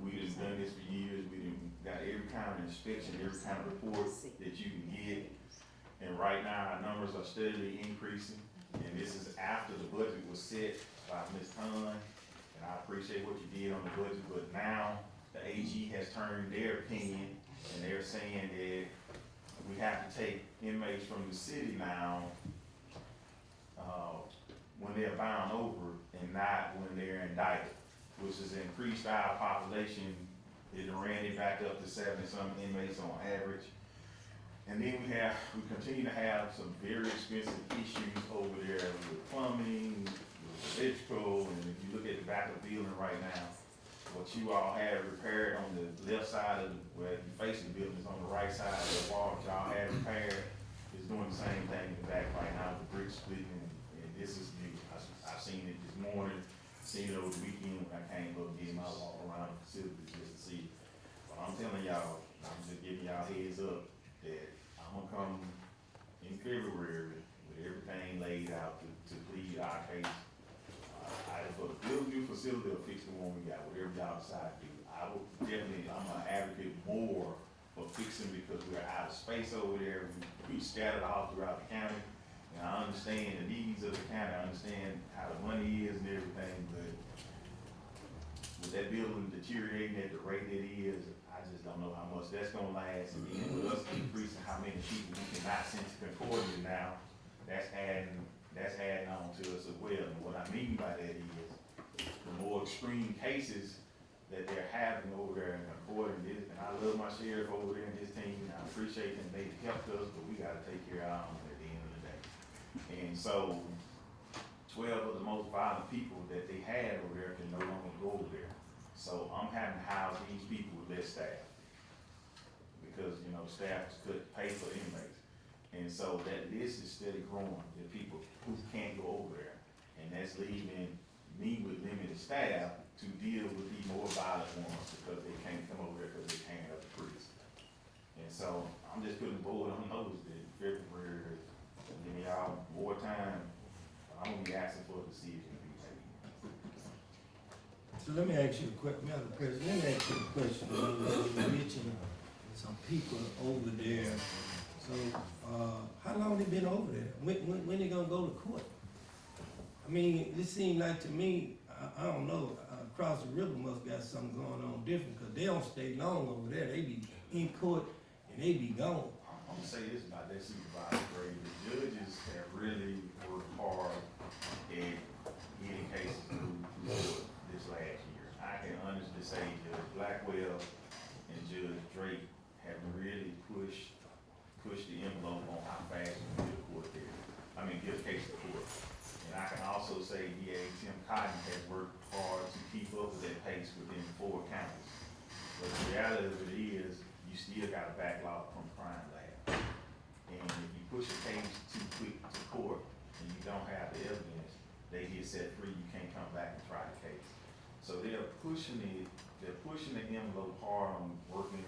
S2: We just done this for years. We done got every kind of inspection, every kind of report that you can get. And right now, our numbers are steadily increasing. And this is after the budget was set by Ms. Hunn. And I appreciate what you did on the budget, but now the AG has turned their opinion, and they're saying that we have to take inmates from the city now, when they're bound over and not when they're indicted, which has increased our population. It ran it back up to 70-something inmates on average. And then we continue to have some very expensive issues over there with plumbing, with electrical, and if you look at the back of the building right now, what you all have repaired on the left side of where you face the building is on the right side of the wall, what y'all have repaired is doing the same thing in the back right now, the brick splitting, and this is new. I've seen it this morning, seen it over the weekend when I came up, getting my walk around the facility just to see it. But I'm telling y'all, I'm just giving y'all heads up that I'm gonna come in February with everything laid out to plead our case. Either for the building facility or fix the one we got, whatever y'all decide to do. I'm gonna advocate more for fixing, because we're out of space over there. We scattered all throughout the county. And I understand the needs of the county, I understand how the money is and everything, but with that building deteriorating at the rate it is, I just don't know how much that's gonna last. And then with us increasing how many people we cannot send to Concordia now, that's adding on to us as well. And what I mean by that is, the more extreme cases that they're having over there in Concordia, and I love my sheriff over there and his team, and I appreciate them, they helped us, but we gotta take care of our own at the end of the day. And so, 12 of the most violent people that they had over there can no longer go over there. So I'm having to house these people with less staff, because, you know, staff could pay for inmates. And so that list is steady growing, the people who can't go over there. And that's leaving me with limited staff to deal with the more violent ones, because they can't come over there because they can't have the prison. And so I'm just putting the board on notice that February, giving y'all more time, I'm gonna be asking for a decision to be made.
S6: So let me ask you a question, Madam President, let me ask you a question. You mentioned some people over there. So, how long they been over there? When they gonna go to court? I mean, this seems like to me, I don't know, across the river must got something going on different, because they don't stay long over there. They be in court and they be gone.
S2: I'm gonna say this about that supervisor grade. The judges have really worked hard at getting cases moved forward this last year. I can honestly say Judge Blackwell and Judge Drake have really pushed inmates to court. And I can also say DA Tim Cotton has worked hard to keep up with that pace within 4 counties. But the reality of it is, you still got a backlog from crime lab. And if you push a case too quick to court and you don't have the evidence, they get set free, you can't come back and try the case. So they're pushing the envelope hard on working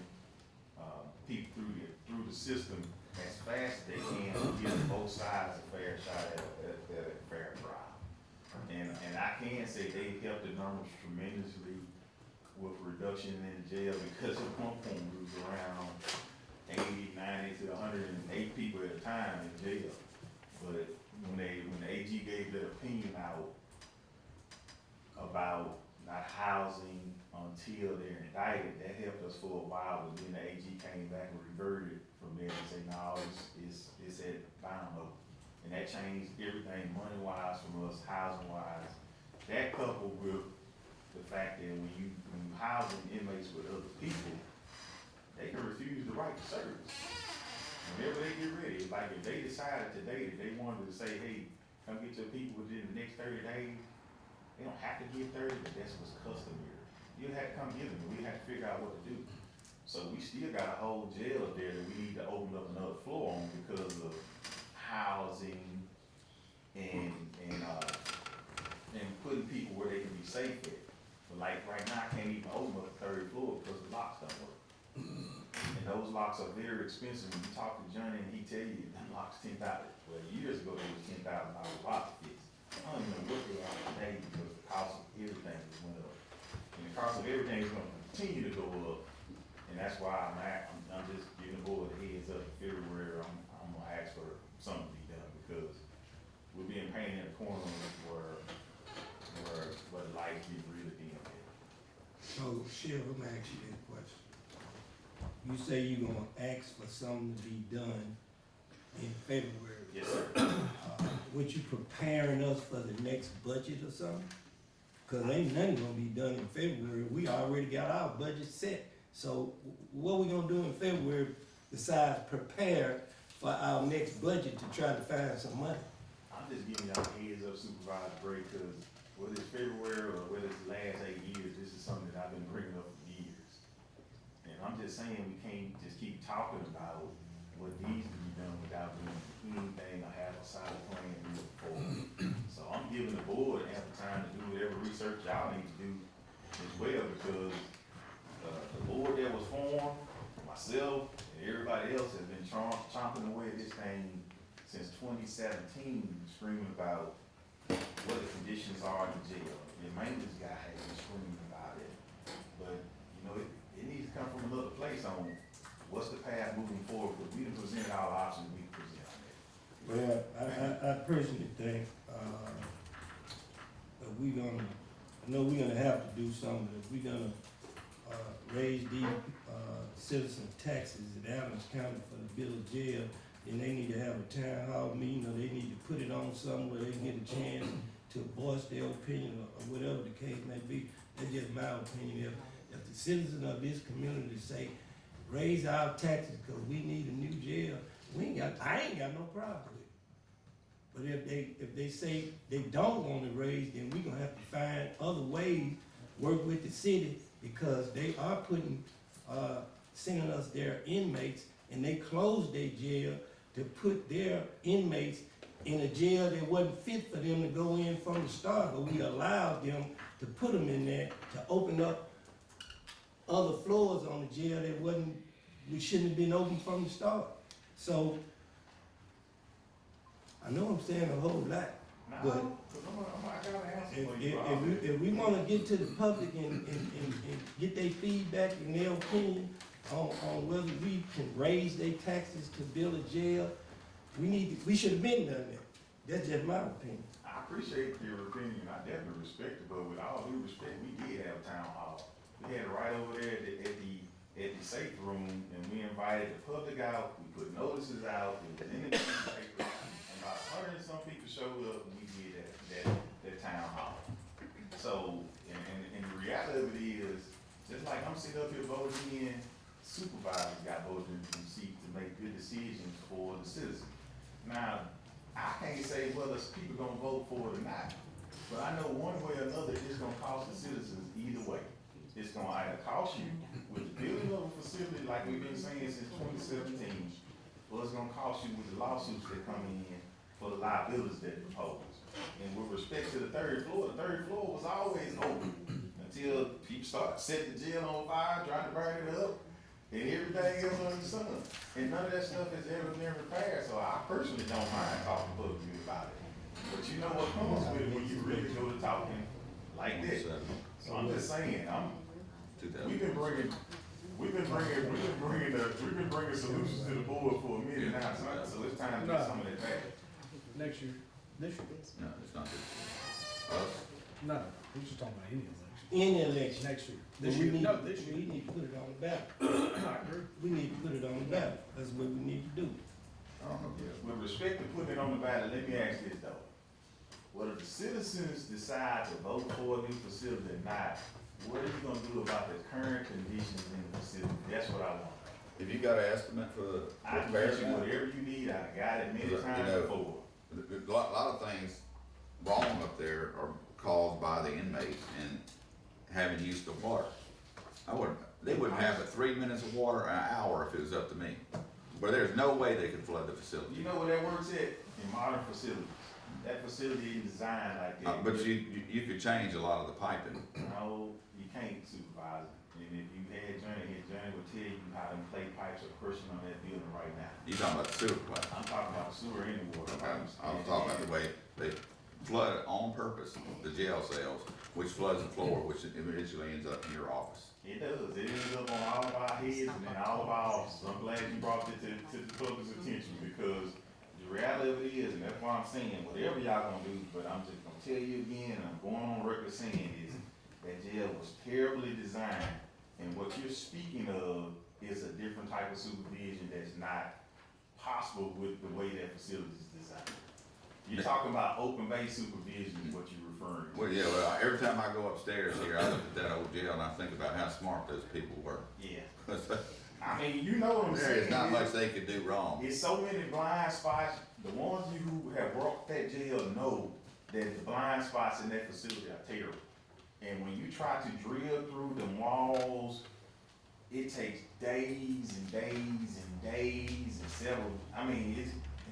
S2: people through the system as fast as they can to give both sides a fair shot at a fair trial. And I can say they helped the numbers tremendously with reduction in jail, because at one point we was around 80, 90 to 108 people at a time in jail. But when the AG gave their opinion out about not housing until they're indicted, that helped us for a while, but then the AG came back and reverted from there and said, no, it's at bound low. And that changed everything money-wise from us, housing-wise. That coupled with the fact that when you housing inmates with other people, they can refuse the right to service. Whenever they get ready, like if they decided today that they wanted to say, hey, come get your people within the next 30 days, they don't have to give 30, but that's what's customary. You have to come get them, and we have to figure out what to do. So we still got a whole jail up there that we need to open up another floor on because of housing and putting people where they can be safe at. But like right now, I can't even open up the 3rd floor because the locks don't work. And those locks are very expensive. When you talk to Johnny and he tell you that locks $10,000. Well, years ago they was $10,000 lock fix. I don't even know what they are today because the cost of everything has went up. And the cost of everything is gonna continue to go up. And that's why I'm just giving the board a heads up. In February, I'm gonna ask for something to be done because we're being painted in a corner where the lights get really dim.
S6: So, Sheriff, I'm gonna ask you that question. You say you're gonna ask for something to be done in February.
S2: Yes, sir.
S6: What you preparing us for the next budget or something? Cause ain't nothing gonna be done in February. We already got our budget set. So what we gonna do in February besides prepare for our next budget to try to find some money?
S2: I'm just giving y'all a heads up, Supervisor Bray, because whether it's February or whether it's the last 8 years, this is something that I've been bringing up for years. And I'm just saying we can't just keep talking about what needs to be done without doing anything or have a solid plan moving forward. So I'm giving the board ample time to do whatever research y'all need to do as well, because the board that was formed, myself and everybody else has been chomping away at this thing since 2017, screaming about what the conditions are in jail. The maintenance guy has been screaming about it. But, you know, it needs to come from another place on what's the path moving forward, because we done presented our options, we present on that.
S6: Well, I personally think, that I know we're gonna have to do something. If we're gonna, raise these, citizen taxes in Adams County for the bill of jail, then they need to have a town hall meeting, or they need to put it on somewhere they can get a chance to voice their opinion, or whatever the case may be. That's just my opinion. If the citizens of this community say, raise our taxes because we need a new jail, I ain't got no problem with it. But if they say they don't want to raise, then we gonna have to find other ways, work with the city, because they are sending us their inmates, and they closed their jail to put their inmates in a jail that wasn't fit for them to go in from the start, but we allowed them to put them in there to open up other floors on the jail that we shouldn't have been open from the start. So, I know I'm saying a whole lot, but if we wanna get to the public and get their feedback and their opinion on whether we can raise their taxes to build a jail, we should have been done that. That's just my opinion.
S2: I appreciate your opinion, I definitely respect it, but with all due respect, we did have a town hall. We had it right over there at the safe room, and we invited the public out, we put notices out, it was in the newspaper, and about 100 and some people showed up, and we did that town hall. So, and the reality of it is, just like I'm sitting up here voting in, supervisors got voted in seats to make good decisions for the citizens. Now, I can't say whether people gonna vote for it or not. But I know one way or another, it's gonna cost the citizens either way. It's gonna either cost you with the building of a facility like we've been saying since 2017, or it's gonna cost you with the lawsuits that come in for the liabilities that propose. And with respect to the third floor was always open until people started setting the jail on fire, trying to burn it up, and everything else under the sun. And none of that stuff has ever been repaired, so I personally don't mind talking publicly about it. But you know what comes with it when you really go to talking like this. So I'm just saying, we've been bringing solutions to the board for a minute now, so it's time to get some of that back.
S4: Next year, this year.
S13: No, it's not this. Us?
S4: No, we're just talking about any election.
S6: Any election.
S4: Next year.
S6: But
S4: This
S6: we
S4: year,
S6: need,
S4: no, this year.
S6: we need to put it on the ballot.
S4: I agree.
S6: We need to put it on the ballot. That's what we need to do.
S13: I don't know.
S2: With respect to putting it on the ballot, let me ask this though. Whether the citizens decide to vote for a new facility or not, what are you gonna do about the current conditions in the facility? That's what I want.
S13: If you got an estimate for the
S2: I can
S13: repairs,
S2: get you whatever you need, I got it many
S13: You
S2: times
S13: know,
S2: before.
S13: a lot of things wrong up there are caused by the inmates and having used the water. They wouldn't have but 3 minutes of water an hour if it was up to me. But there's no way they could flood the facility.
S2: You know where that works at? In modern facilities. That facility is designed like that.
S13: But you could change a lot of the piping.
S2: No, you can't supervise it. And if you had Johnny will tell you how them clay pipes are crushing on that building right now.
S13: You talking about the sewer pipe?
S2: I'm talking about the sewer and the water.
S13: Okay, I was talking about the way they flood on purpose, the jail cells, which floods the floor, which eventually ends up in your office.
S2: It does. It ends up on all of our heads and in all of our offices. I'm glad you brought it to the public's attention because the reality of it is, and that's why I'm saying, whatever y'all gonna do, but I'm just gonna tell you again, and I'm going on record saying is, that jail was terribly designed, and what you're speaking of is a different type of supervision that's not possible with the way that facility is designed. You're talking about open base supervision is what you're referring to.
S13: Well, yeah, well, every time I go upstairs here, I look at that old jail and I think about how smart those people were.
S2: Yeah. I mean, you know what I'm saying.
S13: There is not much they could do wrong.
S2: It's so many blind spots. The ones you who have worked that jail know that the blind spots in that facility are terrible. And when you try to drill through the walls, it takes days and days and days and several, and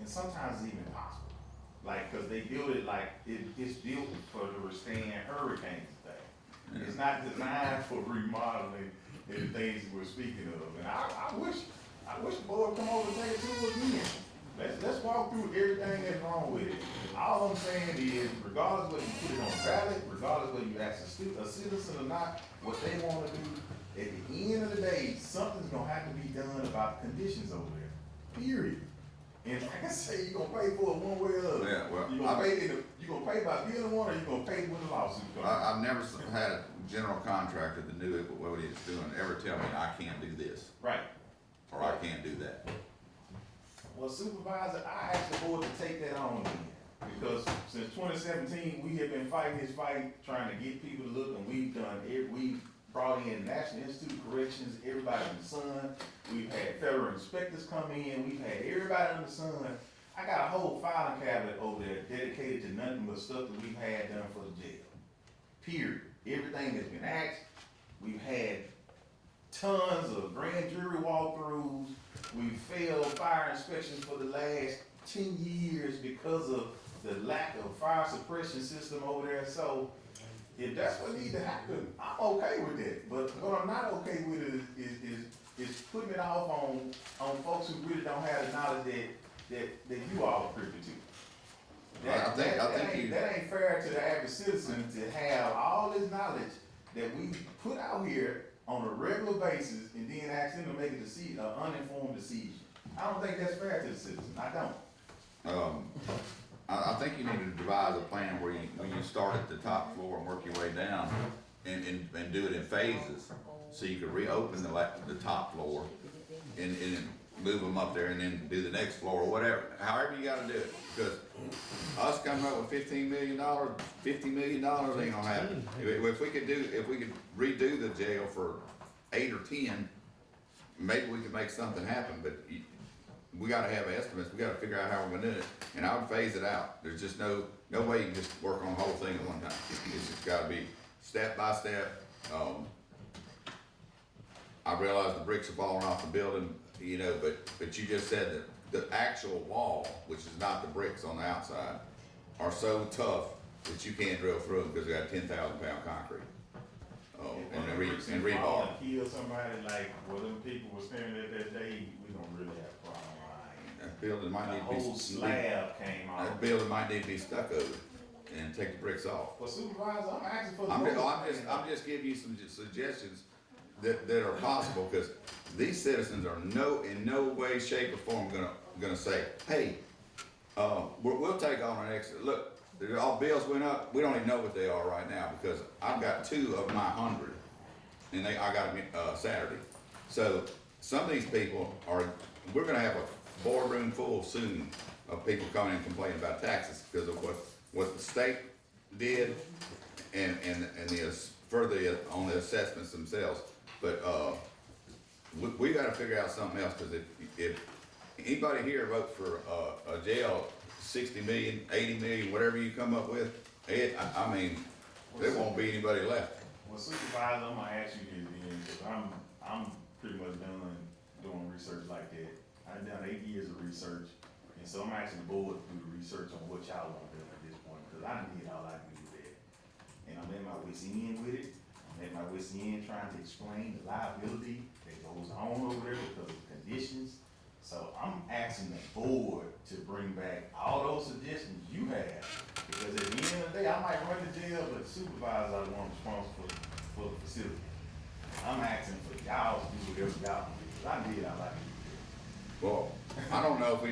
S2: sometimes it's even impossible. Like, cause they build it like, it's built for to withstand hurricanes and things. It's not designed for remodeling and the things we're speaking of. And I wish the board would come over and take it to us again. Let's walk through everything that's wrong with it. All I'm saying is, regardless whether you put it on ballot, regardless whether you ask a citizen or not, what they wanna do, at the end of the day, something's gonna have to be done about the conditions over there, period. And like I say, you're gonna pay for it one way or the other.
S13: Yeah, well,
S2: You gonna pay by building one, or you gonna pay when the lawsuit comes?
S13: I've never had a general contractor that knew what he was doing ever tell me, I can't do this,
S2: Right.
S13: or I can't do that.
S2: Well, Supervisor, I asked the board to take that on again, because since 2017, we have been fighting this fight, trying to get people to look, and we've brought in National Institute of Corrections, everybody in the sun. We've had federal inspectors come in, we've had everybody in the sun. I got a whole filing cabinet over there dedicated to nothing but stuff that we've had done for the jail. Period. Everything that's been asked, we've had tons of grand jury walkthroughs. We've failed fire inspections for the last 10 years because of the lack of fire suppression system over there. So if that's what needs to happen, I'm okay with it. But what I'm not okay with is putting it off on folks who really don't have the knowledge that you all are privy to. That ain't fair to the average citizen to have all this knowledge that we put out here on a regular basis and then ask them to make an uninformed decision. I don't think that's fair to the citizen. I don't.
S13: I think you need to devise a plan where you start at the top floor and work your way down and do it in phases. So you could reopen the top floor and move them up there and then do the next floor or whatever, however you gotta do it. Because us coming up with $50 million ain't gonna happen. If we could redo the jail for 8 or 10, maybe we could make something happen, but we gotta have estimates, we gotta figure out how we're gonna do it, and I would phase it out. There's just no way you can just work on the whole thing at one time. It's just gotta be step by step. I realize the bricks are falling off the building, you know, but you just said that the actual wall, which is not the bricks on the outside, are so tough that you can't drill through them because they got 10,000-pound concrete. And rebar.
S2: Kill somebody like what them people were staring at that day, we don't really have a problem.
S13: That building might need to be.
S2: The whole slab came off.
S13: That building might need to be stuccoed and take the bricks off.
S2: Well, Supervisor, I'm asking for the.
S13: I'm just giving you some suggestions that are possible, because these citizens are in no way, shape, or form gonna say, hey, we'll take on an extra, look, all bills went up, we don't even know what they are right now, because I've got 2 of my 100, and I got them, Saturday. So, some of these people we're gonna have a boardroom full soon of people coming and complaining about taxes because of what the state did and further on the assessments themselves. But, we gotta figure out something else, because if anybody here votes for, a jail, 60 million, 80 million, whatever you come up with, I mean, there won't be anybody left.
S2: Well, Supervisor, I'm gonna ask you this then, because I'm pretty much done doing research like that. I've done 8 years of research, and so I'm asking the board to do the research on what y'all want to do at this point, because I done did all I can do there. And I'm at my wit's end with it. I'm at my wit's end trying to explain the liability that goes on over there because of the conditions. So I'm asking the board to bring back all those suggestions you have, because at the end of the day, I might run the jail, but the supervisor are the one responsible for the facility. I'm asking for y'all to do whatever y'all can do, because I did all I can do.
S13: Well, I don't know if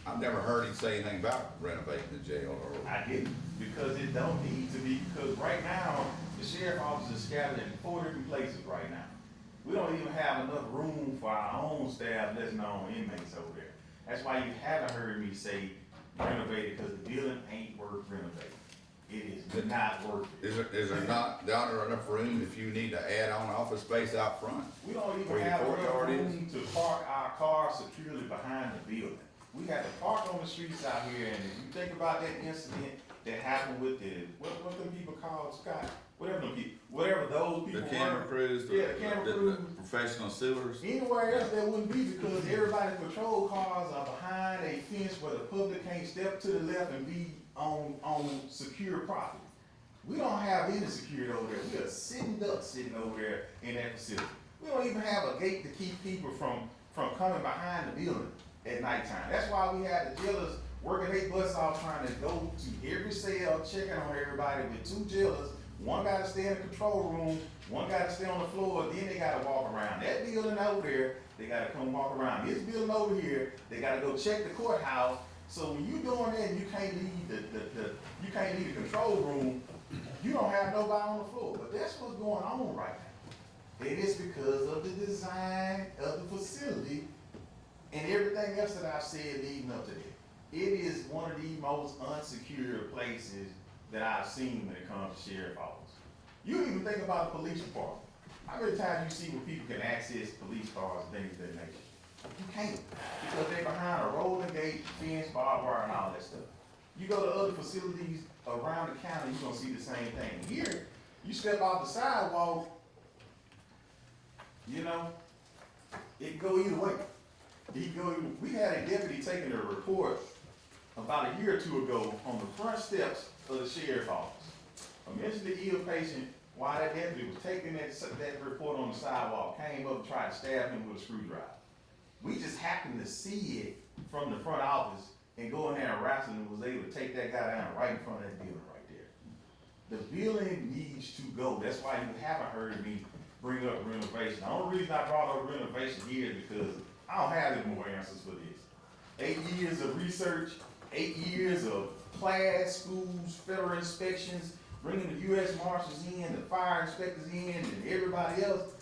S13: I've never heard him say anything about renovating the jail or.
S2: I didn't, because it don't need to be, because right now, the sheriff's office is scattered in 4 different places right now. We don't even have enough room for our own staff, let alone inmates over there. That's why you haven't heard me say renovate it, because the building ain't worth renovating. It is not worth it.
S13: Is there not enough room if you need to add on office space out front?
S2: We don't even
S13: where your
S2: have enough
S13: courtyard is?
S2: room to park our cars securely behind the building. We had to park on the streets out here, and if you think about that incident that happened with what them people called, Scott? Whatever those people
S13: The camera
S2: were.
S13: crews,
S2: Yeah, the camera crews.
S13: the professional sewers.
S2: Anywhere else there wouldn't be, because everybody's patrol cars are behind a fence where the public can't step to the left and be on secure property. We don't have any security over there. We are sitting over there in that facility. We don't even have a gate to keep people from coming behind the building at nighttime. That's why we had the jailers working their butts off trying to go to every cell, checking on everybody with 2 jailers. One gotta stay in the control room, one gotta stay on the floor, then they gotta walk around. That building over there, they gotta come walk around. This building over here, they gotta go check the courthouse. So when you doing that and you can't leave the control room, you don't have nobody on the floor. But that's what's going on right now. It is because of the design of the facility and everything else that I've said leading up to that. It is one of the most unsecure places that I've seen when it comes to sheriff's office. You even think about the police department. How many times you see where people can access police cars and things of that nature? You can't, because they're behind a rolling gate, fence, barbed wire, and all that stuff. You go to other facilities around the county, you're gonna see the same thing. Here, you step off the sidewalk, you know, it can go either way. We had a deputy taking a report about a year or 2 ago on the front steps of the sheriff's office. A mentally ill patient, while that deputy was taking that report on the sidewalk, came up and tried to stab him with a screwdriver. We just happened to see it from the front office and go in there and wrestle and was able to take that guy down right in front of that building right there. The building needs to go. That's why you haven't heard me bring up renovation. The only reason I brought up renovation here is because I don't have any more answers for this. 8 years of research, 8 years of class, schools, federal inspections, bringing the U.S. Marshals in, the fire inspectors in, and everybody else.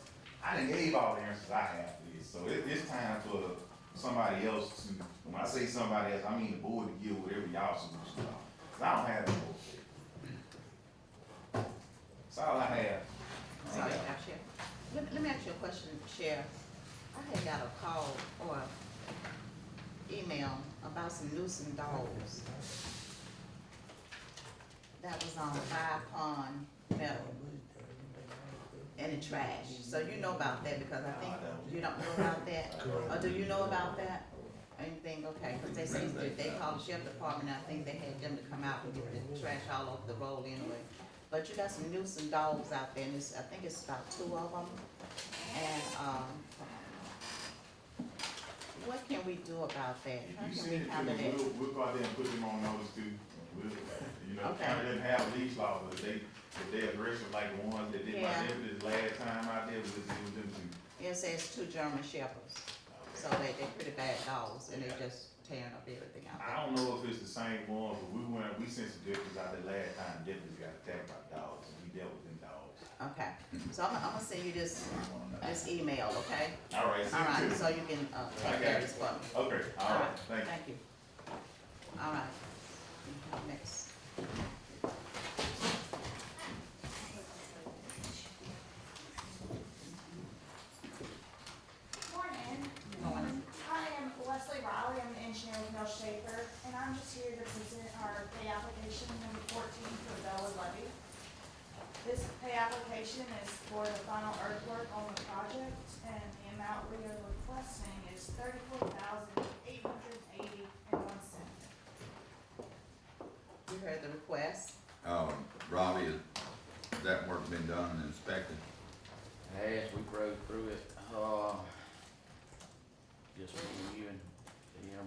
S2: I done gave all the answers I have for this. So it's time for somebody else to, when I say somebody else, I mean the board to give whatever y'all solutions are. 'Cause I don't have any more. That's all I have.
S5: Sorry, now, Sheriff. Let me ask you a question, Sheriff. I had got a call or about some loosened dogs. That was on Five Pond Meadow. In the trash, so you know about that, because I think you don't know about that, or do you know about that? Anything, okay, cause they say that they called the sheriff department, and I think they had them to come out and get the trash all over the road anyway. But you got some loosened dogs out there, and I think it's about 2 of them, and, what can we do about that? How
S2: You
S5: can
S2: send
S5: we
S2: it to
S5: handle
S2: me,
S5: that?
S2: we'll go out there and put them on notice too. We'll, you know,
S5: Okay.
S2: county doesn't have leash laws, but if they aggressive like the ones that did my
S5: Yeah.
S2: neighbor this last time out there, we'll deal with them too.
S5: It says 2 German shepherds, so they're pretty bad dogs, and they just tearing up everything out there.
S2: I don't know if it's the same ones, but we sent some deputies out there last time, deputies got attacked by dogs, and we dealt with them dogs.
S5: Okay, so I'm gonna send you this email, okay?
S2: All right, send it to
S5: Alright,
S2: me.
S5: so you can,
S2: I
S5: take care
S2: got
S5: of
S2: you.
S5: this for me.
S2: Okay, all right, thank you.
S5: Thank you. Alright, next.
S11: Morning. I am Leslie Riley, I'm an engineer with Mel Schaefer, and I'm just here to present our pay application number 14 for the Bellwood levy. This pay application is for the final earthwork on the project, and the amount we are requesting is $34,880.01.
S5: You heard the request.
S13: Robbie, has that work been done and inspected?
S10: As we rode through it, just reviewing,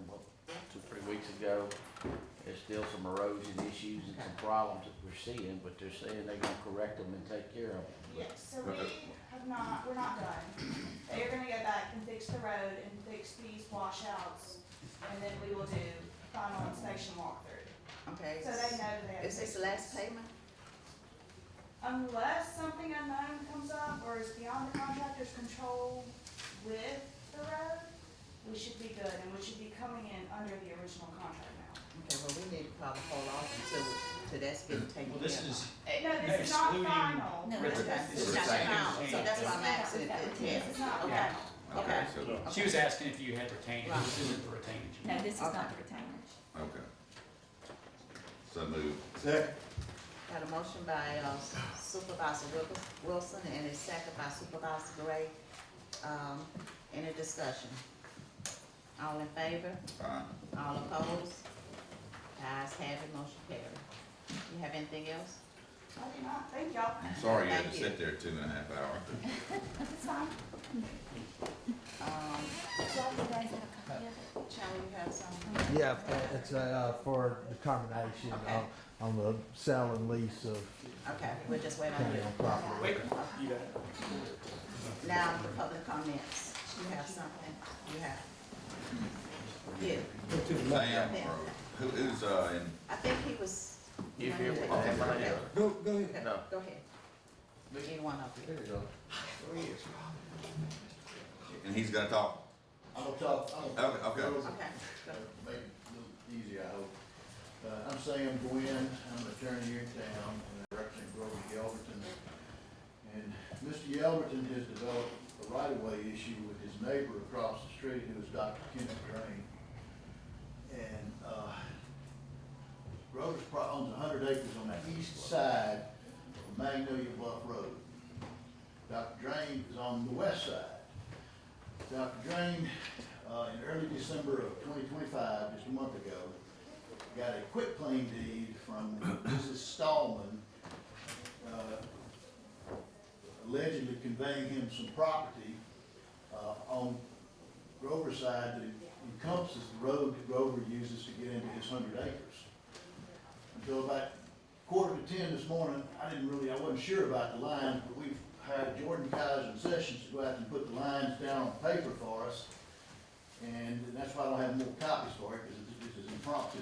S10: about 2-3 weeks ago, there's still some erosion issues and some problems that we're seeing, but they're saying they're gonna correct them and take care of them.
S11: Yes, so we're not done. They're gonna go back and fix the road and fix these washouts, and then we will do final inspection walkthrough.
S5: Okay.
S11: So they know they have.
S5: Is this the last payment?
S11: Unless something unknown comes up or is beyond the contractor's control with the road, we should be good, and we should be coming in under the original contract now.
S5: Okay, well, we need to probably hold off until that's getting taken care of.
S7: Well, this is
S11: No, this is not final.
S8: No,
S5: Okay,
S11: This
S5: it's
S11: is
S5: not
S11: just-
S5: final, so that's why I'm asking,
S11: This is not
S5: okay,
S11: final.
S5: okay.
S13: So,
S7: She was asking if you had retainage, this isn't the retainage.
S8: No, this is
S5: Okay.
S8: not the retainage.
S13: okay. So move.
S6: Second.
S5: Got a motion by Supervisor Wilson and a second by Supervisor Gray. Any discussion? All in favor?
S13: Fine.
S5: All opposed? Ayes have it, motion carried. You have anything else?
S11: I do not, thank y'all.
S13: Sorry you had to
S5: Thank you.
S13: sit there 2.5 hours.
S11: It's fine.
S8: So you guys have a copy of it?
S5: Charlie, you have something?
S15: Yeah, it's for the termination
S5: Okay.
S15: on the sale and lease of
S5: Okay, we'll just wait on
S15: county
S5: you.
S15: owned property.
S7: Wait, you got it.
S5: Now, the public comments. You have something? You have? Yeah.
S13: Sam, or who's, in,
S5: I think he was.
S10: You here?
S5: Okay,
S10: Okay.
S6: Go ahead.
S10: No.
S5: Go ahead. Either one of you.
S15: There you go.
S13: and he's gonna talk?
S15: I'm gonna talk,
S13: Okay, okay.
S5: Okay.
S15: Make it a little easier, I hope. I'm Sam Gwynn, I'm an attorney here in town, and I represent Grover Yelverton. And Mr. Yelverton has developed a right-of-way issue with his neighbor across the street, who is Dr. Kenneth Drain. And, Grover's owns 100 acres on the east side of Magnolia Bluff Road. Dr. Drain is on the west side. Dr. Drain, in early December of 2025, just a month ago, got a quitclaim deed from Mrs. Stallman, allegedly conveying him some property on Grover's side that encompasses the road that Grover uses to get into his 100 acres. Until about 9:45 this morning, I wasn't sure about the lines, but we've hired Jordan Kaiser and Sessions to go out and put the lines down on paper for us. And that's why I don't have more copies for it, because this is impromptu.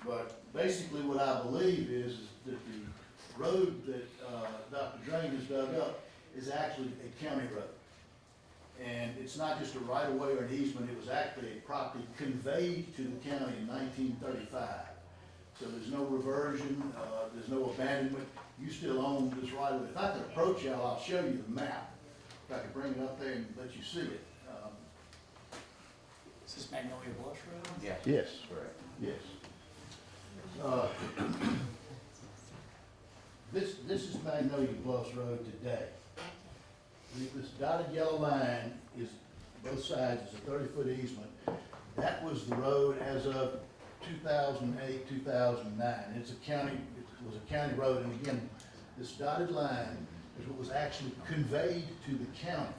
S15: But basically what I believe is that the road that Dr. Drain has dug up is actually a county road. And it's not just a right-of-way or an easement, it was actually a property conveyed to the county in 1935. So there's no reversion, there's no abandonment, you still own this right-of-way. If I could approach y'all, I'll show you the map. If I could bring it up there and let you see it.
S7: Is this Magnolia Bluff Road?
S10: Yeah.
S15: Yes,
S10: Correct.
S15: yes. This is Magnolia Bluffs Road today. This dotted yellow line is, both sides is a 30-foot easement. That was the road as of 2008, 2009. It's a county, it was a county road, and again, this dotted line is what was actually conveyed to the county.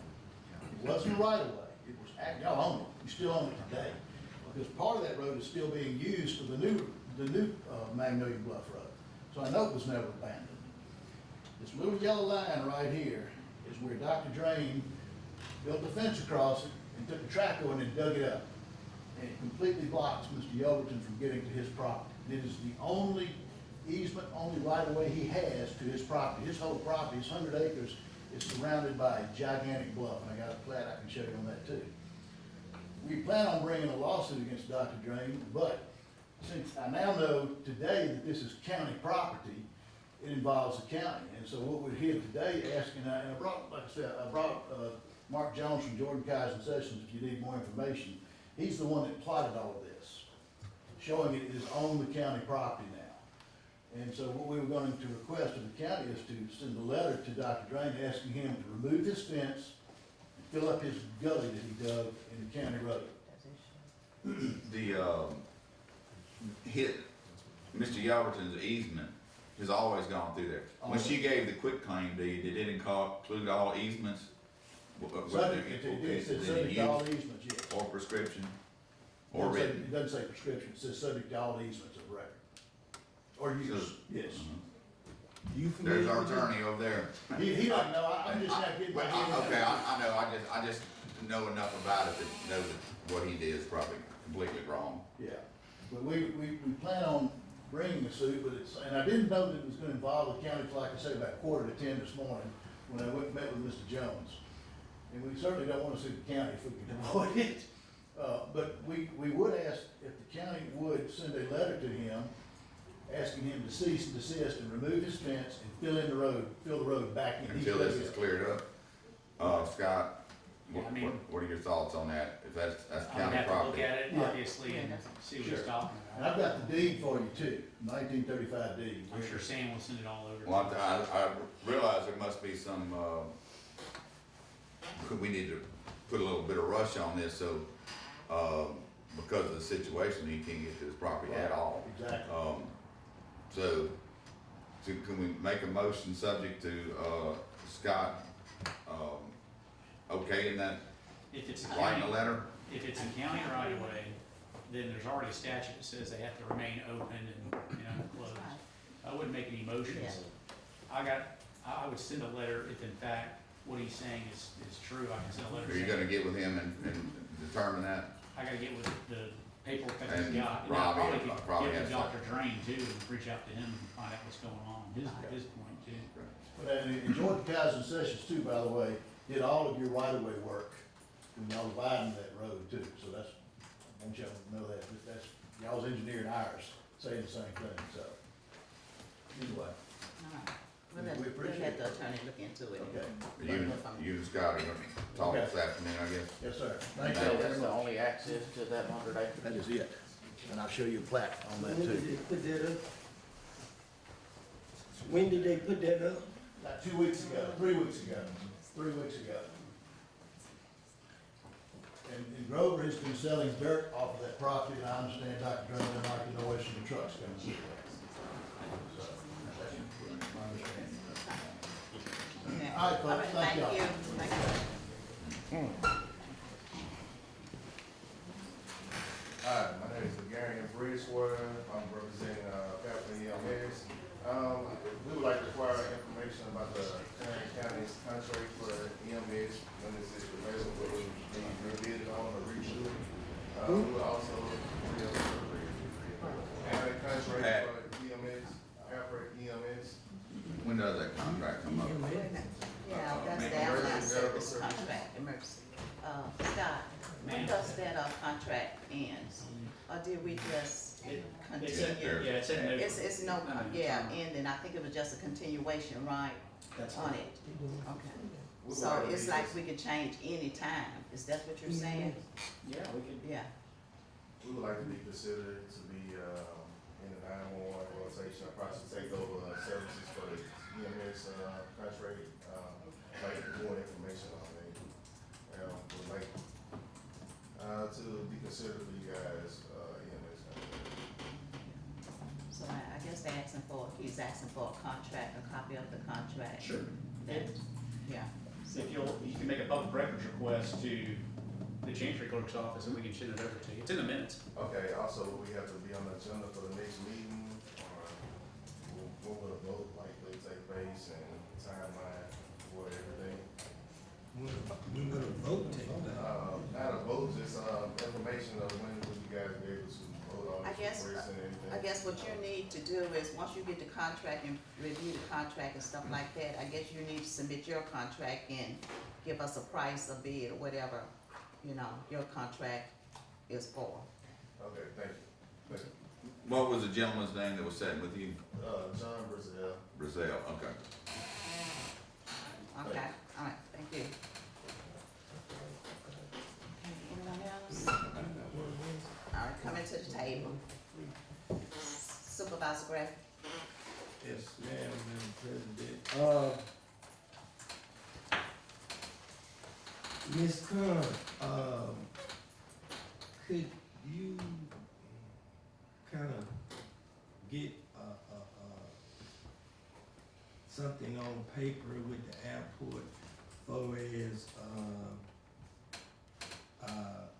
S15: It wasn't a right of way, it was, y'all own it, you still own it today. Because part of that road is still being used for the new Magnolia Bluff Road. So I know it was never abandoned. This little yellow line right here is where Dr. Drain built a fence across it and took a track and then dug it up. And it completely blocks Mr. Yelverton from getting to his property. And it is the only easement, only right of way he has to his property. His whole property, his 100 acres, is surrounded by a gigantic bluff. And I got a plat I can show you on that too. We plan on bringing a lawsuit against Dr. Drain, but since I now know today that this is county property, it involves the county. And so what we're here today asking, and I brought, like I said, I brought Mark Jones from Jordan Kaiser Sessions if you need more information. He's the one that plotted all of this, showing it is on the county property now. And so what we were going to request of the county is to send a letter to Dr. Drain asking him to remove his fence, fill up his gully that he dug in the county road.
S13: Mr. Yelverton's easement has always gone through there. When she gave the quitclaim deed, did it include all easements?
S15: It says subject to all easements, yes.
S13: Or prescription?
S15: It
S13: Or
S15: doesn't say-
S13: written?
S15: It doesn't say prescription, it says subject to all easements of record. Or use, yes.
S6: You familiar
S13: There's our
S6: with that?
S13: attorney over there.
S15: He doesn't know, I'm just not getting my
S13: Well,
S15: head in
S13: okay,
S15: there.
S13: I know, I just know enough about it to know that what he did is probably completely wrong.
S15: Yeah, but we plan on bringing a suit, but it's, and I didn't know that it was gonna involve the county till, like I said, about 9:45 this morning, when I went and met with Mr. Jones. And we certainly don't wanna sue the county if we can avoid it. But we would ask if the county would send a letter to him, asking him to cease and desist and remove his fence and fill the road back in.
S13: Until this is cleared up. Scott,
S7: Yeah, I mean-
S13: what are your thoughts on that? If that's
S7: I would
S13: county
S7: have to look
S13: property?
S7: at it,
S15: Yeah.
S7: obviously, and see what he's
S15: Sure.
S7: talking
S15: And I've
S7: about.
S15: got the deed for you too, 1935 deed.
S7: I'm sure Sam will send it all over.
S13: Well, I realize there must be some, we need to put a little bit of rush on this, so, because of the situation, he can't get to his property at all.
S15: Exactly.
S13: So, can we make a motion subject to, Scott, okay, in that,
S7: If it's a
S13: writing a
S7: county,
S13: letter?
S7: if it's a county right of way, then there's already a statute that says they have to remain open and unclosed. I wouldn't make any motions. I would send a letter if in fact what he's saying is true. I can send a letter
S13: Are you
S7: saying,
S13: gonna get with him and determine that?
S7: I gotta get with the paperwork that he's
S13: And
S7: got. And I
S13: Robbie
S7: probably could
S13: probably
S7: get
S13: has
S7: with Dr. Drain too and reach out to him and find out what's going on, his point too.
S15: But and Jordan Kaiser Sessions too, by the way, did all of your right-of-way work when y'all widened that road too. So that's, I want y'all to know that, that's, y'all's engineering ours, saying the same thing, so. Anyway,
S5: We'll
S15: We appreciate
S5: let
S15: it.
S5: the attorney look into it.
S15: okay.
S13: You and Scott are gonna talk this afternoon, I guess?
S15: Yes, sir. Thank you
S10: That's
S15: very
S10: the
S15: much.
S10: only access to that 100 acres?
S15: That is it. And I'll show you a plat on that
S6: When did
S15: too.
S6: they put that up? When did they put that up?
S15: About 2 weeks ago, 3 weeks ago, 3 weeks ago. And Grover has been selling dirt off of that property, and I understand Dr. Drain didn't like the noise from the trucks coming through. So, that's my understanding. All right, folks, thank y'all.
S5: Thank you.
S3: Hi, my name is Gary Bridgewater. I'm representing Fairfield EMS. We would like to acquire information about the Tarrant County's contract for EMS when this situation will be rebid on or reshoot. We would also have a contract for EMS, Fairfield EMS.
S13: When does that contract come up?
S5: Yeah, that's the ambulance service contract, emergency. Scott, when does that contract ends? Or did we just continue?
S7: Yeah, it's in there.
S5: It's no, ending, I think it was just a continuation, right?
S7: That's
S5: On it, okay. So it's like we could change any time, is that what you're saying?
S7: Yeah, we could.
S5: Yeah,
S3: we would like to be considered to be, in the 911 rotation, possibly take over services for the EMS, contract, like more information on it. Would like, to be considered for you guys, EMS contract.
S5: So I guess he's asking for a contract, a copy of the contract.
S7: Sure.
S5: That, yeah.
S7: So if you can make a public records request to the Chancery Clerk's office and we can send it over to you. It's in the minutes.
S3: Okay, also, we have to be on the agenda for the next meeting, or what will a vote likely take place and timeline for everything?
S6: When will the vote take place?
S3: Not a vote, just, information of when will you guys be able to vote on
S5: I
S3: this person and anything?
S5: I guess what you need to do is, once you get the contract and review the contract and stuff like that, I guess you need to submit your contract and give us a price, a bid, or whatever, your contract is for.
S3: Okay, thank you. Thank you.
S13: What was the gentleman's name that was sitting with you?
S3: John Brazil.
S13: Brazil, okay.
S5: Okay, all right, thank you. Anyone else? All right, coming to the table. Supervisor Gray.
S6: Yes, ma'am, Madam President. Ms. Khan, could you kind of get something on paper with the airport for as,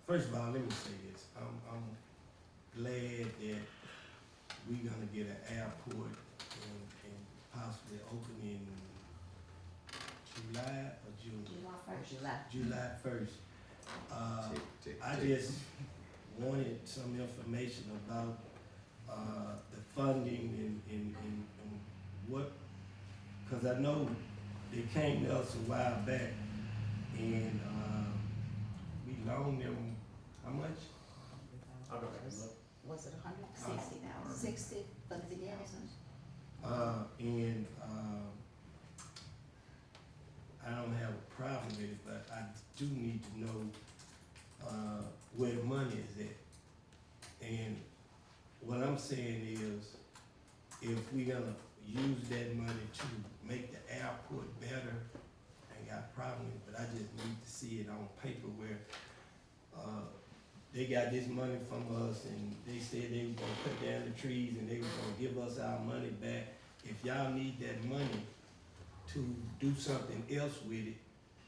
S6: first of all, let me say this. I'm glad that we're gonna get an airport and possibly open in July or June? July 1st. I just wanted some information about, the funding and what, cause I know they came to us a while back and, we loaned them, how much?
S7: I'll go back and look.
S5: Was it
S8: 60,000.
S5: 60 for the beginning?
S6: And, I don't have a problem with it, but I do need to know, where the money is at. And what I'm saying is, if we're gonna use that money to make the airport better, I ain't got a problem with it, but I just need to see it on paper where, they got this money from us and they said they were gonna cut down the trees and they were gonna give us our money back. If y'all need that money to do something else with it,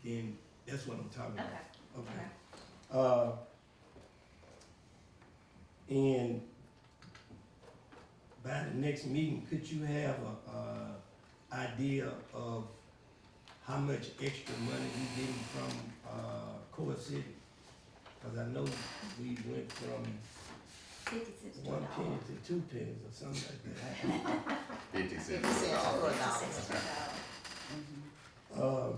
S6: then that's what I'm talking about. Okay. And by the next meeting, could you have a idea of how much extra money we getting from, Core City? Cause I know we went from
S8: 50 cents to
S6: 1
S8: $1.
S6: penny to 2 pennies or something like that.
S13: 50 cents.
S5: 50 cents per dollar.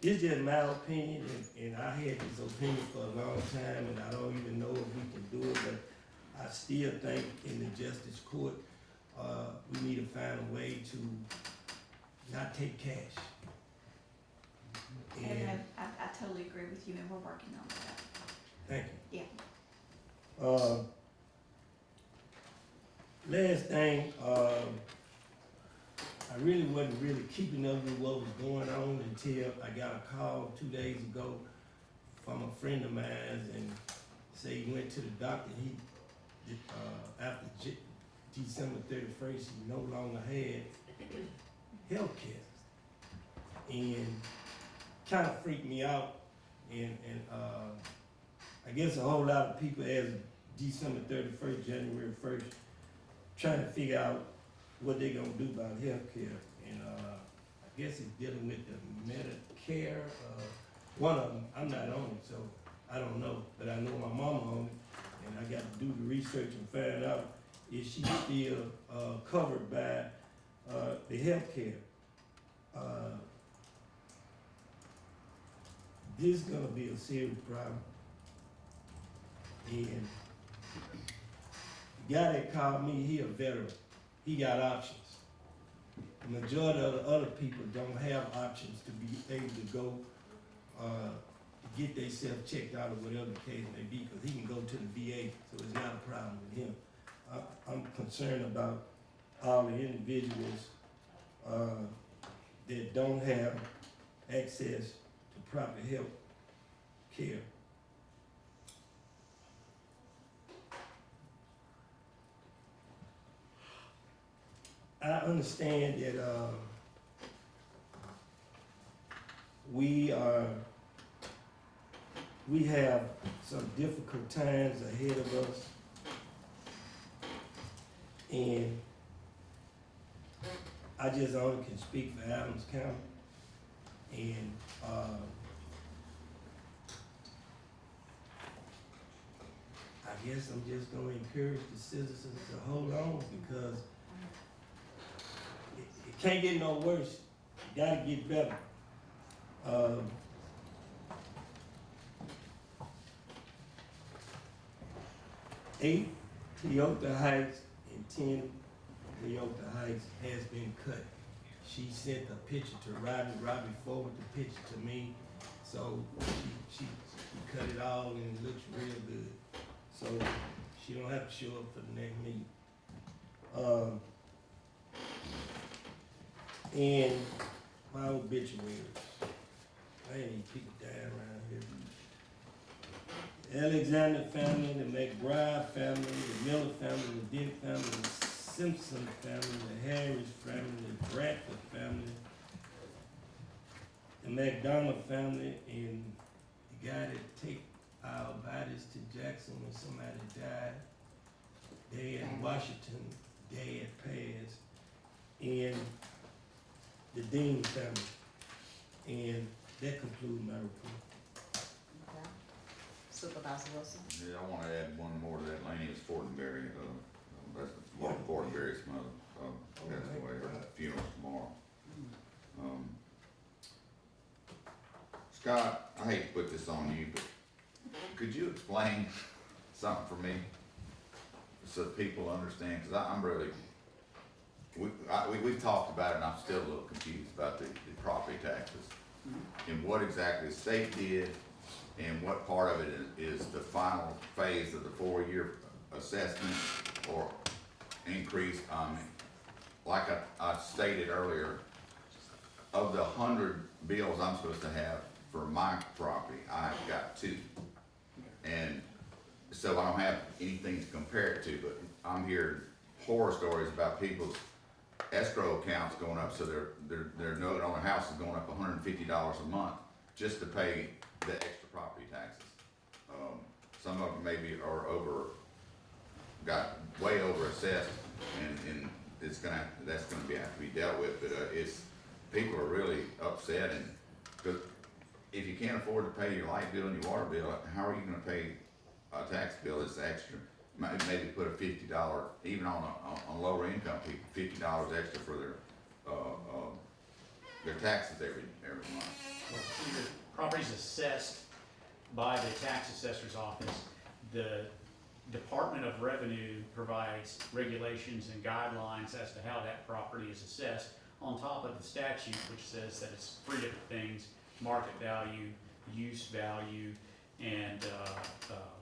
S6: It's just my opinion, and I had this opinion for a long time, and I don't even know if we can do it, but I still think in the justice court, we need to find a way to not take cash.
S8: And I totally agree with you, and we're working on that.
S6: Thank you.
S8: Yeah.
S6: Last thing, I really wasn't really keeping up with what was going on until I got a call 2 days ago from a friend of mine and say he went to the doctor. He, after December 31st, he no longer had health care. And kind of freaked me out. And I guess a whole lot of people as December 31st, January 1st, trying to figure out what they're gonna do about health care. And I guess it's dealing with the Medicare, one of them. I'm not on it, so I don't know. But I know my mama on it, and I got to do the research and find out if she's still covered by the health care. This is gonna be a serious problem. And the guy that called me, he a veteran. He got options. The majority of the other people don't have options to be able to go get themselves checked out or whatever the case may be, because he can go to the VA, so it's not a problem with him. I'm concerned about all the individuals that don't have access to proper health care. I understand that we have some difficult times ahead of us, and I just only can speak for Adams County, and I guess I'm just gonna encourage the citizens to hold on, because it can't get no worse. It gotta get better. 8 Toyota Heights and 10 Toyota Heights has been cut. She sent a picture to Robbie. Robbie forwarded the picture to me. So she cut it all and it looks real good. So she don't have to show up for the next meeting. And my obituaries. I ain't even people die around here. The Alexander family, the McBride family, the Miller family, the Dent family, the Simpson family, the Harris family, the Bradford family, the McDonald family, and the guy that take our bodies to Jackson when somebody died. Dad Washington, Dad passed, and the Dean family. And that concludes my report.
S5: Okay. Supervisor Wilson?
S13: Yeah, I wanna add one more to that. Laney is Fortenberry, that's Mark Fortenberry's mother, passed away, her funeral tomorrow. Scott, I hate to put this on you, but could you explain something for me? So that people understand, cause I'm really, we've talked about it and I'm still a little confused about the property taxes. And what exactly the state did and what part of it is the final phase of the 4-year assessment or increase. Like I stated earlier, of the 100 bills I'm supposed to have for my property, I've got 2. And so I don't have anything to compare it to, but I'm hearing horror stories about people's escrow accounts going up, so their note on their house is going up $150 a month just to pay the extra property taxes. Some of them maybe are got way over assessed, and that's gonna have to be dealt with. But people are really upset, and because if you can't afford to pay your light bill and your water bill, how are you gonna pay a tax bill that's extra? Maybe put a $50, even on lower income people, $50 extra for their taxes every month.
S7: The property's assessed by the tax assessor's office. The Department of Revenue provides regulations and guidelines as to how that property is assessed on top of the statute, which says that it's 3 different things: market value, use value, and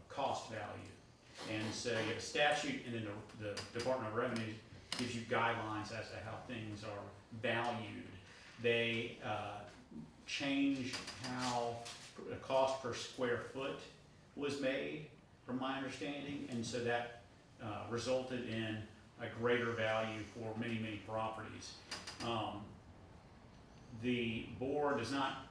S7: cost value. And so you have a statute, and then the Department of Revenue gives you guidelines as to how things are valued. They changed how the cost per square foot was made, from my understanding, and so that resulted in a greater value for many, many properties. The board does not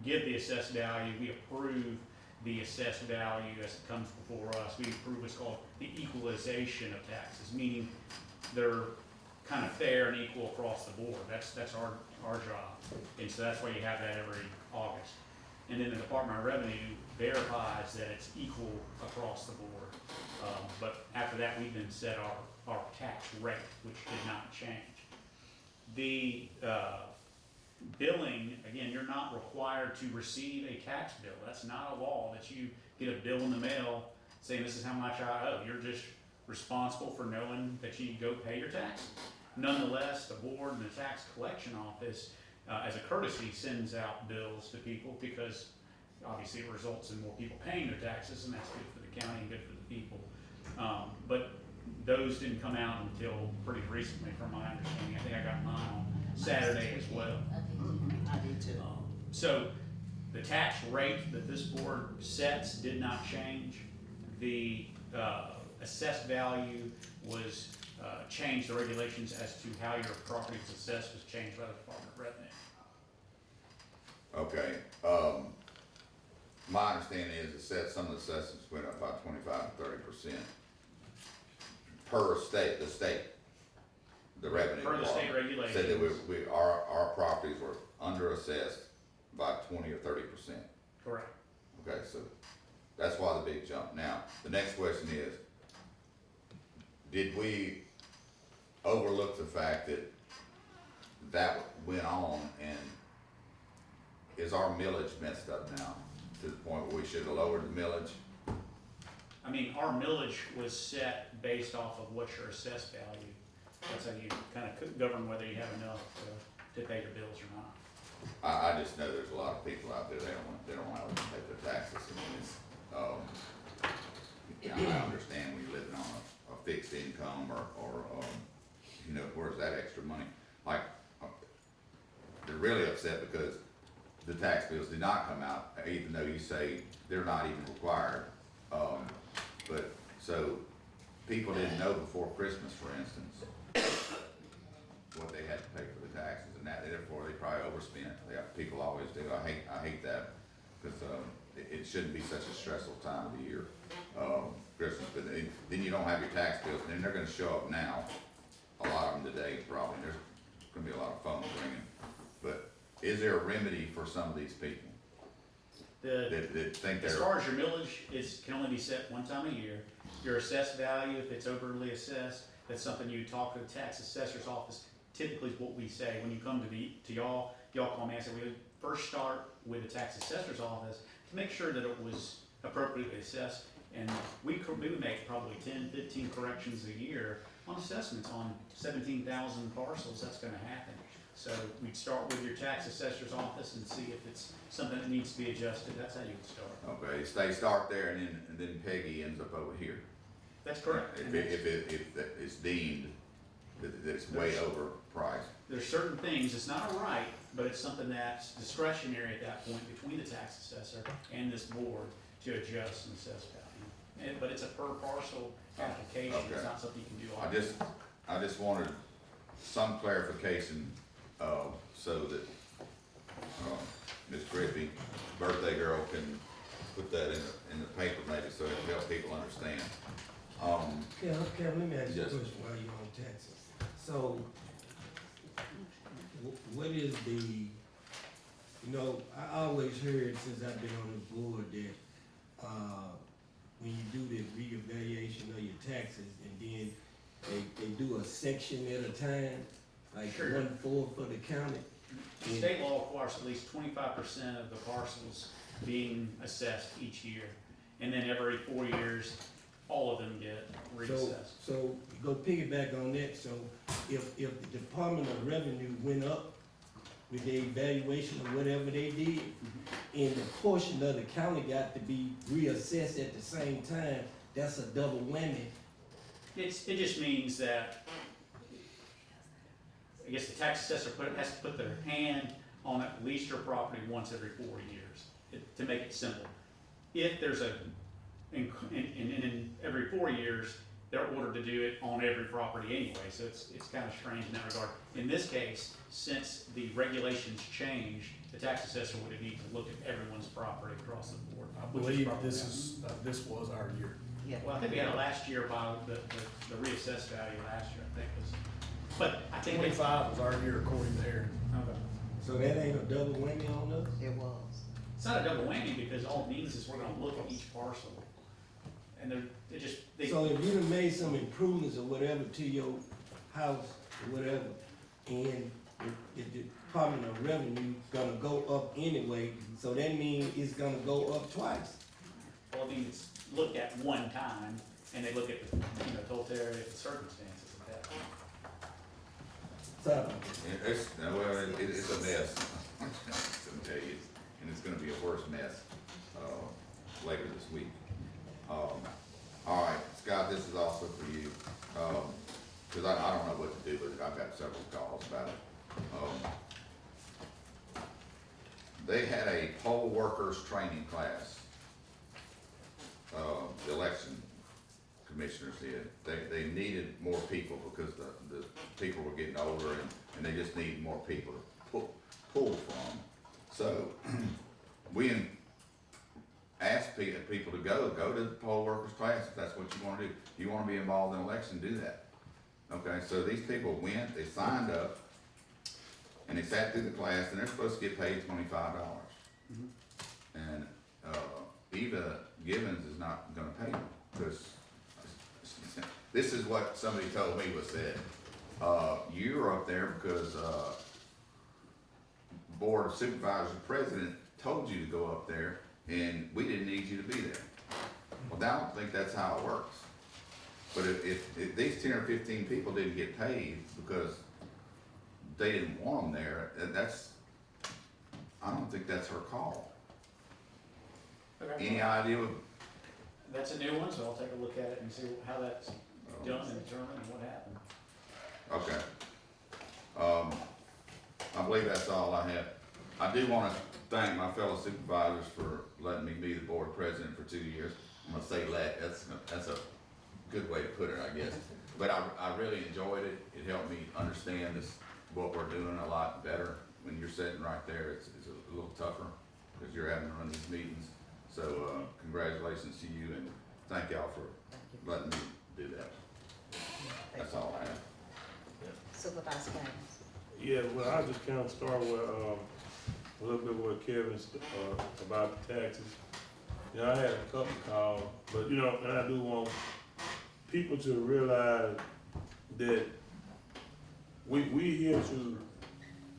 S7: give the assessed value. We approve the assessed value as it comes before us. We approve what's called the equalization of taxes, meaning they're kind of fair and equal across the board. That's our job. And so that's why you have that every August. And then the Department of Revenue verifies that it's equal across the board. But after that, we then set our tax rate, which did not change. The billing, again, you're not required to receive a tax bill. That's not a law that you get a bill in the mail saying this is how much I owe. You're just responsible for knowing that you go pay your taxes. Nonetheless, the board and the tax collection office, as a courtesy, sends out bills to people because obviously it results in more people paying their taxes, and that's good for the county and good for the people. But those didn't come out until pretty recently, from my understanding. I think I got mine on Saturday as well.
S5: I did too.
S7: So the tax rate that this board sets did not change. The assessed value was changed. The regulations as to how your property is assessed was changed by the Department of Revenue.
S13: Okay, my understanding is some of the assessments went up by 25 to 30% per state, the revenue.
S7: Per the state regulations.
S13: Said that our properties were under assessed by 20 or 30%.
S7: Correct.
S13: Okay, so that's why the big jump. Now, the next question is, did we overlook the fact that went on, and is our millage messed up now to the point where we should have lowered the millage?
S7: I mean, our millage was set based off of what's your assessed value. That's how you kind of govern whether you have enough to pay your bills or not.
S13: I just know there's a lot of people out there, they don't want to pay their taxes. I mean, it's, I understand when you're living on a fixed income or you know, where's that extra money? Like, they're really upset because the tax bills did not come out, even though you say they're not even required. But, so, people didn't know before Christmas, for instance, what they had to pay for the taxes, and that, therefore, they probably overspent. People always do. I hate that, because, it shouldn't be such a stressful time of the year, Christmas, but then you don't have your tax bills, and then they're gonna show up now. A lot of them today, probably. There's gonna be a lot of phones ringing. But is there a remedy for some of these people that think they're?
S7: As far as your millage, can only be set one time a year. Your assessed value, if it's overly assessed, that's something you talk to the tax assessor's office. Typically is what we say when you come to y'all call me and say, we first start with the tax assessor's office to make sure that it was appropriately assessed. And we would make probably 10, 15 corrections a year on assessments on 17,000 parcels. That's gonna happen. So we'd start with your tax assessor's office and see if it's something that needs to be adjusted. That's how you would start.
S13: Okay, so they start there, and then Peggy ends up over here.
S7: That's correct.
S13: If it's deemed that it's way overpriced.
S7: There's certain things, it's not a right, but it's something that's discretionary at that point between the tax assessor and this board to adjust and assess value. But it's a per parcel application.
S13: Okay.
S7: It's not something you can do.
S13: I just wanted some clarification, so that, Ms. Griffey, birthday girl, can put that in the paper maybe, so it can help people understand.
S6: Kevin, let me ask you a
S13: Yes.
S6: question while you're on taxes. So, what is I always heard since I've been on the board that, when you do the reevaluation of your taxes, and then they do a section at a time, like
S7: Sure.
S6: 1/4 for the county. And
S7: State law requires at least 25% of the parcels being assessed each year. And then every 4 years, all of them get reassessed.
S6: So go piggyback on that, so if the Department of Revenue went up with the evaluation of whatever they did, and the portion of the county got to be reassessed at the same time, that's a double whammy.
S7: It just means that, I guess the tax assessor has to put their hand on at least your property once every 4 years, to make it simple. If there's in every 4 years, they're ordered to do it on every property anyway, so it's kind of strange in that regard. In this case, since the regulations changed, the tax assessor would need to look at everyone's property across the board.
S4: I believe this was our year.
S5: Yeah.
S7: Well, I think we had it last year about the reassessed value last year, I think was, but I think.
S4: 25 was our year according to Aaron.
S7: Okay.
S6: So that ain't a double whammy on us?
S5: It was.
S7: It's not a double whammy, because all it means is we're gonna look at each parcel. And
S6: So if you done made some improvements or whatever to your house or whatever, and the Department of Revenue gonna go up anyway, so that means it's gonna go up twice.
S7: well, I mean, it's looked at one time, and they look at the, totality of the circumstances of that.
S6: So,
S13: It's a mess. I'm tell you. and it's gonna be a worse mess, later this week. All right, Scott, this is also for you, cause I don't know what to do with it, I've got several calls about it. They had a poll workers training class, the election commissioners did. They needed more people because the people were getting older and they just needed more people to pull from. So, we asked people to go to the poll workers class if that's what you wanna do. If you wanna be involved in election, do that. Okay, so these people went, they signed up, and they sat through the class, and they're supposed to get paid $25. And, Eva Gibbons is not gonna pay them, because this is what somebody told me was said. You were up there because, Board of Supervisors president told you to go up there, and we didn't need you to be there. Well, I don't think that's how it works. But if these 10 or 15 people didn't get paid because they didn't want them there, I don't think that's her call.
S7: Okay.
S13: Any idea what?
S7: That's a new one, so I'll take a look at it and see how that's done and determine what happened.
S13: Okay. I believe that's all I have. I do wanna thank my fellow supervisors for letting me be the board president for 2 years. I'm gonna say that's a good way to put it, I guess. But I really enjoyed it. It helped me understand what we're doing a lot better. When you're sitting right there, it's a little tougher because you're having to run these meetings. So, congratulations to you and thank y'all for letting me do that. That's all I have.
S5: Supervisor Gaines.
S21: Yeah, well, I'll just kind of start with, a little bit what Kevin, about the taxes. You know, I had a couple calls, but you know, and I do want people to realize that we here to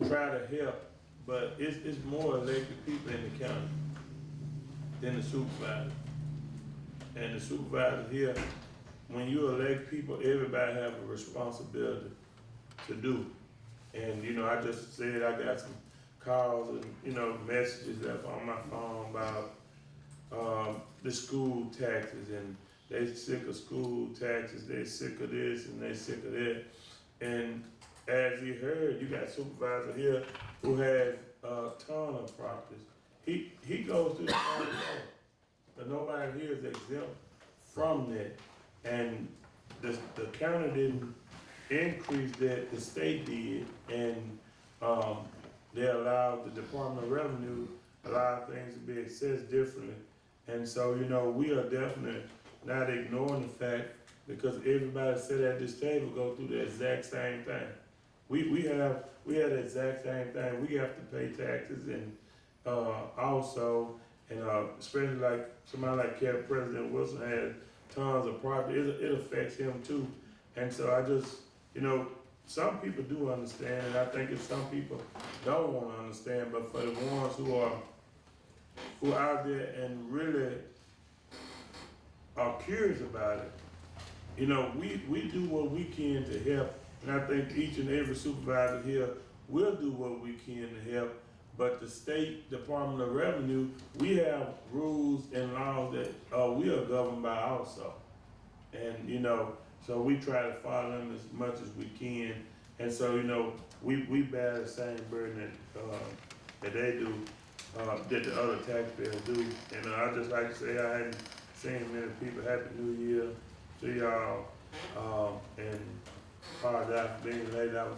S21: try to help, but it's more elected people in the county than the supervisor. And the supervisor here, when you elect people, everybody have a responsibility to do. And, you know, I just said I got some calls and, you know, messages left on my phone about the school taxes, and they sick of school taxes, they sick of this and they sick of that. And as you heard, you got a supervisor here who has a ton of properties. He goes through the same thing, but nobody here is exempt from that. And the county didn't increase that, the state did, and they allowed the Department of Revenue a lot of things to be assessed differently. And so, you know, we are definitely not ignoring the fact, because everybody sit at this table go through the exact same thing. We have the exact same thing. We have to pay taxes, and also, and especially like somebody like President Wilson has tons of property, it affects him too. And so I just, you know, some people do understand, and I think if some people don't want to understand, but for the ones who are out there and really are curious about it, you know, we do what we can to help, and I think each and every supervisor here will do what we can to help. But the State Department of Revenue, we have rules and laws that we are governed by also. And, you know, so we try to follow them as much as we can. And so, you know, we bear the same burden that they do, that the other taxpayers do. And I'd just like to say I hadn't seen many people. Happy New Year to y'all. And apologize for being late. I was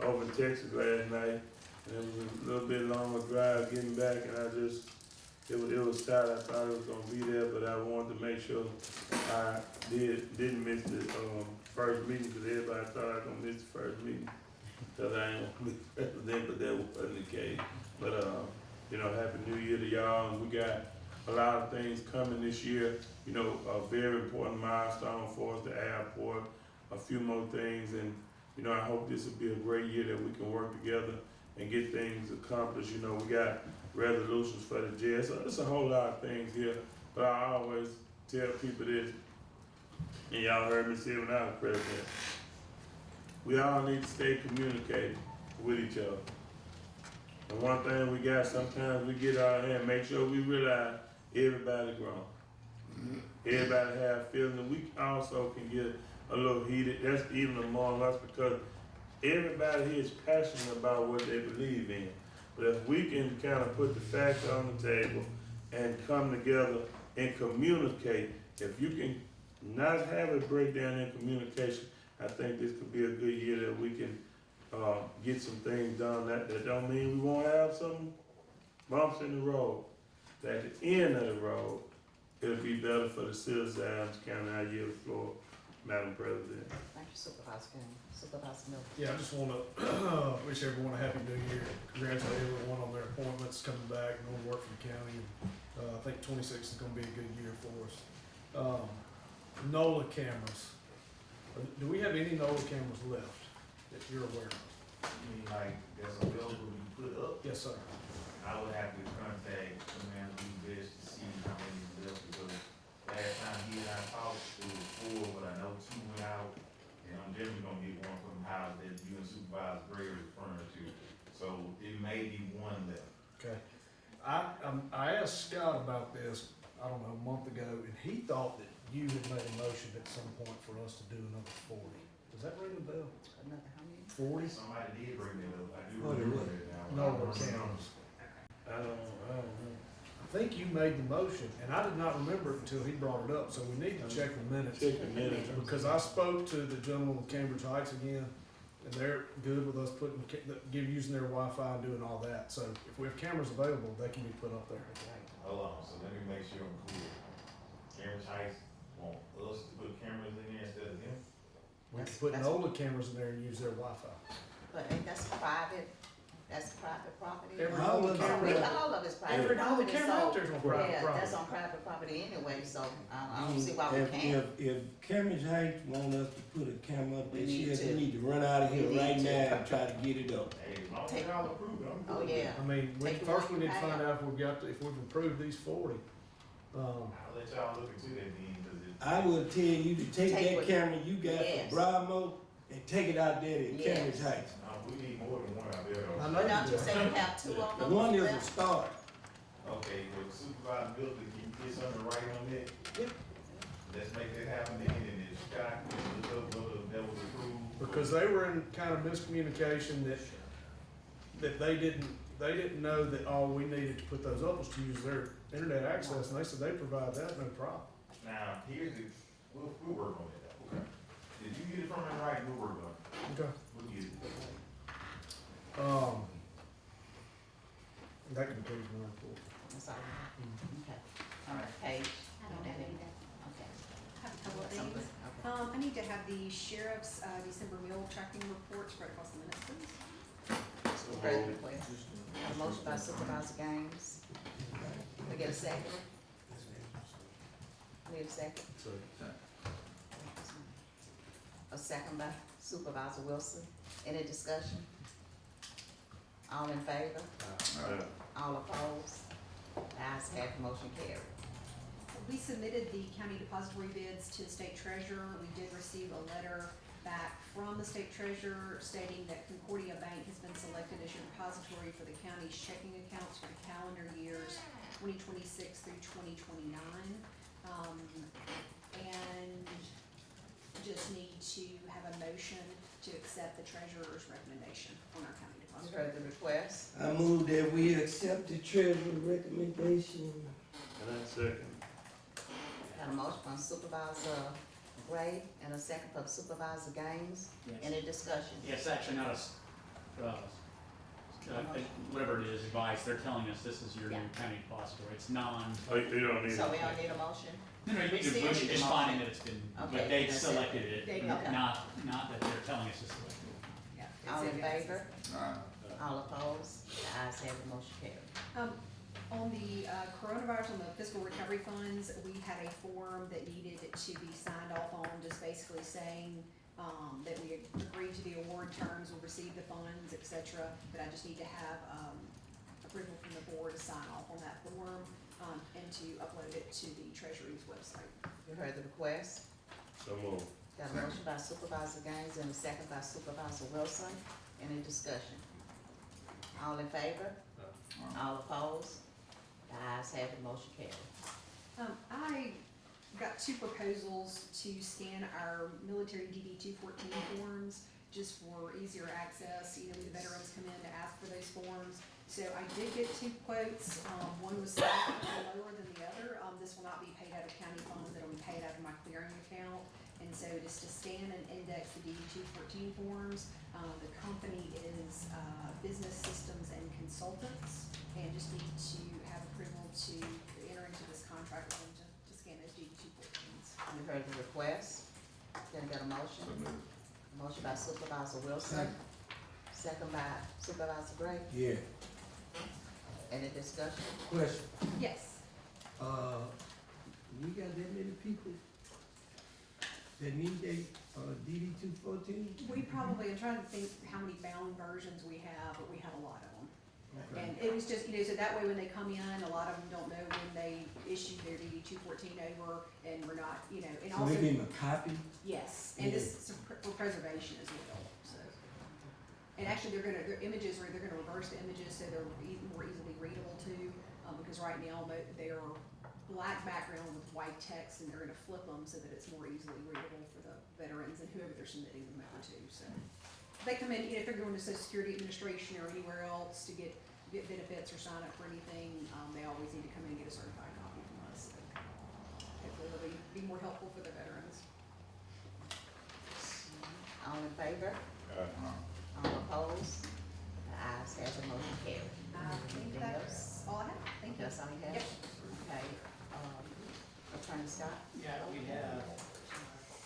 S21: over in Texas last night, and it was a little bit longer drive getting back, and it was tight. I thought it was gonna be there, but I wanted to make sure I didn't miss the first meeting, because everybody thought I was gonna miss the first meeting, because I ain't gonna be president, but that wasn't the case. But you know, Happy New Year to y'all, and we got a lot of things coming this year. You know, a very important milestone for us, the airport, a few more things, and you know, I hope this will be a great year that we can work together and get things accomplished. You know, we got resolutions for the jail, so there's a whole lot of things here. But I always tell people this, and y'all heard me say it when I was president, we all need to stay communicating with each other. And one thing we got, sometimes we get out here and make sure we realize everybody grown. Everybody have feelings, and we also can get a little heated, that's even among us, because everybody here is passionate about what they believe in. But if we can kind of put the facts on the table and come together and communicate, if you can not have a breakdown in communication, I think this could be a good year that we can get some things done. That don't mean we won't have some bumps in the road. But at the end of the road, it'll be better for the citizens of Adams County. I yield the floor, Madam President.
S5: Thank you, Supervisor Gaines. Supervisor Miller.
S4: Yeah, I just wanna wish everyone a happy new year. Congratulate everyone on their appointments, coming back, and going to work for the county. I think 26 is gonna be a good year for us. NOLA cameras. Do we have any NOLA cameras left that you're aware of?
S2: You mean like that's available to be put up?
S4: Yes, sir.
S2: I would have to contact Commander Best to see how many is left, because last time he and I talked, it was 4, but I know 2 went out, and I'm definitely gonna get one from the house that you and Supervisor Gray are referring to. So it may be 1 left.
S4: Okay. I asked Scott about this, I don't know, a month ago, and he thought that you had made a motion at some point for us to do another 40. Does that ring a bell?
S5: Another how many?
S4: 40?
S2: Somebody did bring that up, I do
S6: What it
S2: remember
S6: was?
S2: that now.
S4: NOLA cameras.
S21: I don't know.
S4: I think you made the motion, and I did not remember it until he brought it up, so we need to check the minutes.
S21: Check the minutes.
S4: Because I spoke to the gentleman with Cambridge Heights again, and they're good with us using their Wi-Fi and doing all that. So if we have cameras available, they can be put up there.
S2: Hold on, so let me make sure I'm clear. Cambridge Heights want us to put cameras in there instead of them?
S4: We can put NOLA cameras in there and use their Wi-Fi.
S5: But that's private property.
S4: Every
S6: All
S4: NOLA
S6: of
S4: camera,
S5: All of it's private
S4: every NOLA
S5: property,
S4: camera
S5: so,
S4: out there is on private
S5: yeah,
S4: property.
S5: that's on private property anyway, so I don't see why we
S6: If-
S5: can't.
S6: If Cambridge Heights want us to put a camera up
S5: We
S6: this
S5: need
S6: year,
S5: to.
S6: we need to run out of
S5: We
S6: here
S5: need
S6: right
S5: to.
S6: now and try to get it up.
S2: Hey, as long as
S5: Take-
S2: y'all approve it, I'm
S5: Oh,
S2: good.
S5: yeah.
S4: I mean,
S5: Take the
S4: first
S5: one
S4: we
S5: you
S4: need to find
S5: have.
S4: out if we've improved these 40.
S2: I'll let y'all look into that then, cause it.
S6: I would tell you to take
S5: Take
S6: that
S5: what-
S6: camera you got
S5: Yes.
S6: from Bravo and take it out there to
S5: Yes.
S6: Cambridge Heights.
S2: We need more than 1 out there though.
S4: I know
S5: But don't
S4: you
S5: you
S4: do.
S5: say you have 2 on
S6: The
S5: them
S6: one is a
S5: left?
S6: start.
S2: Okay, well, Supervisor Milton, can you get something right on that?
S4: Yep.
S2: Let's make that happen then, and then Scott can look up whether that was approved.
S4: Because they were in kind of miscommunication that they didn't know that all we needed to put those up was to use their internet access, and they said they provide that, no problem.
S2: Now, here's the, we'll work on it though. Okay. If you get it from him right, we'll work on it.
S4: Okay.
S2: We'll get it.
S4: That concludes my report.
S5: That's all right. Okay. All right, Paige.
S1: I don't have any.
S5: Okay.
S1: Have a couple of
S5: Something.
S1: things.
S5: Okay.
S1: I need to have the sheriff's, December meal tracking report spread across the minutes, please.
S5: First request. A motion by Supervisor Gaines. We get a second? Need a second? A second by Supervisor Wilson. Any discussion? All in favor? All opposed? Ayes have, motion carried.
S1: We submitted the county depository bids to the state treasurer. We did receive a letter back from the state treasurer stating that Concordia Bank has been selected as your depository for the county's checking accounts for the calendar years 2026 through 2029. And just need to have a motion to accept the treasurer's recommendation on our county
S5: You
S1: depository.
S5: heard the request.
S6: I move that we accept the treasurer's recommendation.
S21: And I second.
S5: Got a motion from Supervisor Gray and a second from Supervisor Gaines.
S7: Yes.
S5: Any discussion?
S7: It's actually not whatever it is, advice, they're telling us this is your new county depository, it's non.
S21: Oh, you don't need
S5: So
S21: it.
S5: we don't need a motion?
S7: No, you
S5: We
S7: need to,
S5: still
S7: we
S5: need
S7: should
S5: the
S7: just
S5: motion.
S7: finding that it's been,
S5: Okay,
S7: but they
S5: that's it.
S7: selected it,
S5: Okay.
S7: not that they're telling us it's selected.
S1: Yeah, it's
S5: All in
S1: your guys'.
S5: favor?
S13: Alright.
S5: All opposed? The ayes have, the motion carried.
S1: On the coronavirus, on the fiscal recovery funds, we had a form that needed to be signed off on, just basically saying that we agreed to the award terms, we received the funds, et cetera. But I just need to have approval from the board to sign off on that form and to upload it to the Treasury's website.
S5: You heard the request.
S21: So move.
S5: Got a motion by Supervisor Gaines and a second by Supervisor Wilson. Any discussion? All in favor? All opposed? The ayes have it, motion carried.
S1: I got two proposals to scan our military DD 214 forms, just for easier access, when the veterans come in to ask for those forms. So I did get two quotes, one was slightly lower than the other. This will not be paid out of county funds, it'll be paid out of my clearing account. And so just to scan and index the DD 214 forms, the company is Business Systems and Consultants, and just need to have approval to enter into this contract with them to scan those DD 214s.
S5: You heard the request, then got a motion? Motion by Supervisor Wilson, second by Supervisor Gray.
S6: Yeah,
S5: Any discussion?
S6: question.
S1: Yes.
S6: We got that many people that need a, DD 214?
S1: We probably, I'm trying to think how many bound versions we have, but we have a lot of them.
S6: Okay.
S1: And it was just, so that way when they come in, a lot of them don't know when they issued their DD 214 over, and we're not, and
S6: So
S1: also.
S6: they give them a copy?
S1: Yes, and this is for preservation as well, so. And actually, their images, they're gonna reverse the images so they're more easily readable too, because right now, they're black background with white text, and they're gonna flip them so that it's more easily readable for the veterans and whoever they're submitting them over to, so. They come in, if they're going to Social Security Administration or anywhere else to get benefits or sign up for anything, they always need to come in and get a certified copy from us. So hopefully it'll be more helpful for the veterans.
S5: All in favor? All opposed? The ayes have the motion carried.
S1: I think
S5: Anything
S1: that's all I have. Thank you.
S5: That's all you have?
S1: Yep.
S5: Okay, Attorney Scott?
S7: Yeah, we have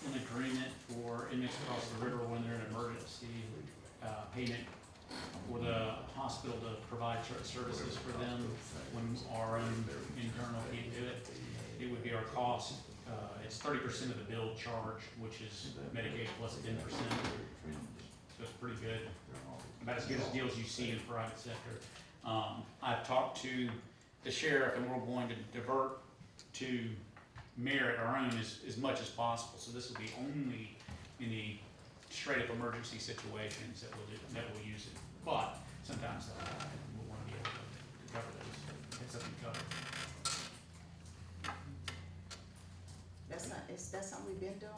S7: an agreement for inmates across the river when they're in emergency, payment for the hospital to provide services for them when our own internal can't do it. It would be our cost, it's 30% of the bill charged, which is Medicaid plus 10%. So it's pretty good, about as good as deals you see in the private sector. I've talked to the sheriff, and we're going to divert to merit our own as much as possible. So this will be only in the straight up emergency situations that we'll use it. But sometimes we'll want to be able to cover those, have something covered.
S5: Is that something we've been doing?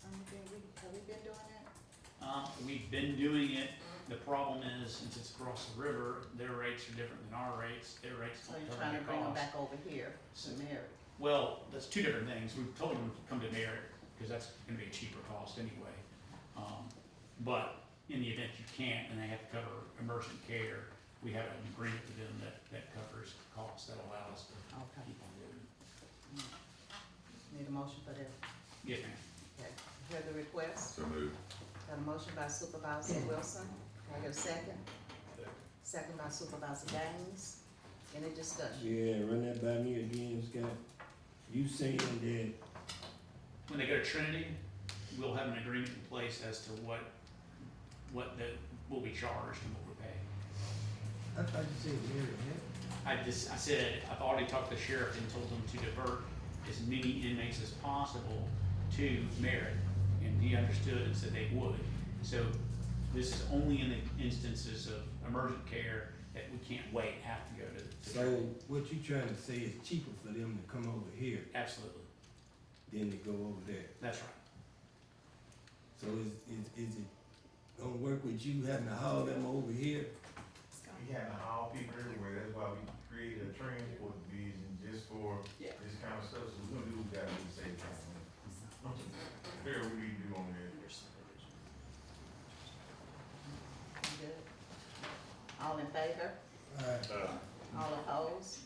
S5: Have we been doing that?
S7: We've been doing it. The problem is, since it's across the river, their rates are different than our rates. Their rates
S5: So
S7: don't
S5: you're
S7: cover
S5: trying
S7: the
S5: to bring them
S7: cost.
S5: back over here to Mary?
S7: Well, that's two different things. We've told them to come to merit, because that's gonna be a cheaper cost anyway. But in the event you can't, and they have to cover emergent care, we have an agreement with them that covers costs that allow us to
S5: Okay.
S7: keep on doing it.
S5: Need a motion for that?
S7: Yes, ma'am.
S5: Okay, hear the request?
S13: So moved.
S5: Got a motion by Supervisor Wilson, can I get a second? Second by Supervisor Gaines, any discussion?
S6: Yeah, run that by me again, Scott. You saying that,
S7: When they go to Trinity, we'll have an agreement in place as to what will be charged and what we're paying.
S6: I thought you said Mary,
S7: I said, I've already talked to the sheriff and told them to divert as many inmates as possible to merit, and he understood and said they would. So this is only in the instances of emergent care that we can't wait, have to go to.
S6: So what you trying to say is cheaper for them to come over here
S7: Absolutely,
S6: than to go over there?
S7: that's right.
S6: So is it gonna work with you having to haul them over here?
S2: We have all people everywhere, that's why we created a transport division just for this kind of stuff, so we're gonna do what we gotta do to save time. Fair we need to do on that.
S5: Good. All in favor? All opposed?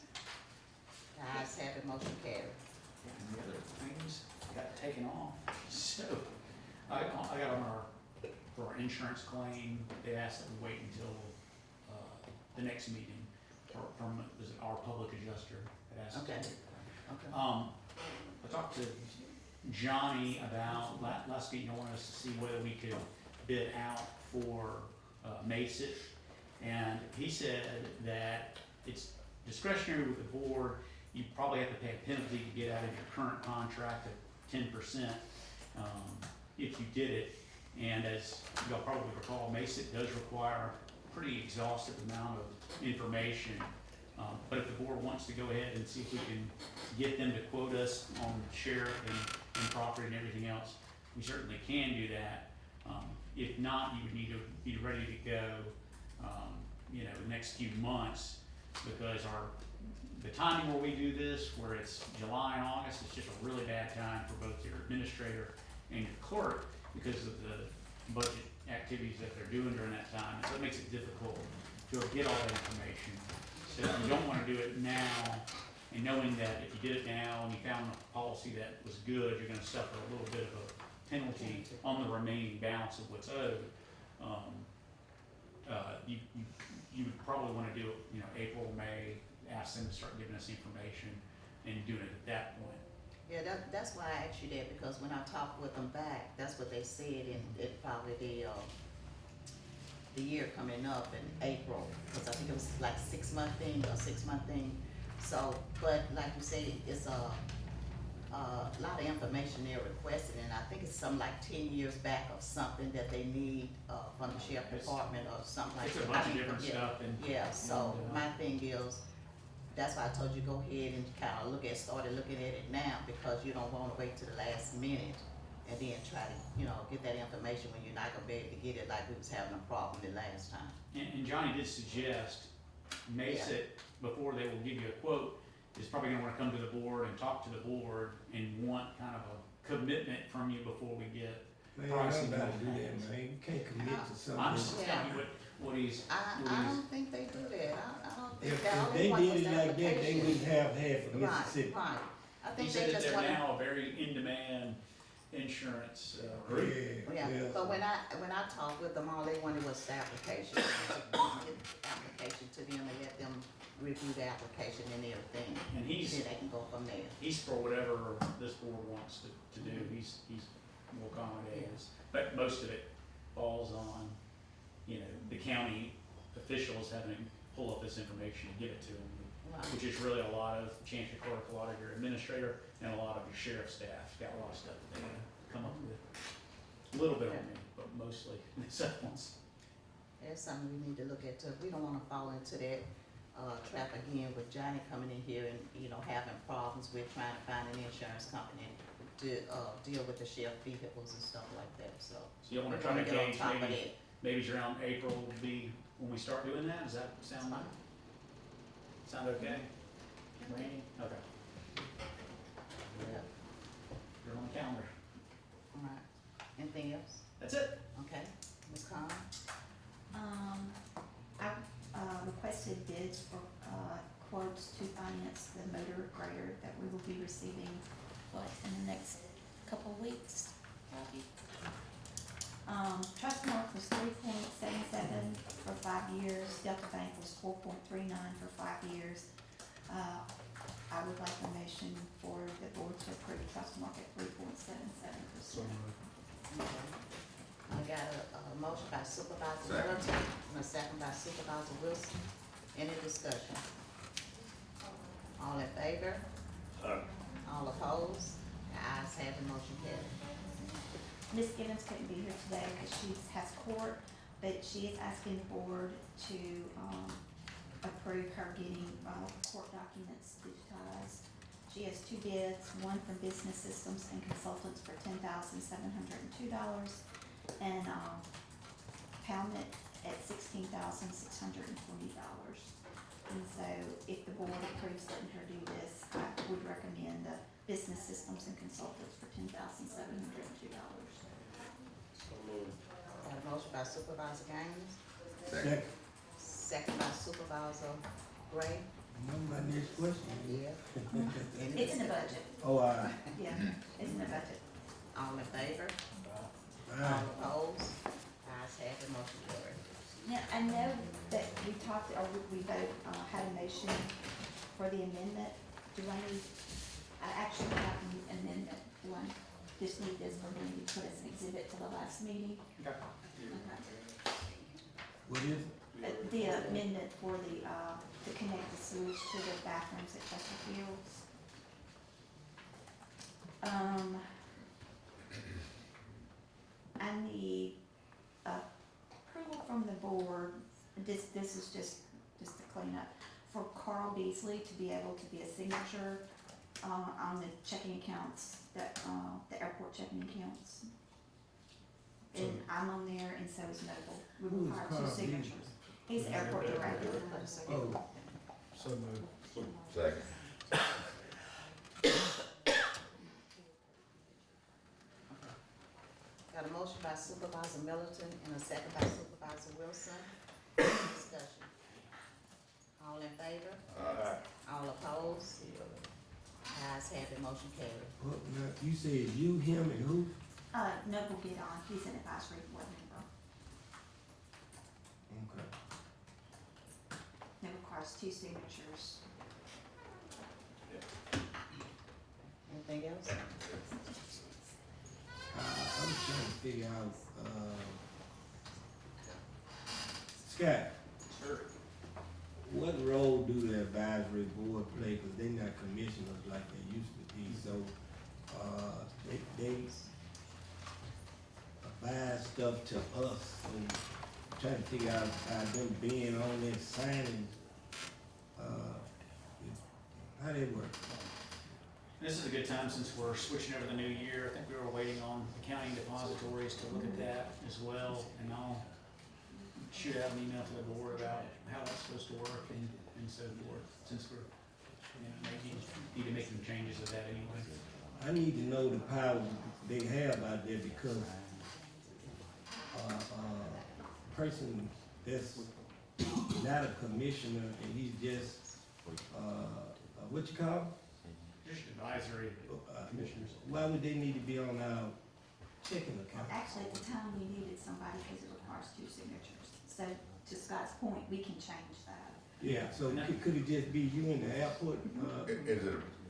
S5: The ayes have it, motion carried.
S7: And the other things got taken off, so I got for our insurance claim, they asked that we wait until, the next meeting from our public adjuster that asked.
S5: Okay.
S7: I talked to Johnny about, last meeting, I wanted us to see whether we could bid out for, Mason. And he said that it's discretionary with the board, you probably have to pay a penalty to get out of your current contract of 10%, if you did it. And as y'all probably recall, Mason does require pretty exhaustive amount of information. But if the board wants to go ahead and see if we can get them to quote us on sheriff and property and everything else, we certainly can do that. If not, you would need to be ready to go, the next few months, because the timing where we do this, where it's July and August, it's just a really bad time for both your administrator and your clerk because of the budget activities that they're doing during that time. And so it makes it difficult to get all that information. So you don't wanna do it now, and knowing that if you did it now and you found a policy that was good, you're gonna suffer a little bit of a penalty on the remaining balance of what's owed. You would probably wanna do it, April, May, ask them to start giving us information and doing it at that point.
S5: Yeah, that's why I asked you that, because when I talked with them back, that's what they said, and it probably the year coming up in April, because I think it was like 6-month thing or 6-month thing. So, but like you said, it's a lot of information they're requesting, and I think it's something like 10 years back of something that they need from the sheriff department or something like that.
S7: It's a bunch of different stuff and.
S5: Yeah, so my thing is, that's why I told you go ahead and kind of started looking at it now, because you don't want to wait to the last minute and then try to, get that information when you're not gonna be able to get it, like we was having a problem the last time.
S7: And Johnny did suggest, Mesa, before they will give you a quote, is probably gonna wanna come to the board and talk to the board and want kind of a commitment from you before we get
S6: Man,
S7: pricing.
S6: I gotta do that, man. You can't commit to something.
S7: I'm just telling you what he's.
S5: I don't think they do that. I don't think
S6: If
S5: that. All
S6: they
S5: want
S6: did
S5: was
S6: it
S5: the
S6: like that, they
S5: application.
S6: wouldn't have half of Mississippi.
S5: Right. I
S7: He
S5: think
S7: said
S5: they
S7: that
S5: just
S7: they're
S5: want.
S7: now a very in-demand insurance group.
S5: Yeah,
S6: Yeah.
S5: but when I talked with them, all they wanted was the application. Get the application to them and let them review the application and everything.
S7: And he's,
S5: Then they can go from there.
S7: he's for whatever this board wants to do, he's more accommodating us. But most of it falls on, the county officials having to pull up this information and give it to them.
S5: Right.
S7: Which is really a lot of chancery clerk, a lot of your administrator, and a lot of your sheriff staff, got a lot of stuff that they gotta come up with. A little bit on me, but mostly these other ones.
S5: That's something we need to look at too. We don't wanna fall into that, trap again with Johnny coming in here and, having problems with trying to find an insurance company to, deal with the sheriff vehicles and stuff like that, so.
S7: So you wanna
S5: we
S7: try to
S5: get on
S7: gauge,
S5: top of
S7: maybe it's around April would be when we start doing that, does that sound like? Sound okay? Randy? Okay.
S5: Yeah.
S7: You're on the calendar.
S5: All right. Anything else?
S7: That's it.
S5: Okay. Ms. Khan?
S8: I requested bids for quotes to finance the motor grader that we will be receiving, in the next couple of weeks, probably. Trustmark was 3.77 for 5 years, Delta Bank was 4.39 for 5 years. I would like a motion for the board to approve Trustmark at 3.77%.
S5: I got a motion by Supervisor
S13: Second.
S5: Middleton and a second by Supervisor Wilson. Any discussion? All in favor? All opposed? The ayes have the motion carried.
S8: Ms. Gibbons couldn't be here today because she has court, but she is asking the board to approve her getting court documents digitized. She has 2 bids, one from Business Systems and Consultants for $10,702, and Palmet at $16,620. And so if the board approves letting her do this, I would recommend Business Systems and Consultants for $10,702.
S5: Got a motion by Supervisor Gaines,
S6: Second.
S5: second by Supervisor Gray.
S6: My next question.
S5: Yeah. Any
S8: It's in the
S5: discussion?
S8: budget.
S6: Oh, all right.
S8: Yeah, it's in the budget.
S5: All in favor?
S6: All right.
S5: All opposed? Ayes have the motion carried.
S8: Now, I know that we talked, or we both had a motion for the amendment. Do I need, I actually have an amendment. Do I just need this for me to put as an exhibit to the last meeting?
S7: Okay.
S8: Okay.
S6: What is it?
S8: The amendment for to connect the sewage to the bathrooms at Chesterfields. I need approval from the board this is just to clean up. For Carl Beasley to be able to be a signature, on the checking accounts, the airport checking accounts. And I'm on there and so is Noble. We
S6: Who is
S8: require
S6: Carl
S8: two
S6: Beasley?
S8: signatures. He's the airport director.
S6: Oh,
S4: So moved.
S13: Second.
S5: Got a motion by Supervisor Middleton and a second by Supervisor Wilson. Discussion. All in favor? All opposed? Ayes have it, motion carried.
S6: what, now, you said you, him, and who?
S8: Noble get on, he's an advisory board member.
S6: Okay.
S8: It requires two signatures.
S5: Anything else?
S6: I'm trying to figure out, Scott.
S7: Sure.
S6: What role do the advisory board play, cause they not commissioners like they used to be, so, they advise stuff to us, and trying to figure out how them being on there signing, how they work.
S7: This is a good time since we're switching over the new year. I think we were waiting on accounting depositories to look at that as well. And I'll shoot out an email to the board about how that's supposed to work and so forth, since we're, maybe need to make some changes to that anyway.
S6: I need to know the power they have out there because, person that's not a commissioner and he's just, what you call him?
S7: Just advisory commissioners.
S6: Why would they need to be on our checking account?
S8: Actually, at the time, we needed somebody because it requires two signatures. So to Scott's point, we can change that.
S6: Yeah, so could it just be you in the airport?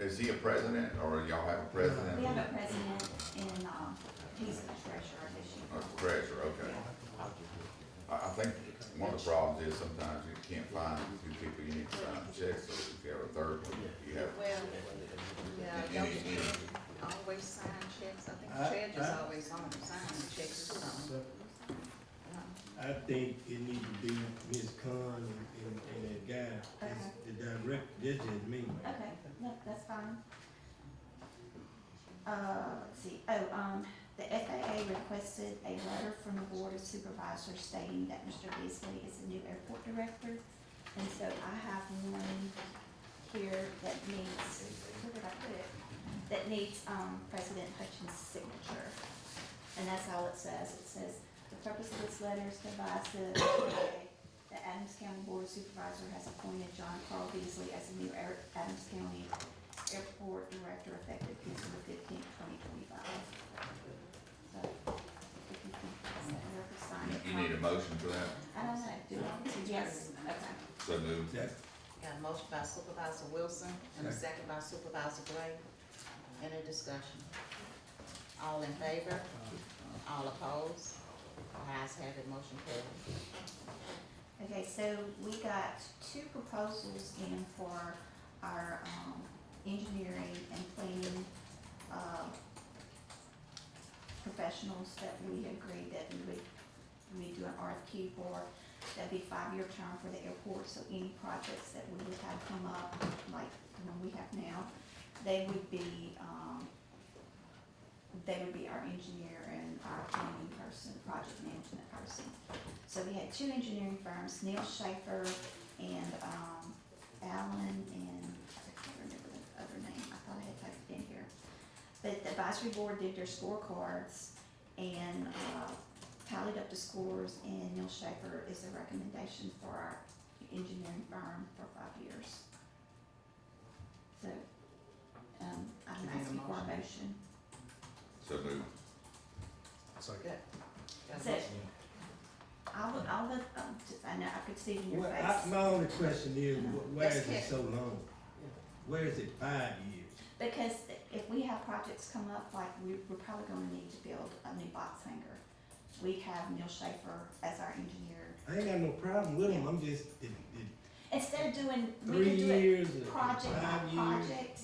S13: Is he a president, or y'all have a president?
S8: We have a president and, he's the treasurer this year.
S13: Treasurer, okay. I think one of the problems is sometimes you can't find two people you need to sign the check, so if you have a third one, you have.
S5: Well, yeah, don't you always sign checks? I think the treasurer's always on signing checks or something.
S6: I think it needs to be Ms. Khan and that guy, the director, this is me.
S8: Okay, no, that's fine. Let's see, the FAA requested a letter from the Board of Supervisors stating that Mr. Beasley is the new airport director. And so I have one here that needs, where did I put it? That needs, President Hutchins' signature. And that's all it says. It says, the purpose of this letter is to advise the FAA that Adams County Board of Supervisors has appointed John Carl Beasley as the new Adams County Airport Director effective December 15th, 2025. So, if you can sign it.
S13: You need a motion for that?
S8: I don't know, do I? Yes, okay.
S13: So moved.
S5: Got a motion by Supervisor Wilson and a second by Supervisor Gray. Any discussion? All in favor? All opposed? Ayes have it, motion carried.
S8: Okay, so we got two proposals in for our, engineering and planning, professionals that we agreed that we do an RFQ for. That'd be 5-year term for the airport, so any projects that we would have come up, like the one we have now, they would be our engineer and our planning person, project management person. So we had two engineering firms, Neil Schaefer and, Allen, and I can't remember the other name, I thought I had typed it in here. But the advisory board did their scorecards and, tallied up the scores, and Neil Schaefer is the recommendation for our engineering firm for 5 years. So, I'm asking for a motion.
S13: So moved.
S5: Good. Got a
S8: So,
S5: motion.
S8: I'll let, I know, I could see it in your
S6: Well,
S8: face.
S6: my only question is, why
S5: Let's
S6: is it
S5: get-
S6: so long? Where is it 5 years?
S8: Because if we have projects come up, like we're probably gonna need to build a new box hangar. We have Neil Schaefer as our engineer.
S6: I ain't got no problem with them, I'm just,
S8: Instead of doing, we
S6: 3
S8: could do
S6: years
S8: it
S6: or
S8: project by
S6: 5 years?
S8: project.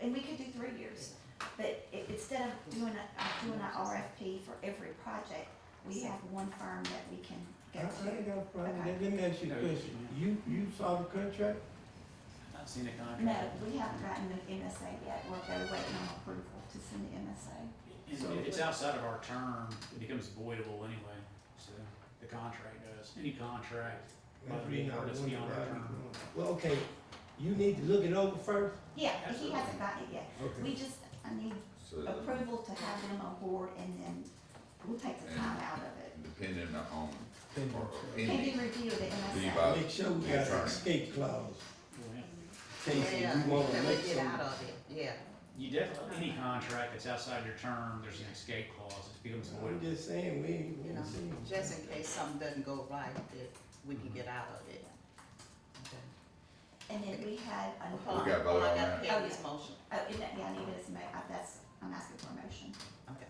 S8: And we could do 3 years. But instead of doing an RFP for every project, we have one firm that we can go to.
S6: ain't got a problem.
S8: Okay.
S6: Let me ask you a question. You saw the contract?
S7: I've not seen a
S8: No,
S7: contract.
S8: we haven't gotten the MSA yet, they were waiting on approval to send the MSA.
S7: And if it's outside of our term, it becomes voidable anyway, so the contract does, any contract, by the board that's beyond our term.
S6: Well, okay, you need to look it over first?
S8: Yeah, he hasn't gotten it yet.
S6: Okay.
S8: I need
S13: So,
S8: approval to have them on board and then we'll take the time out of it.
S13: depending on, or
S8: Pending
S13: pending,
S8: review of the
S13: Be
S8: MSA.
S13: by-
S6: Make sure we got an escape clause.
S7: Well, yeah.
S6: In case we wanna
S5: can we
S6: make
S5: get
S6: some.
S5: out of it? Yeah.
S7: You definitely, any contract that's outside your term, there's an escape clause, it becomes
S6: I'm
S7: voidable.
S6: just saying, we ain't
S5: You know,
S6: seen.
S5: just in case something doesn't go right, that we can get out of it. Okay.
S8: And then we had a.
S13: We got a vote
S5: I
S13: on
S5: got
S13: that.
S5: Peggy's motion.
S8: Oh, yeah, I need this, I'm asking for a motion.
S5: Okay.